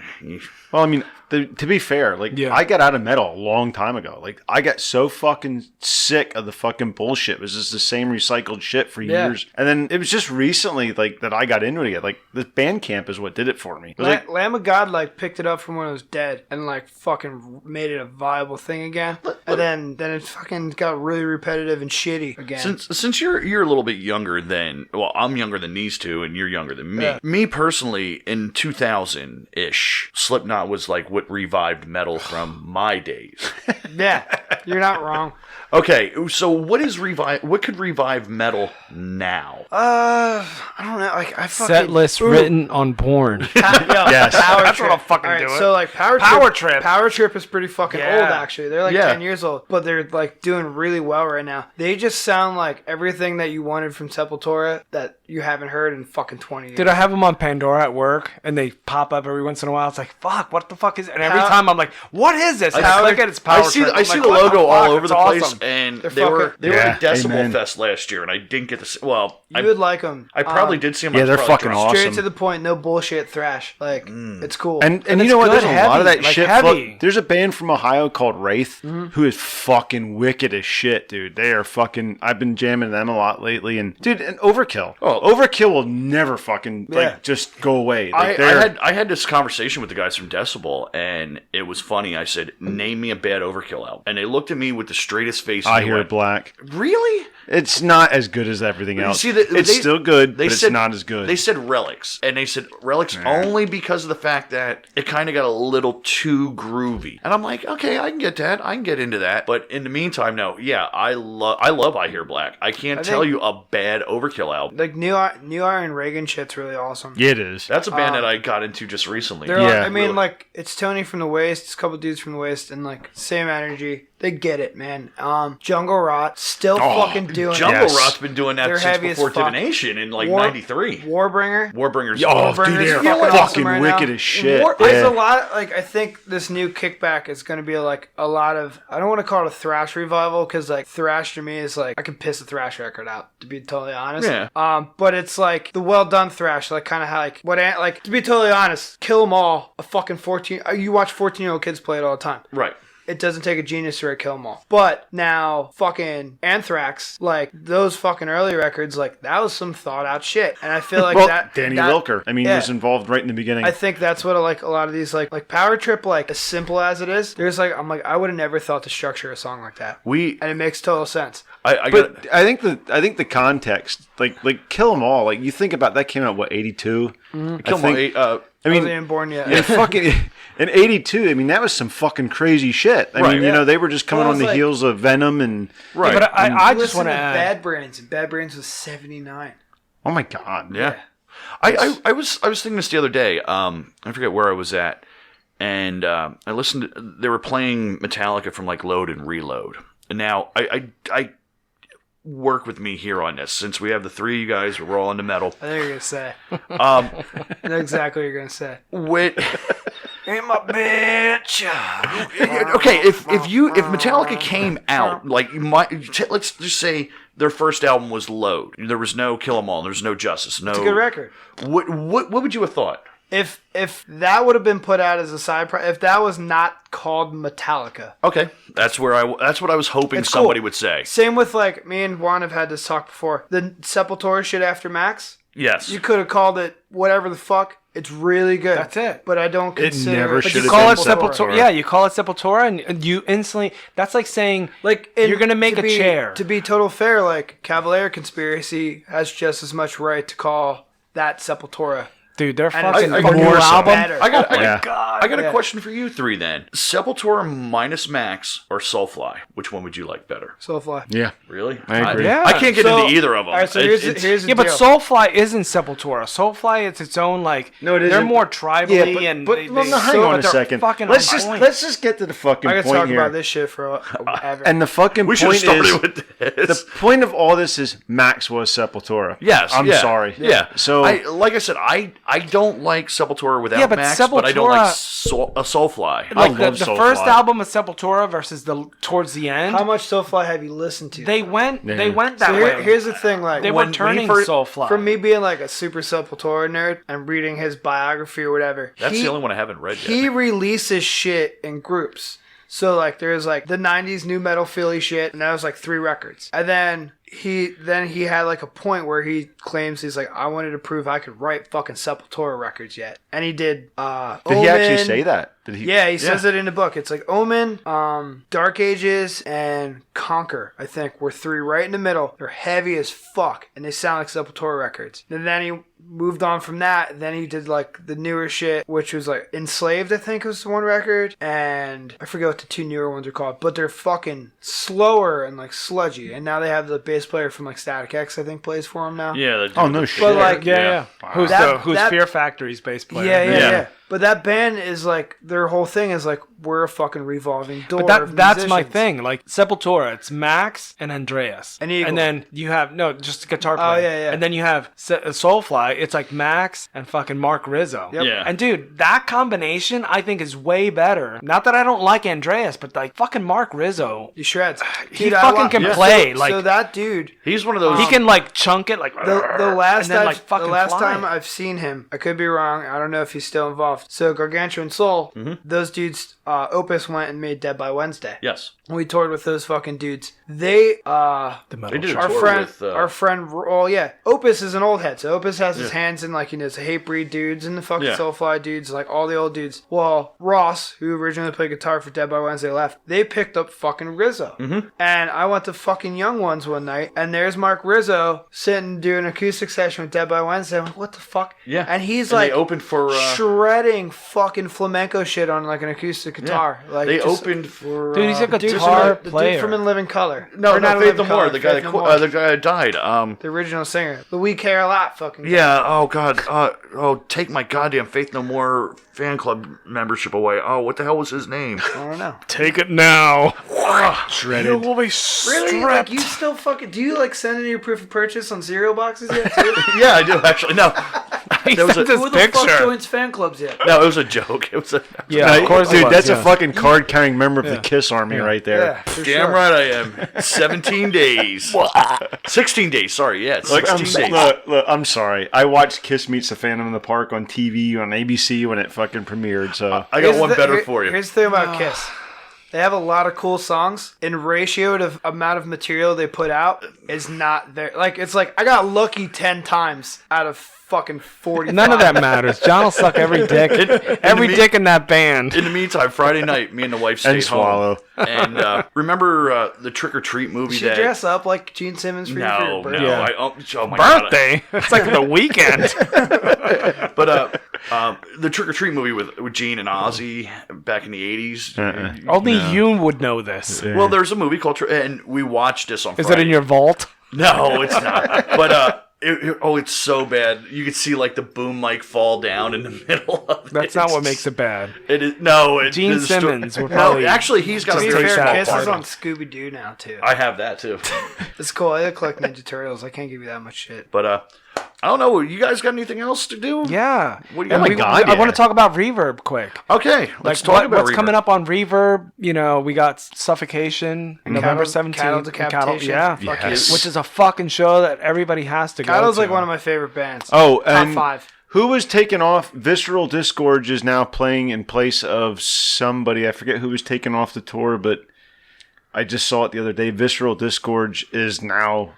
Well, I mean, to be fair, I got out of metal a long time ago. Like, I got so fucking sick of the fucking bullshit. It was just the same recycled shit for years. And then it was just recently, that I got into it again. Like, the Bandcamp is what did it for me. It was Lamb of God, picked it up from when it was dead and, fucking made it a viable thing again. And then it fucking got really repetitive and shitty again. Since you're a little bit younger than... Well, I'm younger than these two, and you're younger than me. Yeah. Me, personally, in 2000-ish, Slipknot was, what revived metal from my days. Yeah, you're not wrong. Okay, so what could revive metal now? I don't know. I fucking... Set list written on porn. Yes. Power That's Trip. what'll fucking All right, do it. So Power Trip. Power Trip is pretty fucking Yeah. old, actually. They're 10 years old, but they're doing really well right now. They just sound like everything that you wanted from Sepultura that you haven't heard in fucking 20 years. Did I have them on Pandora at work, and they pop up every once in a while? It's like, fuck, what the fuck is it? And every time I'm like, what is this? And I click it, it's Power Trip. I see I'm the like, what logo all fuck? over It's the place, awesome. and They're they were Yeah, at Decibel amen. Fest last year, and I didn't get to see... Well, You would like them. I probably did see them. Yeah, I was they're probably fucking drunk. awesome. Straight to the point, no bullshit thrash. It's cool. And you it's know what? good, There's a lot of heavy, that shit. heavy. There's a band from Ohio called Wraith who is fucking wicked as shit, dude. They are fucking... I've been jamming them a lot lately. And, dude, and Overkill. Oh. Overkill will never fucking, just go away. I had this conversation with the guys from Decibel, and it was funny. I said, name me a bad Overkill album. And they looked at me with the straightest face. I and they Hear went, Black. Really? It's not as good as everything else. See, it's still good, but it's not as good. They said Relics, and they said Relics only because of the fact that it kind of got a little too groovy. And I'm like, okay, I can get that. I can get into that. But in the meantime, no. Yeah, I love I Hear Black. I can't tell you a bad Overkill album. New Iron Reagan shit's really awesome. Yeah, it is. That's a band that I got into just recently. Yeah. I mean, it's Tony from the Waste, it's a couple dudes from the Waste, and same energy. They get it, man. Jungle Rot still fucking doing Jungle it. Rot's been doing that They're since heavy as before fuck. Divination in 93. Warbringer. Warbringer's Oh, Warbringer's dude, they're fucking fucking awesome right wicked now. as shit. There's Yeah. a lot, I think this new Kickback is going to be a lot of, I don't want to call it a thrash revival, because thrash to me is I could piss a thrash record out, to be totally honest. Yeah. But it's the well done thrash, kind of how, to be totally honest, Kill 'Em All, a fucking 14, you watch 14-year-old kids play it all the time. Right. it doesn't take a genius to kill them all. But now fucking Anthrax, like those fucking early records, like that was some thought out shit. And I feel like Danny Wilker, I mean, was involved right in the beginning. I think that's what like a lot of these like Power Trip, like as simple as it is, there's like I'm like I would have never thought to structure a song like that. And it makes total sense. I think the context, like Kill 'Em All, like you think about that came out what 82. Kill 'Em All. I wasn't even born yet. And fucking in '82, I mean that was some fucking crazy shit. I mean, you know, they were just coming on the heels of Venom and right. Yeah, but I just want to add Bad Brains. And Bad Brains was 79. Oh my god. Yeah. I was thinking this the other day. I forget where I was at, and I listened. They were playing Metallica from like Load and Reload. And now I work with me here on this since we have the three of you guys. We're all into metal. I think you're gonna say. I know exactly what you're gonna say. Ain't my bitch. Okay, if Metallica came out like let's just say their first album was Load. There was no Kill 'Em All. There's no Justice. No. It's a good record. What would you have thought? If that would have been put out as a side project, if that was not called Metallica. Okay, that's what I was hoping somebody would say. Same with like me and Juan have had this talk before. The Sepultura shit after Max. Yes. You could have called it whatever the fuck. It's really good. That's it. But I don't consider never it. should You have call been it Sepultura. Sepultura. Yeah, you call it Sepultura, and you instantly. That's like saying Like you're gonna make a chair. To be total fair, like Cavalier Conspiracy has just as much right to call that Sepultura. Dude, they're And fucking it's new more so album. better. I got Yeah. a question for you three then. Sepultura minus Max or Soulfly? Which one would you like better? Soulfly. Yeah. Really? I agree. Yeah. I can't get into either of them. All right, so here's the Yeah, but deal. Soulfly isn't Sepultura. Soulfly, it's its own like. No, it They're isn't. more tribally and. But hang on a second. Let's just get to the fucking I could point talk here. about this shit for ever. And the fucking we should have point started is with this. the point of all this is Max was Sepultura. Yes, I'm yeah, sorry. Yeah. So like I said, I don't like Sepultura without but Max, but I don't Sepultura- like a Soulfly. like the love first Soulfly. album of Sepultura versus the towards the end. How much Soulfly have you listened to? They went that So way. here's the thing, like They when were turning first, Soulfly. from me being like a super Sepultura nerd and reading his biography or whatever. That's the only one I haven't read yet. He releases shit in groups. So like there's like the 90s new metal Philly shit, and that was like 3 records. And then he had like a point where he claims he's like, I wanted to prove I could write fucking Sepultura records yet. And he did did he actually say that? Did he? Yeah, he says it in the book. It's like Omen, Dark Ages, and Conquer, I think, were 3 right in the middle. They're heavy as fuck, and they sound like Sepultura records. And then he moved on from that. Then he did like the newer shit, which was like Enslaved, I think was the one record, and I forget what the 2 newer ones are called, but they're fucking slower and like sludgy. And now they have the bass player from like Static X, I think, plays for him now. Yeah. Oh no shit. But like, yeah. Wow. Who's Fear Factory's bass player? Yeah. But that band is like, their whole thing is like, we're a fucking revolving door. But that's my musicians. thing. Like Sepultura, it's Max and Andreas, And Eagle. and then you have just a guitar player. yeah. And then you have Soulfly. It's like Max and fucking Mark Rizzo. Yep. Yeah. And dude, that combination I think is way better. Not that I don't like Andreas, but like fucking Mark Rizzo, He shreds. he fucking can play. So, Like so that dude, He's one of those. he can like chunk it like the last and then, like, fucking the last fly time it. I've seen him, I could be wrong. I don't know if he's still involved. So Gargantuan Soul, those dudes, Opus went and made Dead by Wednesday. Yes. We toured with those fucking dudes. They the They metal did a shop. our tour friend, with, our friend. Oh yeah, Opus is an old head. So Opus has his hands in like the Hate Breed dudes and the fucking Yeah. Soulfly dudes, like all the old dudes. Well, Ross, who originally played guitar for Dead by Wednesday, left. They picked up fucking Rizzo, and I went to fucking Young Ones one night, and there's Mark Rizzo sitting doing an acoustic session with Dead by Wednesday. I'm like, what the fuck? Yeah. and he's And like they opened for shredding fucking flamenco shit on like an acoustic guitar. Like they just- opened for Dude, he's a Dude guitar from the player. dude from In Living Color. no, Or not In Faith Living No More. Color, The guy Faith No More. the guy that died. The original singer. The We Care a Lot fucking guy. Yeah. Oh God. Take my goddamn Faith No More fan club membership away. Oh, what the hell was his name? I don't know. Take it now. Shredded. You will be Really? stripped. Like you still fucking do you like send in your proof of purchase on cereal boxes yet too? Yeah, I do actually. No, He There was sent a- this Who the fuck picture. joins fan clubs yet? no, it was a joke. It was a. Yeah, of course, dude, it was, that's yeah. a fucking card-carrying member of the Kiss Army right there. Yeah, for Damn sure. right I am. 17 days. 16 days. Sorry, yeah, it's Look, 16 days. look, I'm sorry. I watched Kiss Meets the Phantom in the Park on TV on ABC when it fucking premiered. So I got Here's one the- better here- for you. Here's the thing about Kiss. They have a lot of cool songs. In ratio to the amount of material they put out is not there. Like, it's like, I got lucky 10 times out of fucking 40. None of that matters. John will suck every dick. Every dick in that band. In the meantime, Friday night, me and the wife stayed home. And remember the Trick or Treat movie? Did she dress up like Gene Simmons for your birthday? No. Yeah. Oh my Birthday? It's like the weekend. But the Trick or Treat movie with Gene and Ozzy back in the 80s. Only you would know this. Well, there's a movie called and we watched this on Is Friday. it in your vault? No, it's not. But it's so bad. You could see like the boom mic fall down in the middle of it. That's not what makes it bad. It is no. Gene Simmons would No, probably. actually, he's got To a be very fair, small Kiss part. is on Scooby-Doo now, too. I have that too. It's cool. I look like Ninja Turtles. I can't give you that much shit. But I don't know. You guys got anything else to do? Yeah. What do you Oh my got? God, I yeah. want to talk about Reverb quick. Okay, let's talk about what's Reverb. coming up on Reverb. You know, we got Suffocation, November 17th. Cattle and Decapitation. yeah. Fuck Yes. Which is a fucking show that everybody has to go Cattle's to. like one of my favorite bands. Oh, Top and 5. who was taken off? Visceral Disgorge is now playing in place of somebody. I forget who was taken off the tour, but I just saw it the other day. Visceral Disgorge is now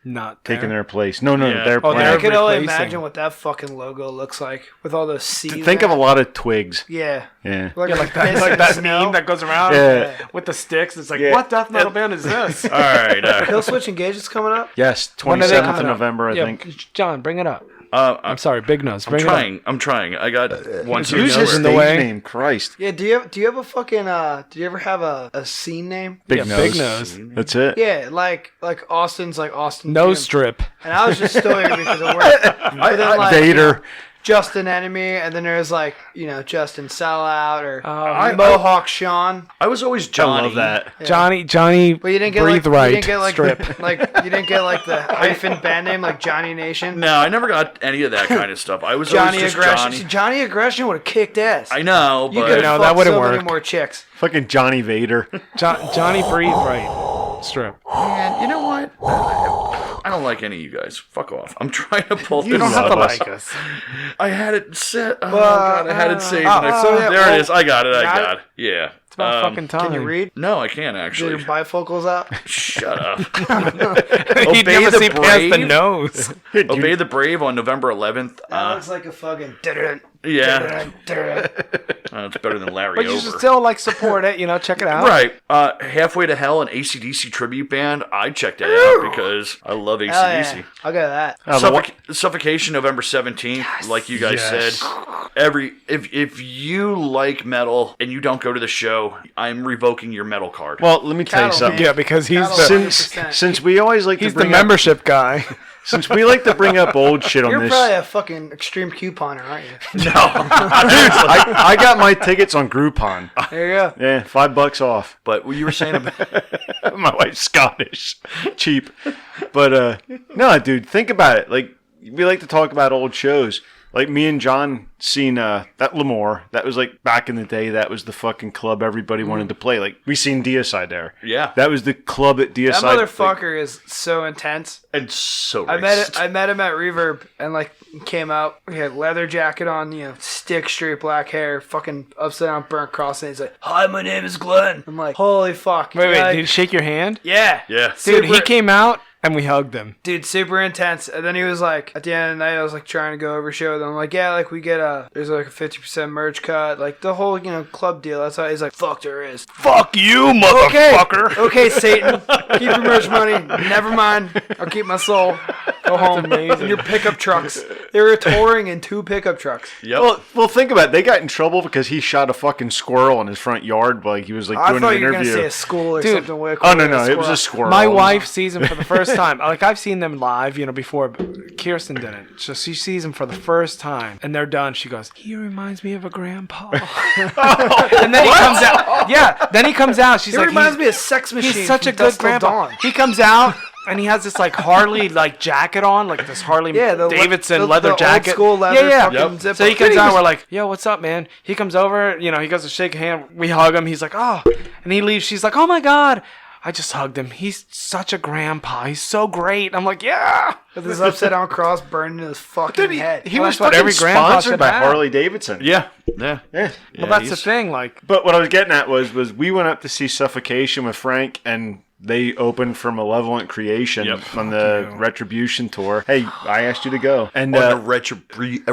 Not taking there. their place. No, Yeah. they're Oh, playing. they're I can only replacing. imagine what that fucking logo looks like with all those C's. Think of in a it. lot of twigs. Yeah. Yeah. Like, Yeah, like that, piss like in the that snow. meme that goes around Yeah. with the sticks. It's like, Yeah. what death metal band is this? All right. Killswitch Engage is coming up. Yes, When are they 27th coming of up? November, I Yeah, think. John, bring it up. I'm I'm sorry, Big Nose. I'm Bring trying. I'm trying. I got one. Use two, Use Nose his in the stage way. name, Christ. Yeah, do you have a fucking do you ever have a scene name? Big Yeah, nose. Big Nose. That's it. Yeah, like Austin's like Austin. Nose Jim. strip. And I was just Stoyer because it worked. But then like Vader. Justin Enemy, and then there's like, Justin Sellout or I- Mohawk Sean. I was always Johnny. I love that. Johnny, But you didn't get breathe like right. you didn't get like strip. you didn't get like the hyphen band name like Johnny Nation. No, I never got any of that kind of stuff. I was Johnny always just Aggression. See, Johnny. Johnny Aggression would have kicked ass. I know, You but could No, have that fucked wouldn't so many work. more chicks. Fucking Johnny Vader. Johnny breathe right. Strip. man, you know what? I don't like any of you guys. Fuck off. I'm trying to pull You this don't have to up. like us. I had it set. Oh god, I had it saved. so yeah, there well, it is. I got it. I got got it. Yeah. It's about fucking time. Can you read? No, I can't Do actually. your bifocals out? Shut up. You'd Obey never the see past the Brave. nose. Obey the Brave on November 11th. That looks like a fucking. Yeah. It's better than Larry But Over. you should still support it. Check it out. Right. Halfway to Hell, an AC/DC tribute band. I checked that out because I love AC/DC. Hell yeah. I'll go to that. Suffocation, November 17th, like you guys Yes. said. If you like metal and you don't go to the show, I'm revoking your metal card. Well, let me tell you Cattle, something. man. Yeah, because he's Cattle. the Since we always like he's to the bring up, membership guy. since we like to bring up old shit on You're this, probably a fucking extreme couponer, aren't you? no. I got my tickets on Groupon. There you go. Yeah, $5 off. But what you were saying about My wife's Scottish, cheap. But no, dude, think about it. Like we like to talk about old shows. Like me and John seen that Lemoore. That was like back in the day. That was the fucking club everybody wanted to play. Like we seen Deicide there. Yeah. that was the club at Deicide. That motherfucker is so intense. and so I racist. met him at Reverb and came out. He had leather jacket on, stick straight black hair, fucking upside down burnt cross, and he's like, "Hi, my name is Glenn." I'm like, "Holy fuck!" Wait, Like, did he shake your hand? yeah, Yeah. Dude, he Super- came out and we hugged him. dude, super intense. And then he was like, at the end of the night, I was like trying to go over show with him. I'm like, yeah, like we get there's like a 50% merch cut, like the whole club deal. That's how he's like, fuck, there is. Fuck you, Okay, motherfucker. okay, Satan, keep your merch money. Never mind, I'll keep my soul. Go home. amazing. In your pickup trucks. They were touring in 2 pickup trucks. Yep. Well, think about it. They got in trouble because he shot a fucking squirrel in his front yard while he was like I doing thought an you were gonna interview. say a school or Dude. something way Oh no, cooler no, than it was a squirrel. My wife sees him for the first time. Like I've seen them live, before. But Kirsten didn't. So she sees him for the first time, and they're done. She goes, "He reminds me of a grandpa." And then he comes out. Yeah. Then he comes out. She's He like, reminds me of Sex Machine. he's such a from good Dusk Till grandpa. Dawn. He comes out. And he has this Harley jacket on, like this Harley Yeah, the Davidson the leather old jacket. school leather fucking Yep. zip So he up. comes Dude, out, we're like, yo, what's up, man? He comes over, he goes to shake a hand. We hug him. He's like, oh. And he leaves. She's like, oh my God. I just hugged him. He's such a grandpa. He's so great. I'm like, yeah. With his upside down cross burned in his fucking head. He Well, was that's what fucking every grandpa sponsored should by have. Harley Davidson. Yeah. Yeah. Yeah, Well, that's the he's- thing. Like, But what I was getting at was we went up to see Suffocation with Frank, and they opened for Malevolent Creation on the Retribution tour. Hey, I asked you to go. And On a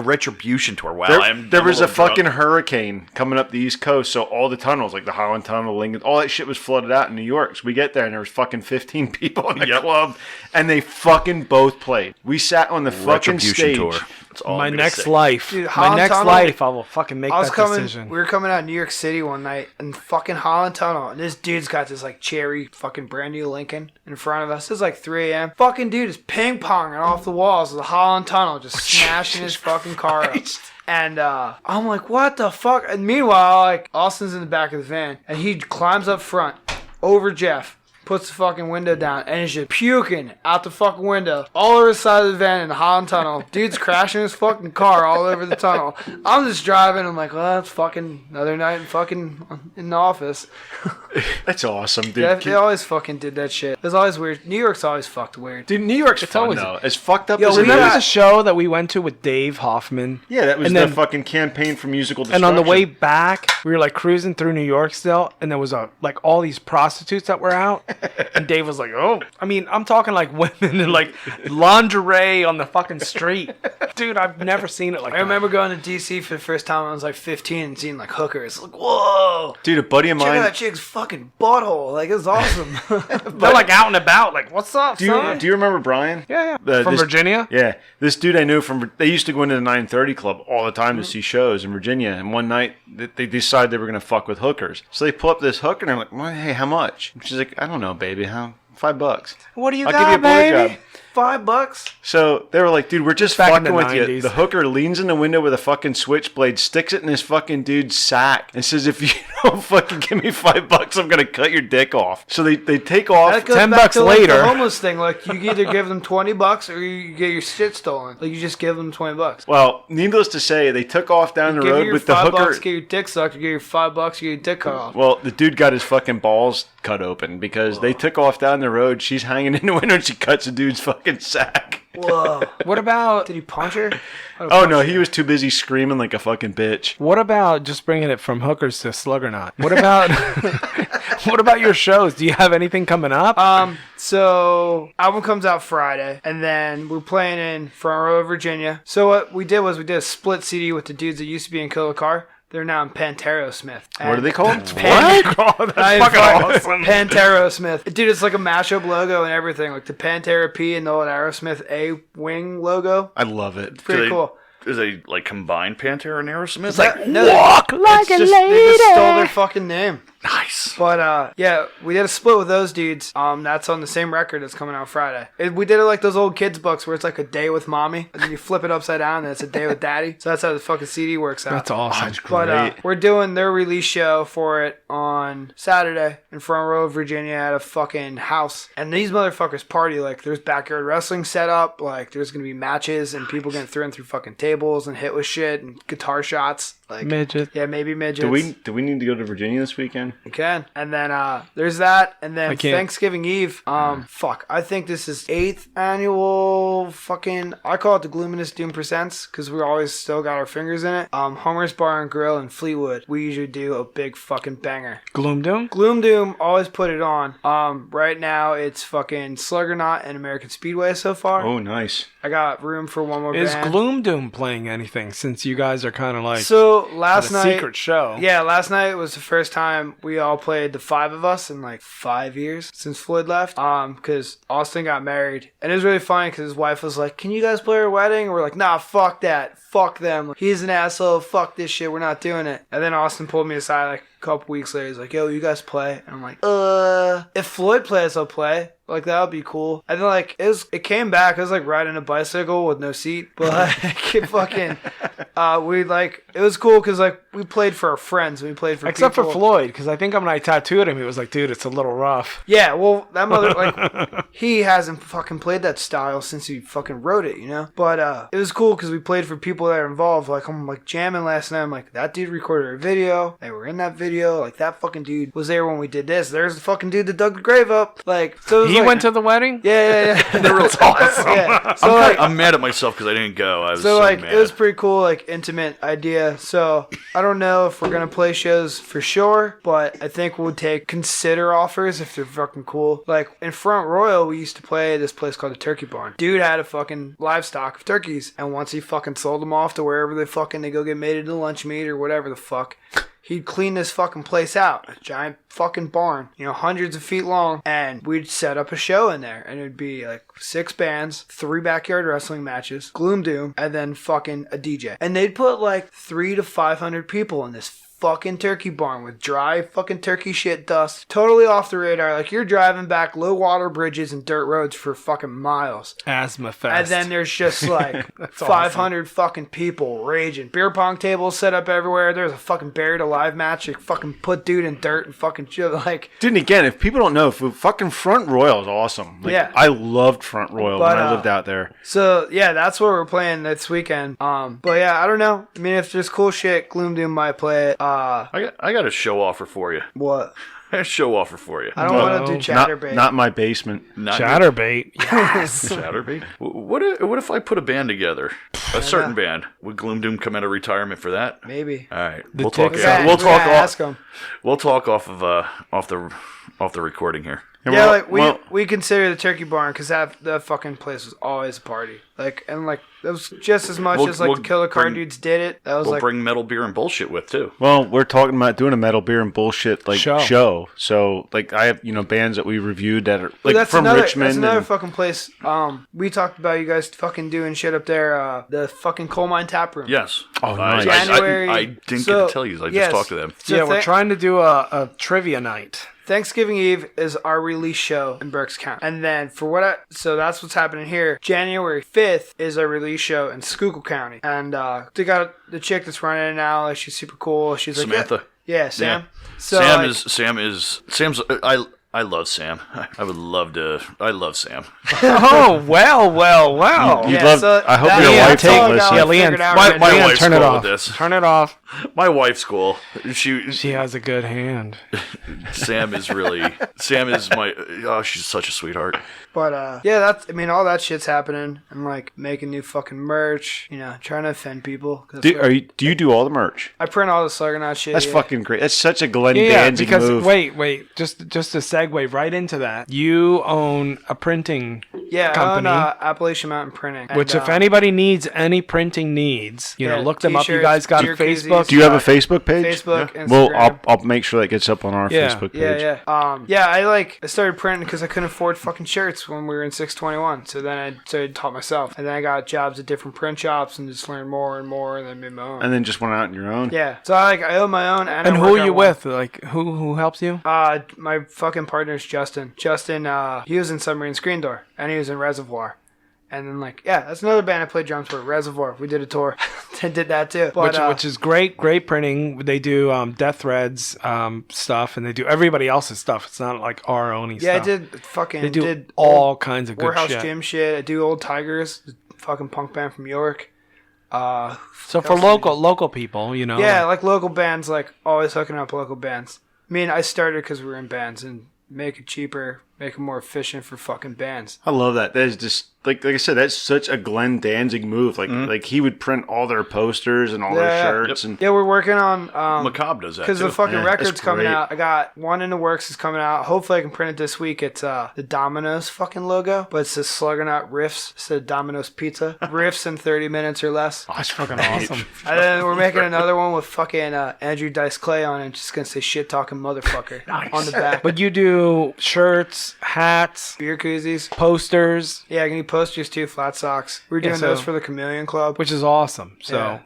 retribution tour. Wow. there was a little drunk. fucking hurricane coming up the East Coast, so all the tunnels, like the Holland Tunnel, Lincoln, all that shit was flooded out in New York. So we get there, and there was fucking 15 people in the club, and they fucking both played. We sat on the fucking Retribution stage. tour. That's all my I'm gonna next say. life. Dude, my Holland next Tunnel- life, I will fucking make I was that coming. decision. We were coming out of New York City one night, and fucking Holland Tunnel, and this dude's got this like cherry fucking brand new Lincoln in front of us. It's like 3 a.m. Fucking dude is ping ponging off the walls of the Holland Tunnel, just smashing his fucking car up. And I'm like, what the fuck? And meanwhile, like Austin's in the back of the van, and he climbs up front over Jeff. Puts the fucking window down and is just puking out the fucking window all over the side of the van in the Holland Tunnel. Dude's crashing his fucking car all over the tunnel. I'm just driving. I'm like, well, that's fucking another night in the office. That's awesome, dude. Yeah, they always fucking did that shit. It was always weird. New York's always fucked weird. Dude, New York's fun, always- though. As fucked up Yo, as it Remember is. the show that we went to with Dave Hoffman? Yeah, that was And the then- fucking campaign for musical And destruction. on the way back, we were like cruising through New York still, and there was like all these prostitutes that were out, and Dave was like, "Oh, I mean, I'm talking like women in like lingerie on the fucking street, dude. I've never seen it like I that." remember going to DC for the first time when I was like 15 and seeing like hookers. Like, whoa. Dude, a buddy of Check out mine. that chick's fucking butthole. Like, it was awesome. They're like out and about, like, "What's up, Do son?" you remember Brian? Yeah. From From Virginia. Yeah, this dude I knew from. They used to go into the 930 Club all the time to see shows in Virginia. And one night they decided they were gonna fuck with hookers. So they pull up this hooker and I'm like, well, "Hey, how much?" And she's like, "I don't know, baby. How? $5." What do you I'll got, give you a baby? blowjob. $5. So they were like, dude, we're just Back in fucking the with you. 90s. The hooker leans in the window with a fucking switchblade, sticks it in this fucking dude's sack, and says, if you don't fucking give me $5, I'm going to cut your dick off. So they take off. That goes 10 back bucks to, like, later. the homeless thing. Like, you either give them $20 or you get your shit stolen. Like, you just give them $20. Well, needless to say, they took off down the Give road your with the $5, hooker. get your dick sucked, or get your $5, get your dick cut off. Well, the dude got his fucking balls cut open because they took off down the road. She's hanging in the window and she cuts the dude's fucking sack. Whoa. What about Did he punch her? Oh, no, he was too busy screaming like a fucking bitch. What about just bringing it from hookers to Sluggernaut? What about what about your shows? Do you have anything coming up? So album comes out Friday, and then we're playing in Front Row, Virginia. So what we did was we did a split CD with the dudes that used to be in Kill the Car. They're now in Pantero Smith. What are they called? What? That's fucking awesome. Pantero Smith. Dude, it's like a mashup logo and everything. Like the Pantera P and the old Aerosmith A wing logo. I love it. Pretty cool. Is they like combined Pantera and Aerosmith? It's like, no, Walk like a They lady. just stole their fucking name. nice. But yeah, we did a split with those dudes. That's on the same record that's coming out Friday. We did it like those old kids books where it's like a day with mommy, and then you flip it upside down, and it's a day with daddy. So that's how the fucking CD works out. That's awesome. But we're doing their release show for it on Saturday in Front Row, Virginia, at a fucking house. And these motherfuckers party like there's backyard wrestling set up, like there's gonna be matches and people getting thrown through fucking tables and hit with shit and guitar shots. Like Midget. yeah, maybe midgets. Do we need to go to Virginia this weekend? You can. And then there's that. And then I can't. Thanksgiving Eve. Fuck. I think this is 8th annual fucking. I call it the Gloominous Doom Presents because we always still got our fingers in it. Homer's Bar and Grill in Fleetwood. We usually do a big fucking banger. Gloom Doom? Gloom Doom always put it on. Right now it's fucking Sluggernaut and American Speedway so far. Oh, nice. I got room for one more Is band. Gloom Doom playing anything since you guys are kind of like So last a night. secret show? Yeah, last night was the first time we all played, the 5 of us, in like 5 years since Floyd left. Because Austin got married. And it was really funny because his wife was like, can you guys play our wedding? And we're like, nah, fuck that. Fuck them. He's an asshole. Fuck this shit. We're not doing it. And then Austin pulled me aside like a couple weeks later. He's like, yo, you guys play? And I'm like, if Floyd plays, I'll play. Like, that would be cool. And then, like, it came back. It was like riding a bicycle with no seat. But, like, it was cool because, like, we played for our friends. We played for Except people. for Floyd, because I think when I tattooed him, he was like, dude, it's a little rough. Yeah, well, that mother, like, he hasn't fucking played that style since he fucking wrote it, you know? But, it was cool because we played for people that are involved. Like, I'm, like, jamming last night. I'm like, that dude recorded a video. They were in that video. studio. Like, that fucking dude was there when we did this. There's the fucking dude that dug the grave up. Like, so it was He like, went to the wedding? Yeah. They were awesome. Yeah. So, I'm mad at myself because I didn't go. I was so like, mad. it was pretty cool, like, intimate idea. So, I don't know if we're going to play shows for sure, but I think we'll consider offers if they're fucking cool. Like, in Front Royal, we used to play this place called the Turkey Barn. Dude had a fucking livestock of turkeys, and once he fucking sold them off to wherever they go get made into lunch meat or whatever the fuck, he'd clean this fucking place out. A giant fucking barn, hundreds of feet long, and we'd set up a show in there, and it'd be like 6 bands, 3 backyard wrestling matches, gloom doom, and then fucking a DJ. And they'd put like 300 to 500 people in this fucking turkey barn with dry fucking turkey shit dust, totally off the radar. Like, you're driving back low water bridges and dirt roads for fucking miles. Asthma fest. And then there's just like 500 fucking people raging. Beer pong tables set up everywhere. There's a fucking buried alive match. You fucking put dude in dirt and fucking shit. Like, dude, and again, if people don't know, fucking Front Royal is awesome. Like, yeah, I loved Front Royal when I lived out there. So yeah, that's what we're playing this weekend. But yeah, I don't know. I mean, if there's cool shit, Gloom Doom might play it. I got a show offer for you. What? A show offer for you. I don't want to do Chatterbait. Not my basement. Chatterbait. Yes. Chatterbait. What if I put a band together? A certain band. Would Gloom Doom come out of retirement for that? Maybe. All right. We'll talk. Ask them. We'll talk off the recording here. Yeah, we consider the Turkey Barn because that fucking place was always a party. Like, and like, it was just as much as like the Killer Car Dudes did it. That was we'll bring metal beer and bullshit with too. Well, we're talking about doing a metal beer and bullshit like show. So like, I have bands that we reviewed that are like from Richmond. That's another fucking place. We talked about you guys fucking doing shit up there. The fucking Coal Mine Tap Room. Yes. Oh, nice. January. I didn't get to tell you. I just talked to them. So we're trying to do a trivia night. Thanksgiving Eve is our release show in Berks County. And then so that's what's happening here. January 5th is our release show in Schuylkill County. And they got the chick that's running it now. Like, she's super cool. She's like, Samantha. Yeah, Sam. Yeah. So, Sam's I love Sam. I would love to. I love Sam. Oh, well. I hope your wife don't listen. Yeah, Leanne, my wife's turn it cool off. with this. Turn it off. My wife's cool. She has a good hand. Sam is my. Oh, she's such a sweetheart. But yeah, all that shit's happening. I'm like making new fucking merch. Trying to offend people. Do you do all the merch? I print all the Sluggernaut shit. That's fucking great. That's such a Glenn Danzig move. Wait. Just to segue right into that. You own a printing company. I own Appalachian Mountain Printing. Which, if anybody needs any printing needs, look them up. You guys got a Facebook. Do you have a Facebook page? Facebook, Instagram. Well, I'll make sure that gets up on our Facebook page. I started printing because I couldn't afford fucking shirts when we were in 621. So then I started taught myself, and then I got jobs at different print shops and just learned more and more, and then made my own. And then just went out on your own. Yeah. So I own my own. And who are you with? Like who helps you? My fucking partner's Justin. Justin, he was in Submarine Screen Door, and he was in Reservoir. And then, that's another band I played drums for, Reservoir. We did a tour. I did that, too. But, which is great printing. They do Death Threads stuff, and they do everybody else's stuff. It's not like our own stuff. Yeah, I did They do all kinds of good Warehouse shit. Gym shit. I do Old Tigers, fucking punk band from York. So for local people, Yeah, like local bands, always hooking up local bands. I mean, I started because we were in bands and make it cheaper, make it more efficient for fucking bands. I love that. That is just like I said, that's such a Glenn Danzig move. Like he would print all their posters and all their shirts. Yep. And we're working on Macabre does that because the fucking record's coming great. out. I got one in the works is coming out. Hopefully I can print it this week. It's the Domino's fucking logo, but it's the Sluggernaut riffs instead of Domino's pizza. Riffs in 30 minutes or less. Oh, that's fucking awesome. And then we're making another one with fucking Andrew Dice Clay on it. Just gonna say shit talking motherfucker on the back. But you do shirts, hats, beer koozies, posters. Yeah, I can do posters too, flat socks. We're doing those for the Chameleon Club. Which is awesome. So,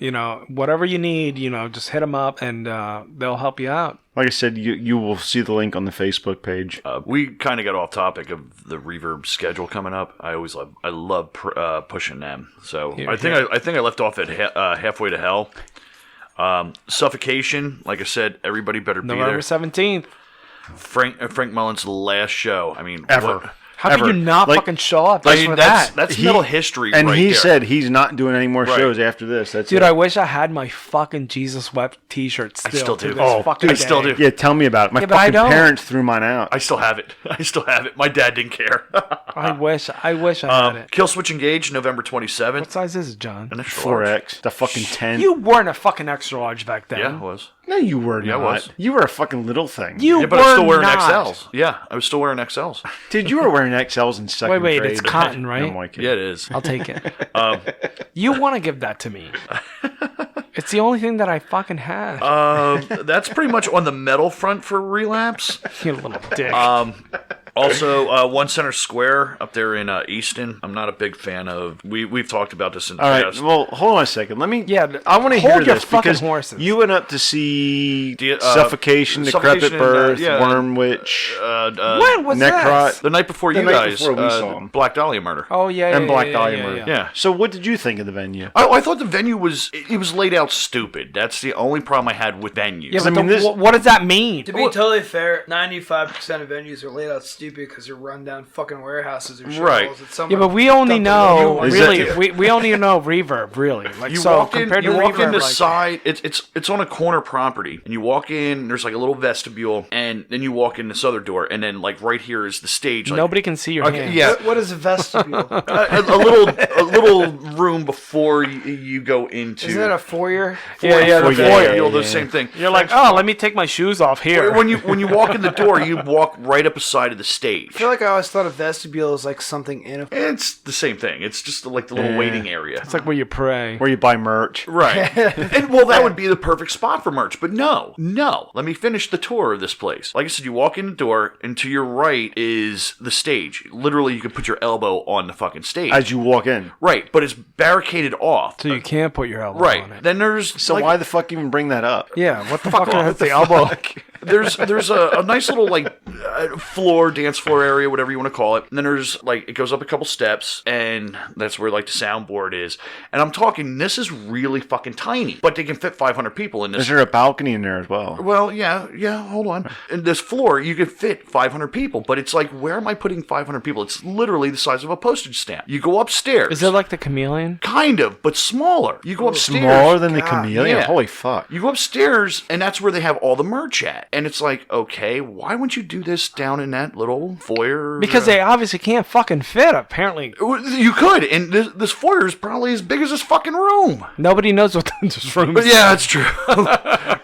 whatever you need, just hit them up and they'll help you out. Like I said, you will see the link on the Facebook page. We kind of got off topic of the Reverb schedule coming up. I love pushing them. So I think I left off at Halfway to Hell. Suffocation, like I said, everybody better be there. November 17th. Frank Mullen's last show. I mean, ever. How could you not fucking show up just for that? That's metal history, and right he there. said he's not doing any more shows after this. That's Dude, it. I wish I had my fucking Jesus Wept T-shirt still. I still do. To this fucking I still day. do. Yeah, tell me about it. My Yeah, but I fucking don't. parents threw mine out. I still have it. My dad didn't care. I wish I had it. Kill Switch Engage, November 27th. What size is it, John? An extra large. 4X, the fucking 10. You weren't a fucking extra large back then. Yeah, it was. No, you were Yeah, not. I was. You were a fucking little thing. You Yeah, but I was still were wearing not. XLs. Yeah, I was still wearing XLs. Dude, you were wearing XLs in second Wait, grade. it's cotton, right? I'm like, Yeah, it is. I'll take it. You want to give that to me? It's the only thing that I fucking have. That's pretty much on the metal front for Relapse. You little dick. Also, One Center Square up there in Easton. I'm not a big fan of. We've talked about this in the All right, past. well, hold on a second. Let me. Yeah, I want to hold hear your this fucking because horses. you went up to see Suffocation Suffocation, Decrepit and, Birth, yeah. Worm Witch, when was Necrot, this? The night before The you night guys, before we saw 'em. Black Dahlia Murder. Oh yeah, and Black yeah, Dahlia yeah, Murder. yeah. Yeah. So, what did you think of the venue? I thought the venue was laid out stupid. That's the only problem I had with venues. Yeah, but I mean, this- what does that mean? To be totally fair, 95% of venues are laid out stupid because they're run down fucking warehouses or shit. Right. Yeah, but we only know Is really. that- We only know Reverb really. Like You so walk in. compared You to walk Reverb, in the like, side. It's on a corner property, and you walk in. There's like a little vestibule, and then you walk in this other door, and then like right here is the stage. Like, nobody can see your hands. yeah, What is a vestibule? a little room before you go into. Isn't that a foyer? Yeah, the Foyer. foyer. You'll do the same thing. You're like, oh, let me take my shoes off here. When you walk in the door, you walk right up beside of the stage. I feel like I always thought a vestibule is like something in a. It's the same thing. It's just like the little waiting area. It's like where you pray. Where you buy merch? Right. And well, that would be the perfect spot for merch. But no. Let me finish the tour of this place. Like I said, you walk in the door, and to your right is the stage. Literally, you can put your elbow on the fucking stage. As you walk in. Right, but it's barricaded off. So you can't put your elbow Right. on it. Then there's So like, why the fuck even bring that up? Yeah, what the fuck off. is the elbow? there's a nice little like dance floor area, whatever you want to call it. And then there's like it goes up a couple steps, and that's where like the soundboard is. And I'm talking, this is really fucking tiny, but they can fit 500 people in this. Is there a balcony in there as well? Well, yeah. Hold on. In this floor, you could fit 500 people, but it's like, where am I putting 500 people? It's literally the size of a postage stamp. You go upstairs. Is it like the chameleon? Kind of, but smaller. You go upstairs. Smaller than the God, chameleon? yeah. Holy fuck. You go upstairs, and that's where they have all the merch at. And it's like, okay, why wouldn't you do this down in that little foyer? Because they obviously can't fucking fit, apparently. You could, and this foyer is probably as big as this fucking room. Nobody knows what this room But is. yeah, that's true.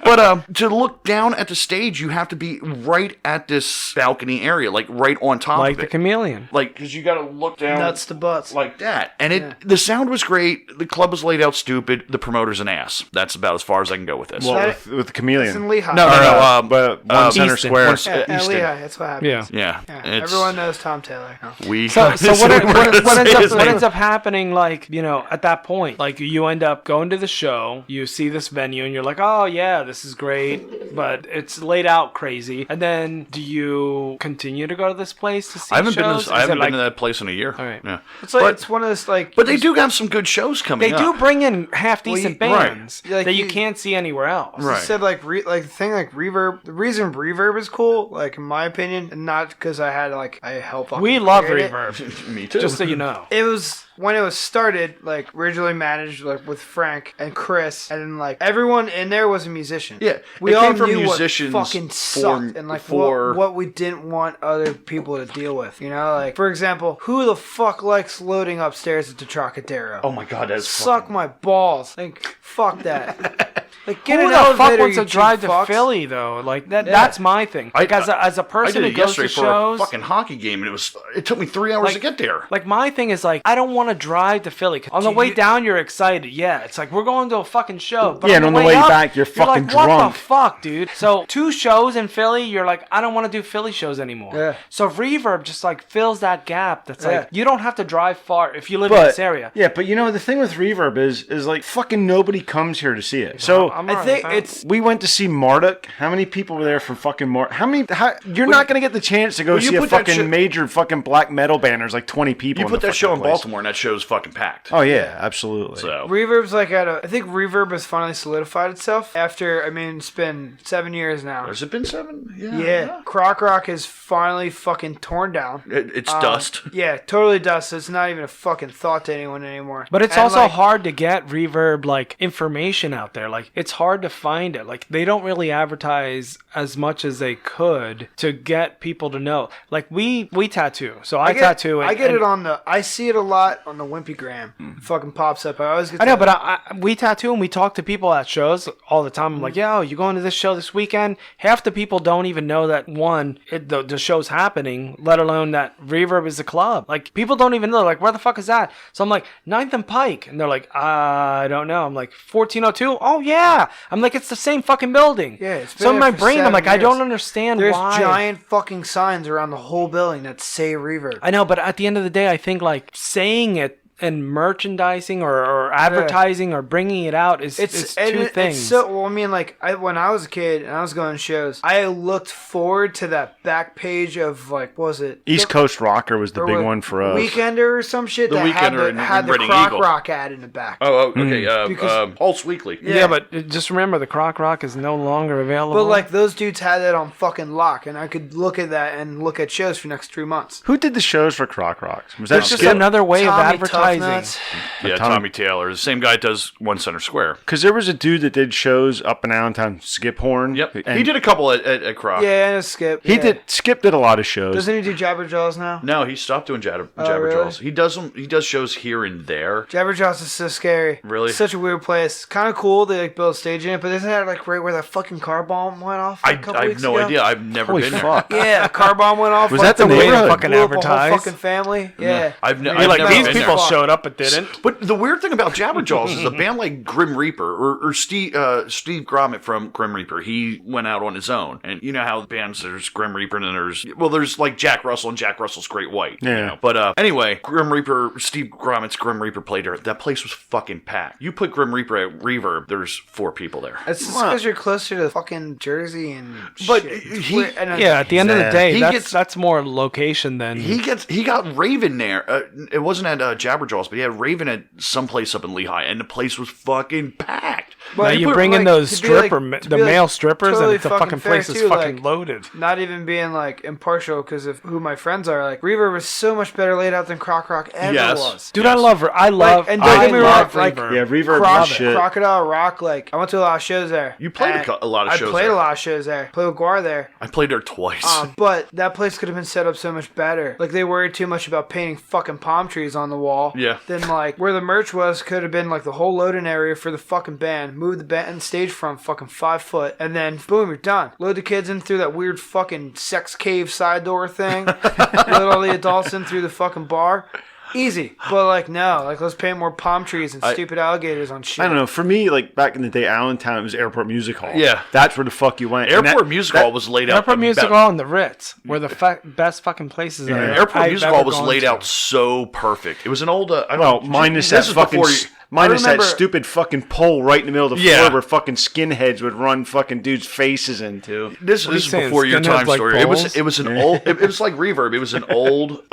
But to look down at the stage, you have to be right at this balcony area, like right on top Like of the it. chameleon. Like, because you got to look down Nuts to butts. like that. And the sound was great. The club was laid out stupid. The promoter's an ass. That's about as far as I can go with this. Well, with the chameleon. It's in Lehigh. No, but One Center Easton. Square. Yeah, Easton. Lehigh. That's what happens. Yeah. Yeah. Yeah, everyone knows Tom Taylor. No. We. So what what ends up happening, like, you know, at that point? Like, you end up going to the show, you see this venue, and you're like, oh, yeah, this is great, but it's laid out crazy. And then, do you continue to go to this place to see I haven't shows? been to that place in a year. All right. Yeah. It's like But- it's one of those like. But they do have some good shows coming They up. do bring in half-decent Well, right. bands Like, that you you- can't see anywhere else. Right. You said like the thing like reverb. The reason reverb is cool, like in my opinion, and not because I had like I help. We love create it. Reverb, Me too. just so you know. It was when it was started, like originally managed like with Frank and Chris, and then like everyone in there was a musician. Yeah, we it all came from knew musicians what fucking sucked and like what we didn't want other people to deal with. You know, like for example, who the fuck likes loading upstairs at the Trocadero? Oh my god, that's Suck my balls. Like fuck that. Like get Who an the fuck elevator, wants you to drive cheap to fucks. Philly though? Like that's my thing. Like as a I person did who it goes to yesterday for shows, a fucking hockey game, and it took me 3 hours to get there. like my thing is like I don't want to drive to Philly. On the way down, you're excited. Yeah, it's like we're going to a fucking show. But Yeah, and on the way up, back, you're fucking like, what drunk. the fuck, dude? So 2 shows in Philly, you're like, I don't want to do Philly shows anymore. Yeah. So Reverb just like fills that gap. That's Yeah. like you don't have to drive far if you live in this area. Yeah, but you know the thing with Reverb is like fucking nobody comes here to see it. So I'm I alright think with that. it's We went to see Marduk. How many people were there for fucking Marduk? You're not going to get the chance to go see a fucking major fucking black metal band. There's like 20 people. You put that show in Baltimore, and that show's fucking packed. Oh yeah, absolutely. So Reverb's like I think Reverb has finally solidified itself after. I mean, it's been 7 years now. has it been 7? Yeah. Croc Rock is finally fucking torn down. It's dust. Yeah, totally dust. It's not even a fucking thought to anyone anymore. But it's And, also like, hard to get Reverb like information out there. Like it's hard to find it. Like they don't really advertise as much as they could to get people to know. Like we tattoo, so I tattoo. I get it on the. I see it a lot on the Wimpygram. It fucking pops up. I always get. I know, but we tattoo and we talk to people at shows all the time. I'm like, yo, you going to this show this weekend? Half the people don't even know that the show's happening, let alone that Reverb is a club. Like people don't even know. Like where the fuck is that? So I'm like 9th and Pike, and they're like, I don't know. I'm like 1402. Oh yeah. I'm like it's the same fucking building. Yeah. It's been so in there my for brain, I'm 7 like, I years. don't understand There's why. giant fucking signs around the whole building that say Reverb. I know, but at the end of the day, I think like saying it and merchandising or advertising or bringing it out is it's two things. It's so, well, I mean, like, when I was a kid and I was going to shows, I looked forward to that back page of, like, what was it? East Coast Rocker was the big one for us. Weekender or some shit that had the Croc Rock ad in the back. Oh, okay. Pulse Weekly. Yeah, but just remember, the Croc Rock is no longer available. But, like, those dudes had that on fucking lock, and I could look at that and look at shows for the next 3 months. Who did the shows for Croc Rocks? Was that it's just Skip? another way of Tommy advertising. Toughnut. Yeah, Tommy Taylor. The same guy does One Center Square. Because there was a dude that did shows up and Allentown, Skip Horn. Yep. And He did a couple at Croc. Yeah, and Skip. Skip did a lot of shows. Doesn't he do Jabberjaws now? No, he stopped doing Jabberjaws. Really? He does shows here and there. Jabberjaws is so scary. Really? Such a weird place. Kind of cool. They like build a stage in it, but isn't that like right where that fucking car bomb went off? I have no idea. I've never Holy been fuck. there. Yeah, a car bomb went off. Was like, that the way to neighborhood? fucking blew up a whole advertise? fucking family. Yeah. I've You're never like, these been people there. showed up but didn't. But the weird thing about Jabberjaws is a band like Grim Reaper or Steve Gromit from Grim Reaper. He went out on his own, and you know how bands there's Grim Reaper and then there's like Jack Russell and Jack Russell's Great White. Yeah. You know? But anyway, Grim Reaper, Steve Gromit's Grim Reaper played there. That place was fucking packed. You put Grim Reaper at Reverb, there's 4 people there. It's just because you're closer to fucking Jersey and But shit. Yeah, at the end of the day, He that's more location than He got Raven there. It wasn't at Jabberjaws, but he had Raven at someplace up in Lehigh, and the place was fucking packed. Now you bring in those male strippers, and the fucking place is fucking loaded. Not even being like impartial because of who my friends are. Like Reverb was so much better laid out than Croc Rock ever was. Dude, I love her. I love. And don't get me wrong, like Reverb. Yeah, Reverb is shit. Crocodile Rock. Like I went to a lot of shows there. You played a lot of shows. I played there. a lot of shows there. Played with Guar there. I played there twice. But that place could have been set up so much better. Like they worried too much about painting fucking palm trees on the wall. Yeah. Then like where the merch was could have been like the whole loading area for the fucking band. Move the band stage from fucking 5 foot, and then boom, you're done. Load the kids in through that weird fucking sex cave side door thing. Load all the adults in through the fucking bar. Easy. But like no, like let's paint more palm trees and stupid alligators on shit. I don't know. For me, like back in the day, Allentown, it was Airport Music Hall. Yeah. That's where the fuck you went. Airport Music Hall was laid out. Airport Music Hall and the Ritz were the best fucking places. Airport Music Hall was laid out so perfect. It was an old. Minus that fucking. Minus that stupid fucking pole right in the middle of the floor where fucking skinheads would run fucking dudes' faces into. This is before your time, Stoyer. It was an old. It was like Reverb. It was an old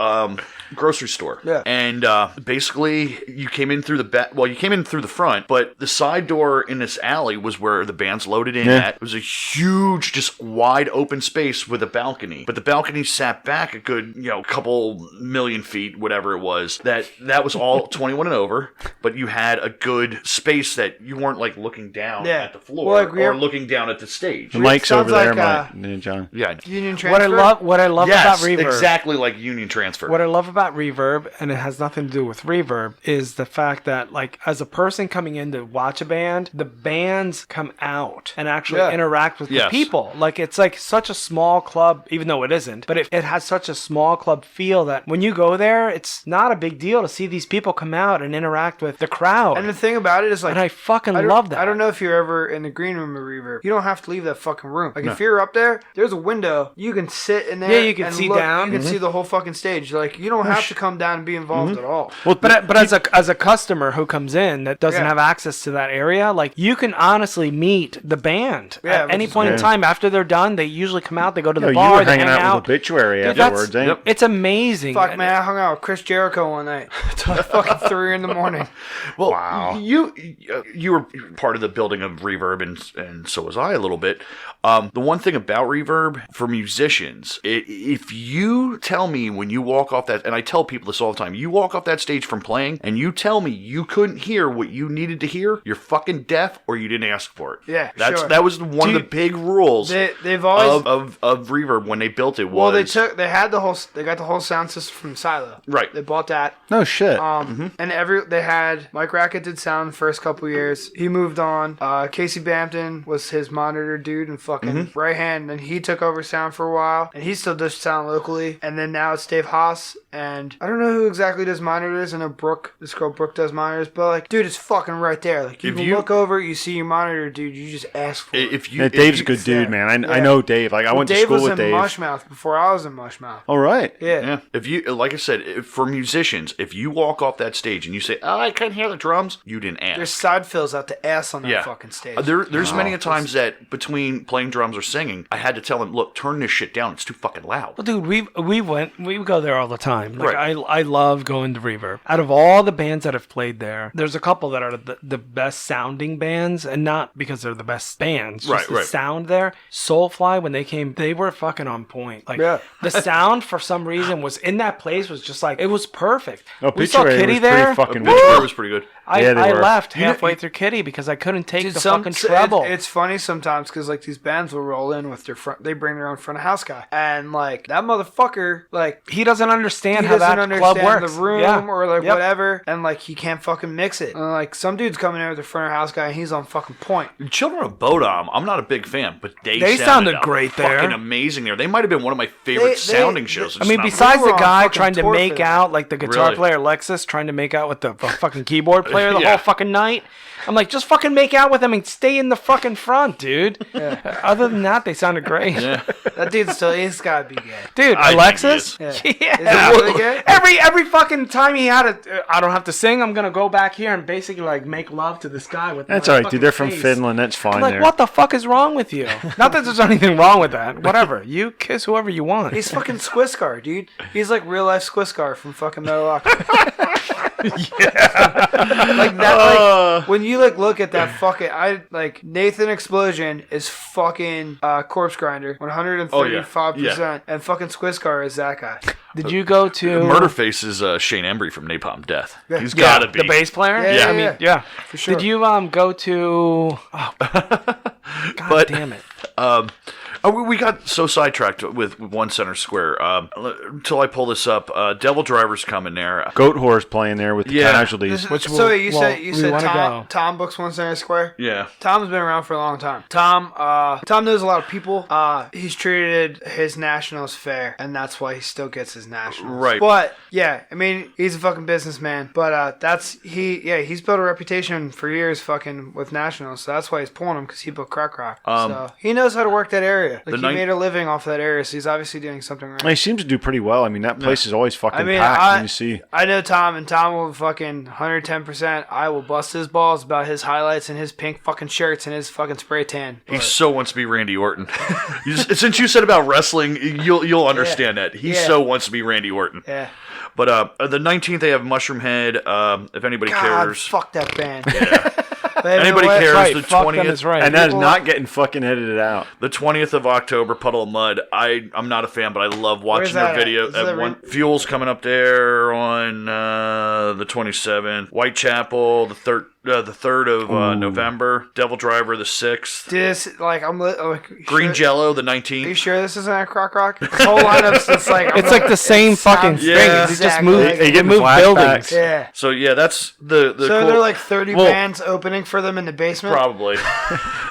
grocery store. Yeah. And basically, you came in through the back. Well, you came in through the front, but the side door in this alley was where the band's loaded in at. It was a huge, just wide open space with a balcony. But the balcony sat back a good, couple million feet, whatever it was. That was all 21 and over. But you had a good space that you weren't like looking down at the floor or looking down at the stage. The mic's over there, like, John. Yeah. Union Transfer. What I love about Reverb. Exactly like Union Transfer. What I love about Reverb, and it has nothing to do with Reverb, is the fact that like as a person coming in to watch a band, the bands come out and actually interact with the people. Like it's like such a small club, even though it isn't, but it has such a small club feel that when you go there, it's not a big deal to see these people come out and interact with the crowd. loud. And the thing about it is, like, and I fucking love that. I don't know if you're ever in the green room of Reverb. You don't have to leave that fucking room. Like, if you're up there, there's a window. You can sit in there. Yeah, you can and see look, down. You can see the whole fucking stage. Like, you don't have to come down and be involved at all. Well, but as a customer who comes in that doesn't have access to that area, like, you can honestly meet the band at any point in time. After they're done, they usually come out. They go to the bar. You were they hanging hang out with Obituary afterwards. It's amazing. Fuck, man, I hung out with Chris Jericho one night till fucking 3 in the morning. Well, wow. You were part of the building of Reverb, and so was I a little bit. The one thing about Reverb for musicians, if you tell me when you walk off that, and I tell people this all the time, you walk off that stage from playing, and you tell me you couldn't hear what you needed to hear, you're fucking deaf, or you didn't ask for it. Yeah, that was one of the big rules. They've always of Reverb when they built it. Well, they got the whole sound system from Silo. Right. They bought that. No shit. And they had Mike Rackett did sound the first couple years. He moved on. Casey Bampton was his monitor dude and fucking right hand, and he took over sound for a while, and he still does sound locally. And then now it's Dave Haas, and I don't know who exactly does monitors. I know this girl Brooke does monitors, but like, dude, it's fucking right there. Like, you look over, you see your monitor, dude. You just ask for it. Dave's a good dude, man. I know Dave. Like, I went to school with Dave. Dave was in Mushmouth before I was in Mushmouth. All right. Yeah. If you, like I said, for musicians, if you walk off that stage and you say, "Oh, I couldn't hear the drums," you didn't ask. There's side fills out the ass on that fucking stage. There's many a times that between playing drums or singing, I had to tell them, "Look, turn this shit down. It's too fucking loud." Well, dude, we go there all the time. Like, I love going to Reverb. Out of all the bands that have played there, there's a couple that are the best sounding bands, and not because they're the best bands. Just the sound there. Soulfly, when they came, they were fucking on point. Like, the sound for some reason was in that place was just like, it was perfect. We saw Kitty there. Obituary was pretty good. I left halfway through Kitty because I couldn't take the fucking treble. It's funny sometimes because like these bands will roll in with they bring their own front of house guy, and like that motherfucker, like he doesn't understand how that club works. The room or like whatever, and like he can't fucking mix it. And like some dude's coming in with their front of house guy, and he's on fucking point. Children of Bodom, I'm not a big fan, but they sounded great there. Fucking amazing there. They might have been one of my favorite sounding shows. I mean, besides the guy trying to make out, like the guitar player Lexus trying to make out with the fucking keyboard player the whole fucking night. I'm like, just fucking make out with him and stay in the fucking front, dude. Other than that, they sounded great. That dude he's gotta be good. Dude, Alexis? Yeah. Is it really good? Every fucking time he had I don't have to sing, I'm gonna go back here and basically like make love to this guy with That's alright, dude. They're from Finland. That's fine. I'm like, what the fuck is wrong with you? Not that there's anything wrong with that. Whatever. You kiss whoever you want. He's fucking Squiscar, dude. He's like real life Squiscar from fucking Metalocalypse. Like that, like, when you like look at that fucking, Nathan Explosion is fucking Corpse Grinder, 135%, and fucking Squiscar is that guy. Did you go to Murderface is Shane Embry from Napalm Death? He's gotta be the bass player. Yeah, I mean, yeah, for sure. Did you go to? God damn it! We got so sidetracked with One Center Square. Until I pull this up, Devil Driver's coming there. Goat Horse playing there with the Casualties. You said Tom books One Center Square? Yeah. Tom's been around for a long time. Tom knows a lot of people. He's treated his nationals fair, and that's why he still gets his nationals. Right. But yeah, I mean, he's a fucking businessman. But he's built a reputation for years fucking with nationals, so that's why he's pulling him, because he booked Crack Rock. So he knows how to work that area. Like, he made a living off that area, so he's obviously doing something right. He seems to do pretty well. I mean, that place is always fucking packed. You see. I know Tom, and Tom will fucking 110%. I will bust his balls about his highlights and his pink fucking shirts and his fucking spray tan. He so wants to be Randy Orton. Since you said about wrestling, you'll understand that. He so wants to be Randy Orton. Yeah. But the 19th, they have Mushroom Head. If anybody cares. Fuck that band. Yeah. Anybody cares, the 20th, and that is not getting fucking edited out. The 20th of October, Puddle of Mud. I'm not a fan, but I love watching their video. Fuel's coming up there on the 27th. Whitechapel, the the 3rd of November. Devil Driver the 6th. This, like, Green Jello the Are you 19th. sure this isn't a Croc Rock? This whole lineup's just like... It's like the same fucking thing. Yeah. They just move. Exactly. They move buildings. Yeah. So yeah, that's the So cool, there are like 30 bands opening for them in the basement? probably.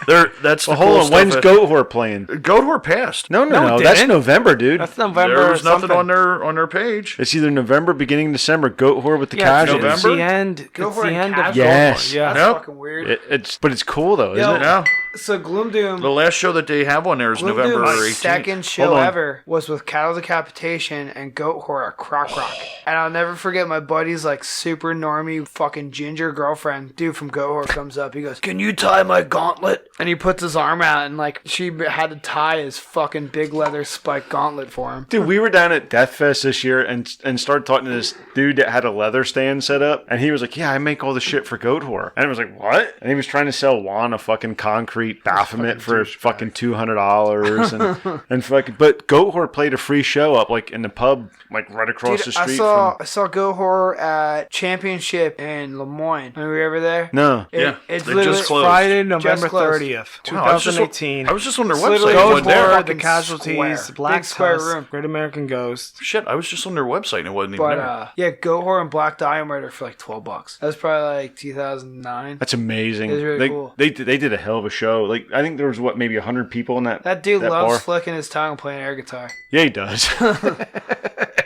That's the Hold cool on, stuff. when's Goat Whore playing? Goat Whore passed. No, No, it that's didn't. November, dude. That's November. There was nothing something. on their page. It's either November, beginning of December. Goat Whore with the Yeah, it's casualties. November? the end. Go It's for the it, end of casual. Yes. Yeah. That's Nope. fucking weird. But it's cool though, isn't Yo, it? No, So Gloom Doom... the last show that they have on there is Gloom November Doom's 18th. second show Hold on. ever was with Cattle Decapitation and Goat Whore at Croc Rock. And I'll never forget my buddy's like super normie fucking ginger girlfriend dude from Goat Whore comes up. He goes, "Can you tie my gauntlet?" And he puts his arm out and like she had to tie his fucking big leather spike gauntlet for him. Dude, we were down at Death Fest this year and started talking to this dude that had a leather stand set up, and he was like, "Yeah, I make all the shit for Goat Whore." And I was like, "What?" And he was trying to sell Juan a fucking concrete Baphomet for fucking $200 and fucking. But Goat Whore played a free show up like in the pub, like right across Dude, the I street. saw Goat Whore at Championship in Lemoyne. Were you ever there? No, Yeah, it's they literally just closed. Friday, November closed. 30th, Wow, I was just 2018. I was just on their It's literally website. Goat It wasn't there. Whore. The Fucking Casualties, square. Black Big square Tusk, room. Great American Ghost. Shit, I was just on their website and it wasn't even But there. yeah, Goat Whore and Black Diamond for like $12. That was probably like 2009. that's amazing. It was really they, cool. they did a hell of a show. Like I think there was maybe 100 people in that. That dude that loves bar. flicking his tongue playing air guitar. Yeah, he does.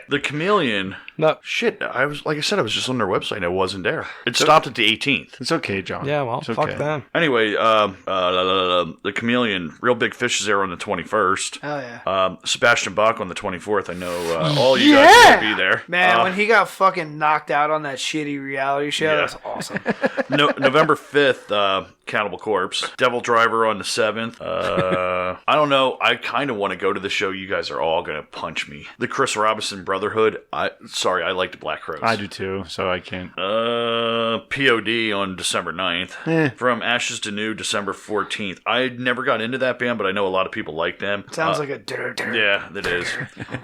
The Chameleon. No. Shit, I was just on their website and it wasn't there. It stopped at the 18th. It's okay, John. Yeah, well, It's fuck okay. them. Anyway, the Chameleon, Real Big Fish is there on the 21st. Oh yeah. Sebastian Bach on the 24th. I know all you guys are going to be there. Man, when he got fucking knocked out on that shitty reality show, Yeah. that's awesome. November 5th, Cannibal Corpse. Devil Driver on the 7th. I don't know. I kind of want to go to the show. You guys are all going to punch me. The Chris Robinson Brotherhood. I like the Black Crowes. I do too, so I can't. POD on December 9th. From Ashes to New, December 14th. I never got into that band, but I know a lot of people like them. Sounds like a Yeah, it is.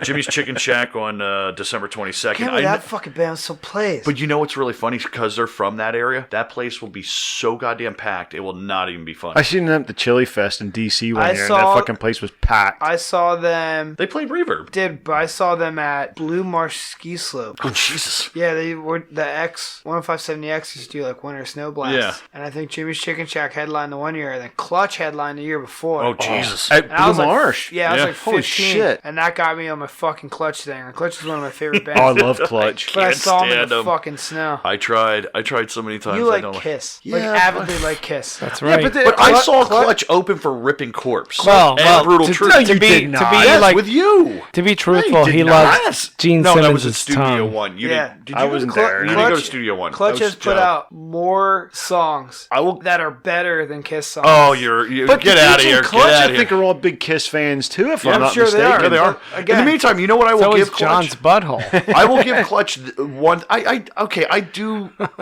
Jimmy's Chicken Shack on December 22nd. Can't believe that fucking band still plays. But you know what's really funny? Because they're from that area, that place will be so goddamn packed, it will not even be fun. I seen them at the Chili Fest in DC one I year, saw- and that fucking place was packed. I saw them. They played Reverb. But I saw them at Blue Marsh Ski Slope. Oh, Jesus. Yeah, they were the X 10570X used to do like winter snow blasts. Yeah. And I think Jimmy's Chicken Shack headlined the one year, and then Clutch headlined the year before. Oh, Jesus. At And I was Blue like, Marsh. Yeah, I was Yeah. like 15, Holy shit. and that got me on my fucking Clutch thing. And Clutch is one of my favorite bands. Oh, I love Clutch. but I Can't saw them in stand the 'em. fucking snow. I tried so many times. You I like don't Kiss, Yeah, like avidly like Kiss. That's right. But I saw Clutch open for Ripping Corpse. Well, and Brutal to, Truth. to you be did to not. be Yes, like with you. to be truthful, did he not. loves Gene No, Simmons' that was at Studio tongue. One. You Yeah. did you I go to wasn't Cl- there. You didn't go to Clutch- Studio One. Clutch That was has put Joe. out more songs that are better than Kiss songs. Oh, you But get the out of dudes in here. Clutch, Get out I of here. think are all big Kiss fans too. If Yeah, I'm I'm not sure they mistaken. are. Yeah, they are. But again- In the meantime, you know what I will So give is John's Clutch? butthole. I will give Clutch one. I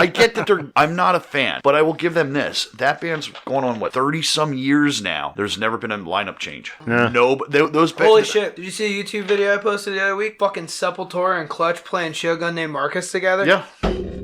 get that I'm not a fan, but I will give them this. That band's going on 30 some years now. There's never been a lineup change. No, but those Holy shit! Did you see the YouTube video I posted the other week? Fucking Sepultura and Clutch playing Shogun named Marcus together. Yeah,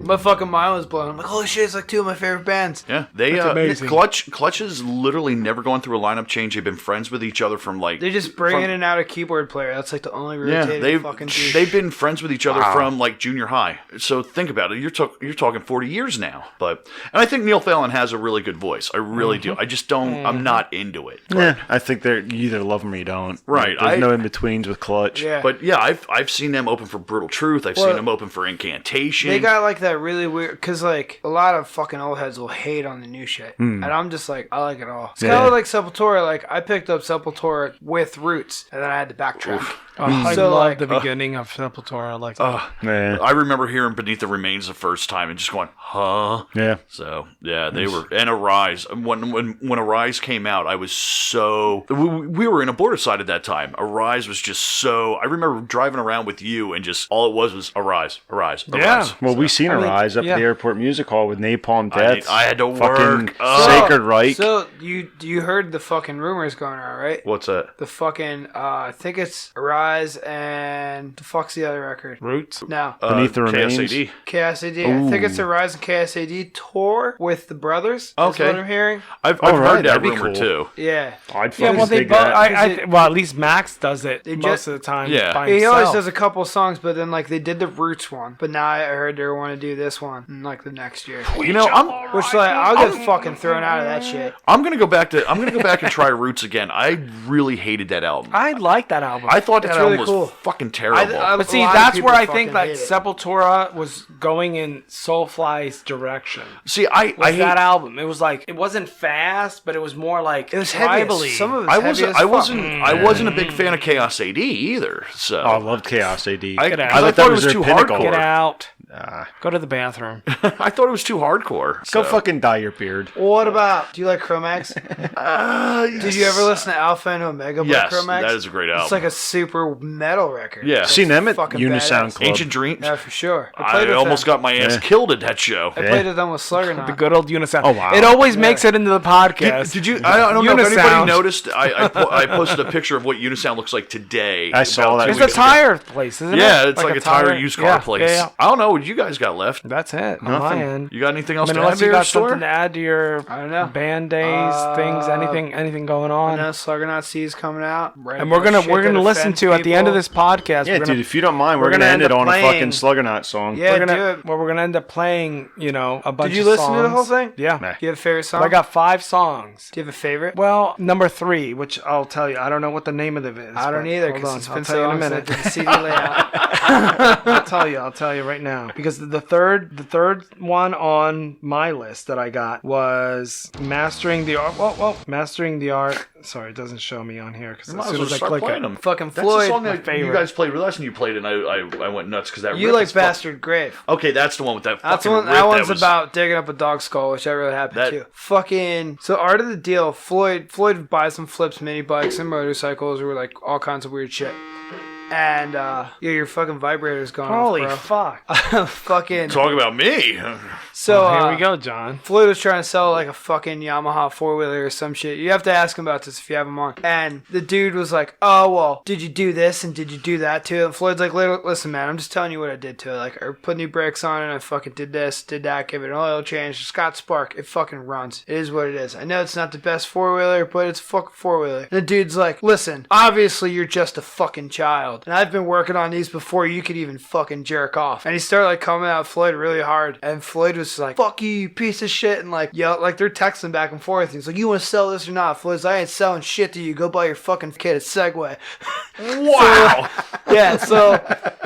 My fucking mind was blown. I'm like, holy shit! It's like two of my favorite bands. yeah. They amazing. Clutch has literally never gone through a lineup change. They've been friends with each other from like They just bring in and out a keyboard player. That's like the only rotating fucking dude. they've been friends with each other from like junior high. So think about it. You're talking 40 years now. And I think Neil Fallon has a really good voice. I really do. I just don't. I'm not into it. Yeah, I think you either love them or you don't. Right, There's no in betweens with Clutch. Yeah. But yeah, I've seen them open for Brutal Truth. I've seen them open for Incantation. They got like that really weird, because like a lot of fucking old heads will hate on the new shit, and I'm just like, I like it all. It's kind Yeah. of like Sepultura. Like I picked up Sepultura with Roots, and then I had to backtrack. I So, love like, the beginning of Sepultura. Like Yeah. I remember hearing Beneath the Remains the first time and just going, huh? Yeah. So yeah, they were. And Arise. When Arise came out, I was so. We were in a border side at that time. Arise was just so. I remember driving around with you and just all it was Arise. Yeah. Well, we seen I mean, Rise up at the Airport Music Hall with Napalm Death. I had to fucking work. Sacred Reich. So you heard the fucking rumors going around, right? What's that? The fucking I think it's Rise and the fuck's the other record? Roots. No. Beneath the Remains. KSAD. KSAD. I think it's the Rise and KSAD tour with the brothers. Okay. That's what I'm hearing. I've right, heard that that'd be rumor cool. too. Yeah. I'd Yeah, fucking well, they dig both. that. Well, at least Max does it They most just- of the time. Yeah. by He himself. always does a couple songs, but then like they did the Roots one. But now I heard they want to do this one in like the next year. You know, Which like I'll get fucking thrown out of that shit. I'm gonna go back and try Roots again. I really hated that album. I like that album. I thought that It's album really was cool. fucking terrible. But see, A lot of that's people where I fucking think like hate it. Sepultura was going in Soulfly's direction. See, I Was hate that album? It was like it wasn't fast, but it was more like It was heavy. tribally. Some of it was heavy as fuck. I wasn't a big fan of Chaos AD either. So Oh, I loved Chaos AD. I Get out. thought that it was was their too pinnacle. Get hardcore. out. Go to the bathroom. I thought it was too hardcore. Go so. fucking dye your beard. Well, what about? Do you like Chromax? Did you ever listen to Alpha and Omega by Yes, Chromax? that is a great album. It's like a super metal record. Yeah. It's Seen them at fucking Unisound badass. Club. Ancient Dreams. Yeah, for sure. I with almost them. got my ass Yeah. killed at that show. I played with them with Sluggernaut. The good old Unisound. Oh, wow. It always makes it into the podcast. Did you? I don't know if anybody Unisound. noticed. I posted a picture of what Unisound looks like today. I saw about that. 2 It's a weeks ago. tire place, isn't it? Yeah, it's like a tire used car yeah, place. Yeah, yeah. I don't know what you guys got left. That's it. On my Nothing. end. You got anything else I mean, to add unless to you your got store? something to add to your I don't know. band days, things, anything going I on. know Sluggernaut C is coming out. And we're gonna listen to at the end of this podcast. Yeah, we're gonna, dude, if you don't mind, we're we're gonna gonna end end it up on a playing- fucking Sluggernaut song. Yeah, we're gonna, do it. well, we're gonna end up playing, a bunch. Did you of listen to the whole songs. thing? Yeah. Nah. Do you have a favorite song? But I got 5 songs. Do you have a favorite? Well, number 3, which I'll tell you, I don't know what the name of it is. I don't but either hold because on, it's I'll been tell so you long in a since I minute. did the CD layout. I'll tell you right now. Because the third one on my list that I got was Mastering the Art. Well, Mastering the Art. Sorry, it doesn't show me on here because Might as as soon well as I start click playing it. them. Fucking That's the Floyd. song my that you favorite. guys played. Last time you played it, and I went nuts because that. You riff like is fuck- Bastard Grave. Okay, that's the one with that. That's fucking one. riff That one's was, about digging up a dog skull, which I really happened That- to. Fucking. So Art of the Deal. Floyd buys and flips mini bikes and motorcycles or like all kinds of weird shit. And yeah, your fucking vibrator's gone. Holy off, fuck. bro. Fucking. Talk about me. So Here we go, John. Floyd was trying to sell like a fucking Yamaha 4-wheeler or some shit. You have to ask him about this if you have him on. And the dude was like, oh, well, did you do this and did you do that to it? And Floyd's like, listen, man, I'm just telling you what I did to it. Like, I put new brakes on it and I fucking did this, did that, give it an oil change. Scott Spark, it fucking runs. It is what it is. I know it's not the best 4-wheeler, but it's a fucking 4-wheeler. And the dude's like, listen, obviously you're just a fucking child. And I've been working on these before you could even fucking jerk off. And he started like coming at Floyd really hard. And Floyd was like, fuck you, you piece of shit. And like, yell, like they're texting back and forth. He's like, you want to sell this or not? Floyd's like, I ain't selling shit to you. Go buy your fucking kid a Segway. Wow. Yeah, so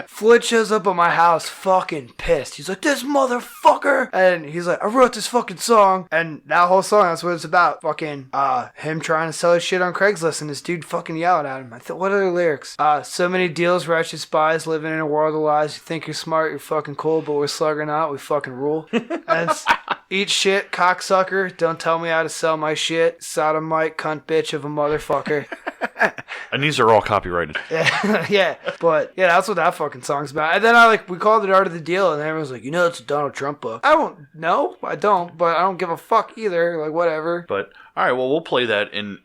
Floyd shows up at my house fucking pissed. He's like, this motherfucker. And he's like, I wrote this fucking song. And that whole song, that's what it's about. Fucking him trying to sell his shit on Craigslist and this dude fucking yelling at him. I thought, what are the lyrics? So many deals, wretched spies, living in a world of lies. You think you're smart, you're fucking cool, but we're Sluggernaut, we fucking rule. And it's, eat shit, cocksucker. Don't tell me how to sell my shit. Sodomite, cunt bitch of a motherfucker. And these are all copyrighted. Yeah, but yeah, that's what that fucking song's about. And then we called it Art of the Deal, and everyone's like, it's a Donald Trump book. I don't know, I don't, but I don't give a fuck either. Like, whatever. But all right, well, we'll play that in.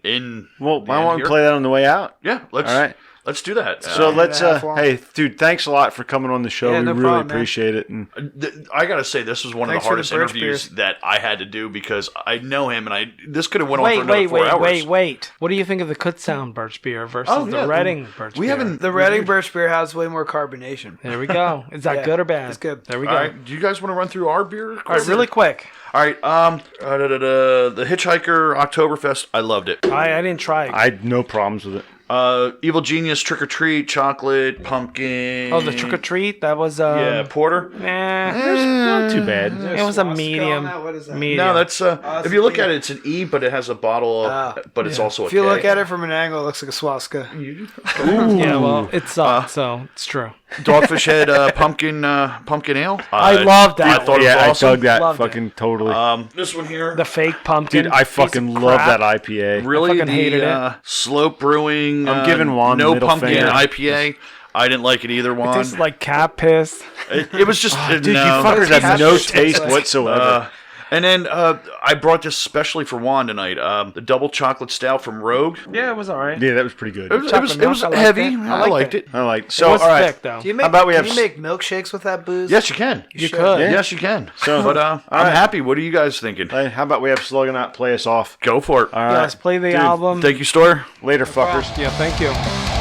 Well, the I end want here. to play that on the way out. Yeah, let's. All right. Let's do that. So let's, half long. hey, dude, thanks a lot for coming on the show. Yeah, We no really problem, man. appreciate it. And I gotta say, this was one Thanks of for the the hardest birch interviews beers. that I had to do because I know him, and this could have went on for Wait, another 4 hours. wait. What do you think of the Kutztown birch beer versus Oh, yeah, the Reading birch we beer? haven't- The Reading Birch Beer has way more carbonation. There we go. Is that Yeah, good or bad? it's good. There we All go. right, do you guys want to run through our beer? All right, really quick. All right, the Hitchhiker Oktoberfest, I loved it. I didn't try it. I had no problems with it. Evil Genius Trick or Treat, chocolate, pumpkin. Oh, the trick or treat? That was Yeah, porter. Not too bad. It was a medium. What is that? Medium. No, that's it's if you look an at it, it's an E, but it has a bottle, but it's also a If you K. look at it from an angle, it looks like a swastika. Yeah, well, it sucked, so it's true. Dogfish Head pumpkin ale. I love that. I thought Yeah, it was awesome. I dug that Loved fucking totally. This one here. The fake pumpkin. Dude, I piece fucking of love crap. that IPA. Really, fucking hated it. Slope Brewing. I'm giving Juan the no middle pumpkin finger. IPA. I didn't like it either, It Juan. tasted like cat piss. It was just Dude, no. you fuckers have Cat no fish taste tastes like- whatsoever. And then I brought this specially for Juan tonight. The double chocolate stout from Rogue. Yeah, it was all right. Yeah, that was pretty good. It was Chocolate milk, I liked heavy. it. I liked it. I like It so. was All right, thick, though. Do you make, How about we can have you make milkshakes with that booze? Yes, you can. You should. could. Yeah. Yes, you can. So, but I'm right. happy. What are you guys thinking? hey, how about we have Sluggernaut play us off? Go for it. All right, Yeah, let's play the Dude, album. Thank you, Stoyer. later, fuckers. Yeah, thank you.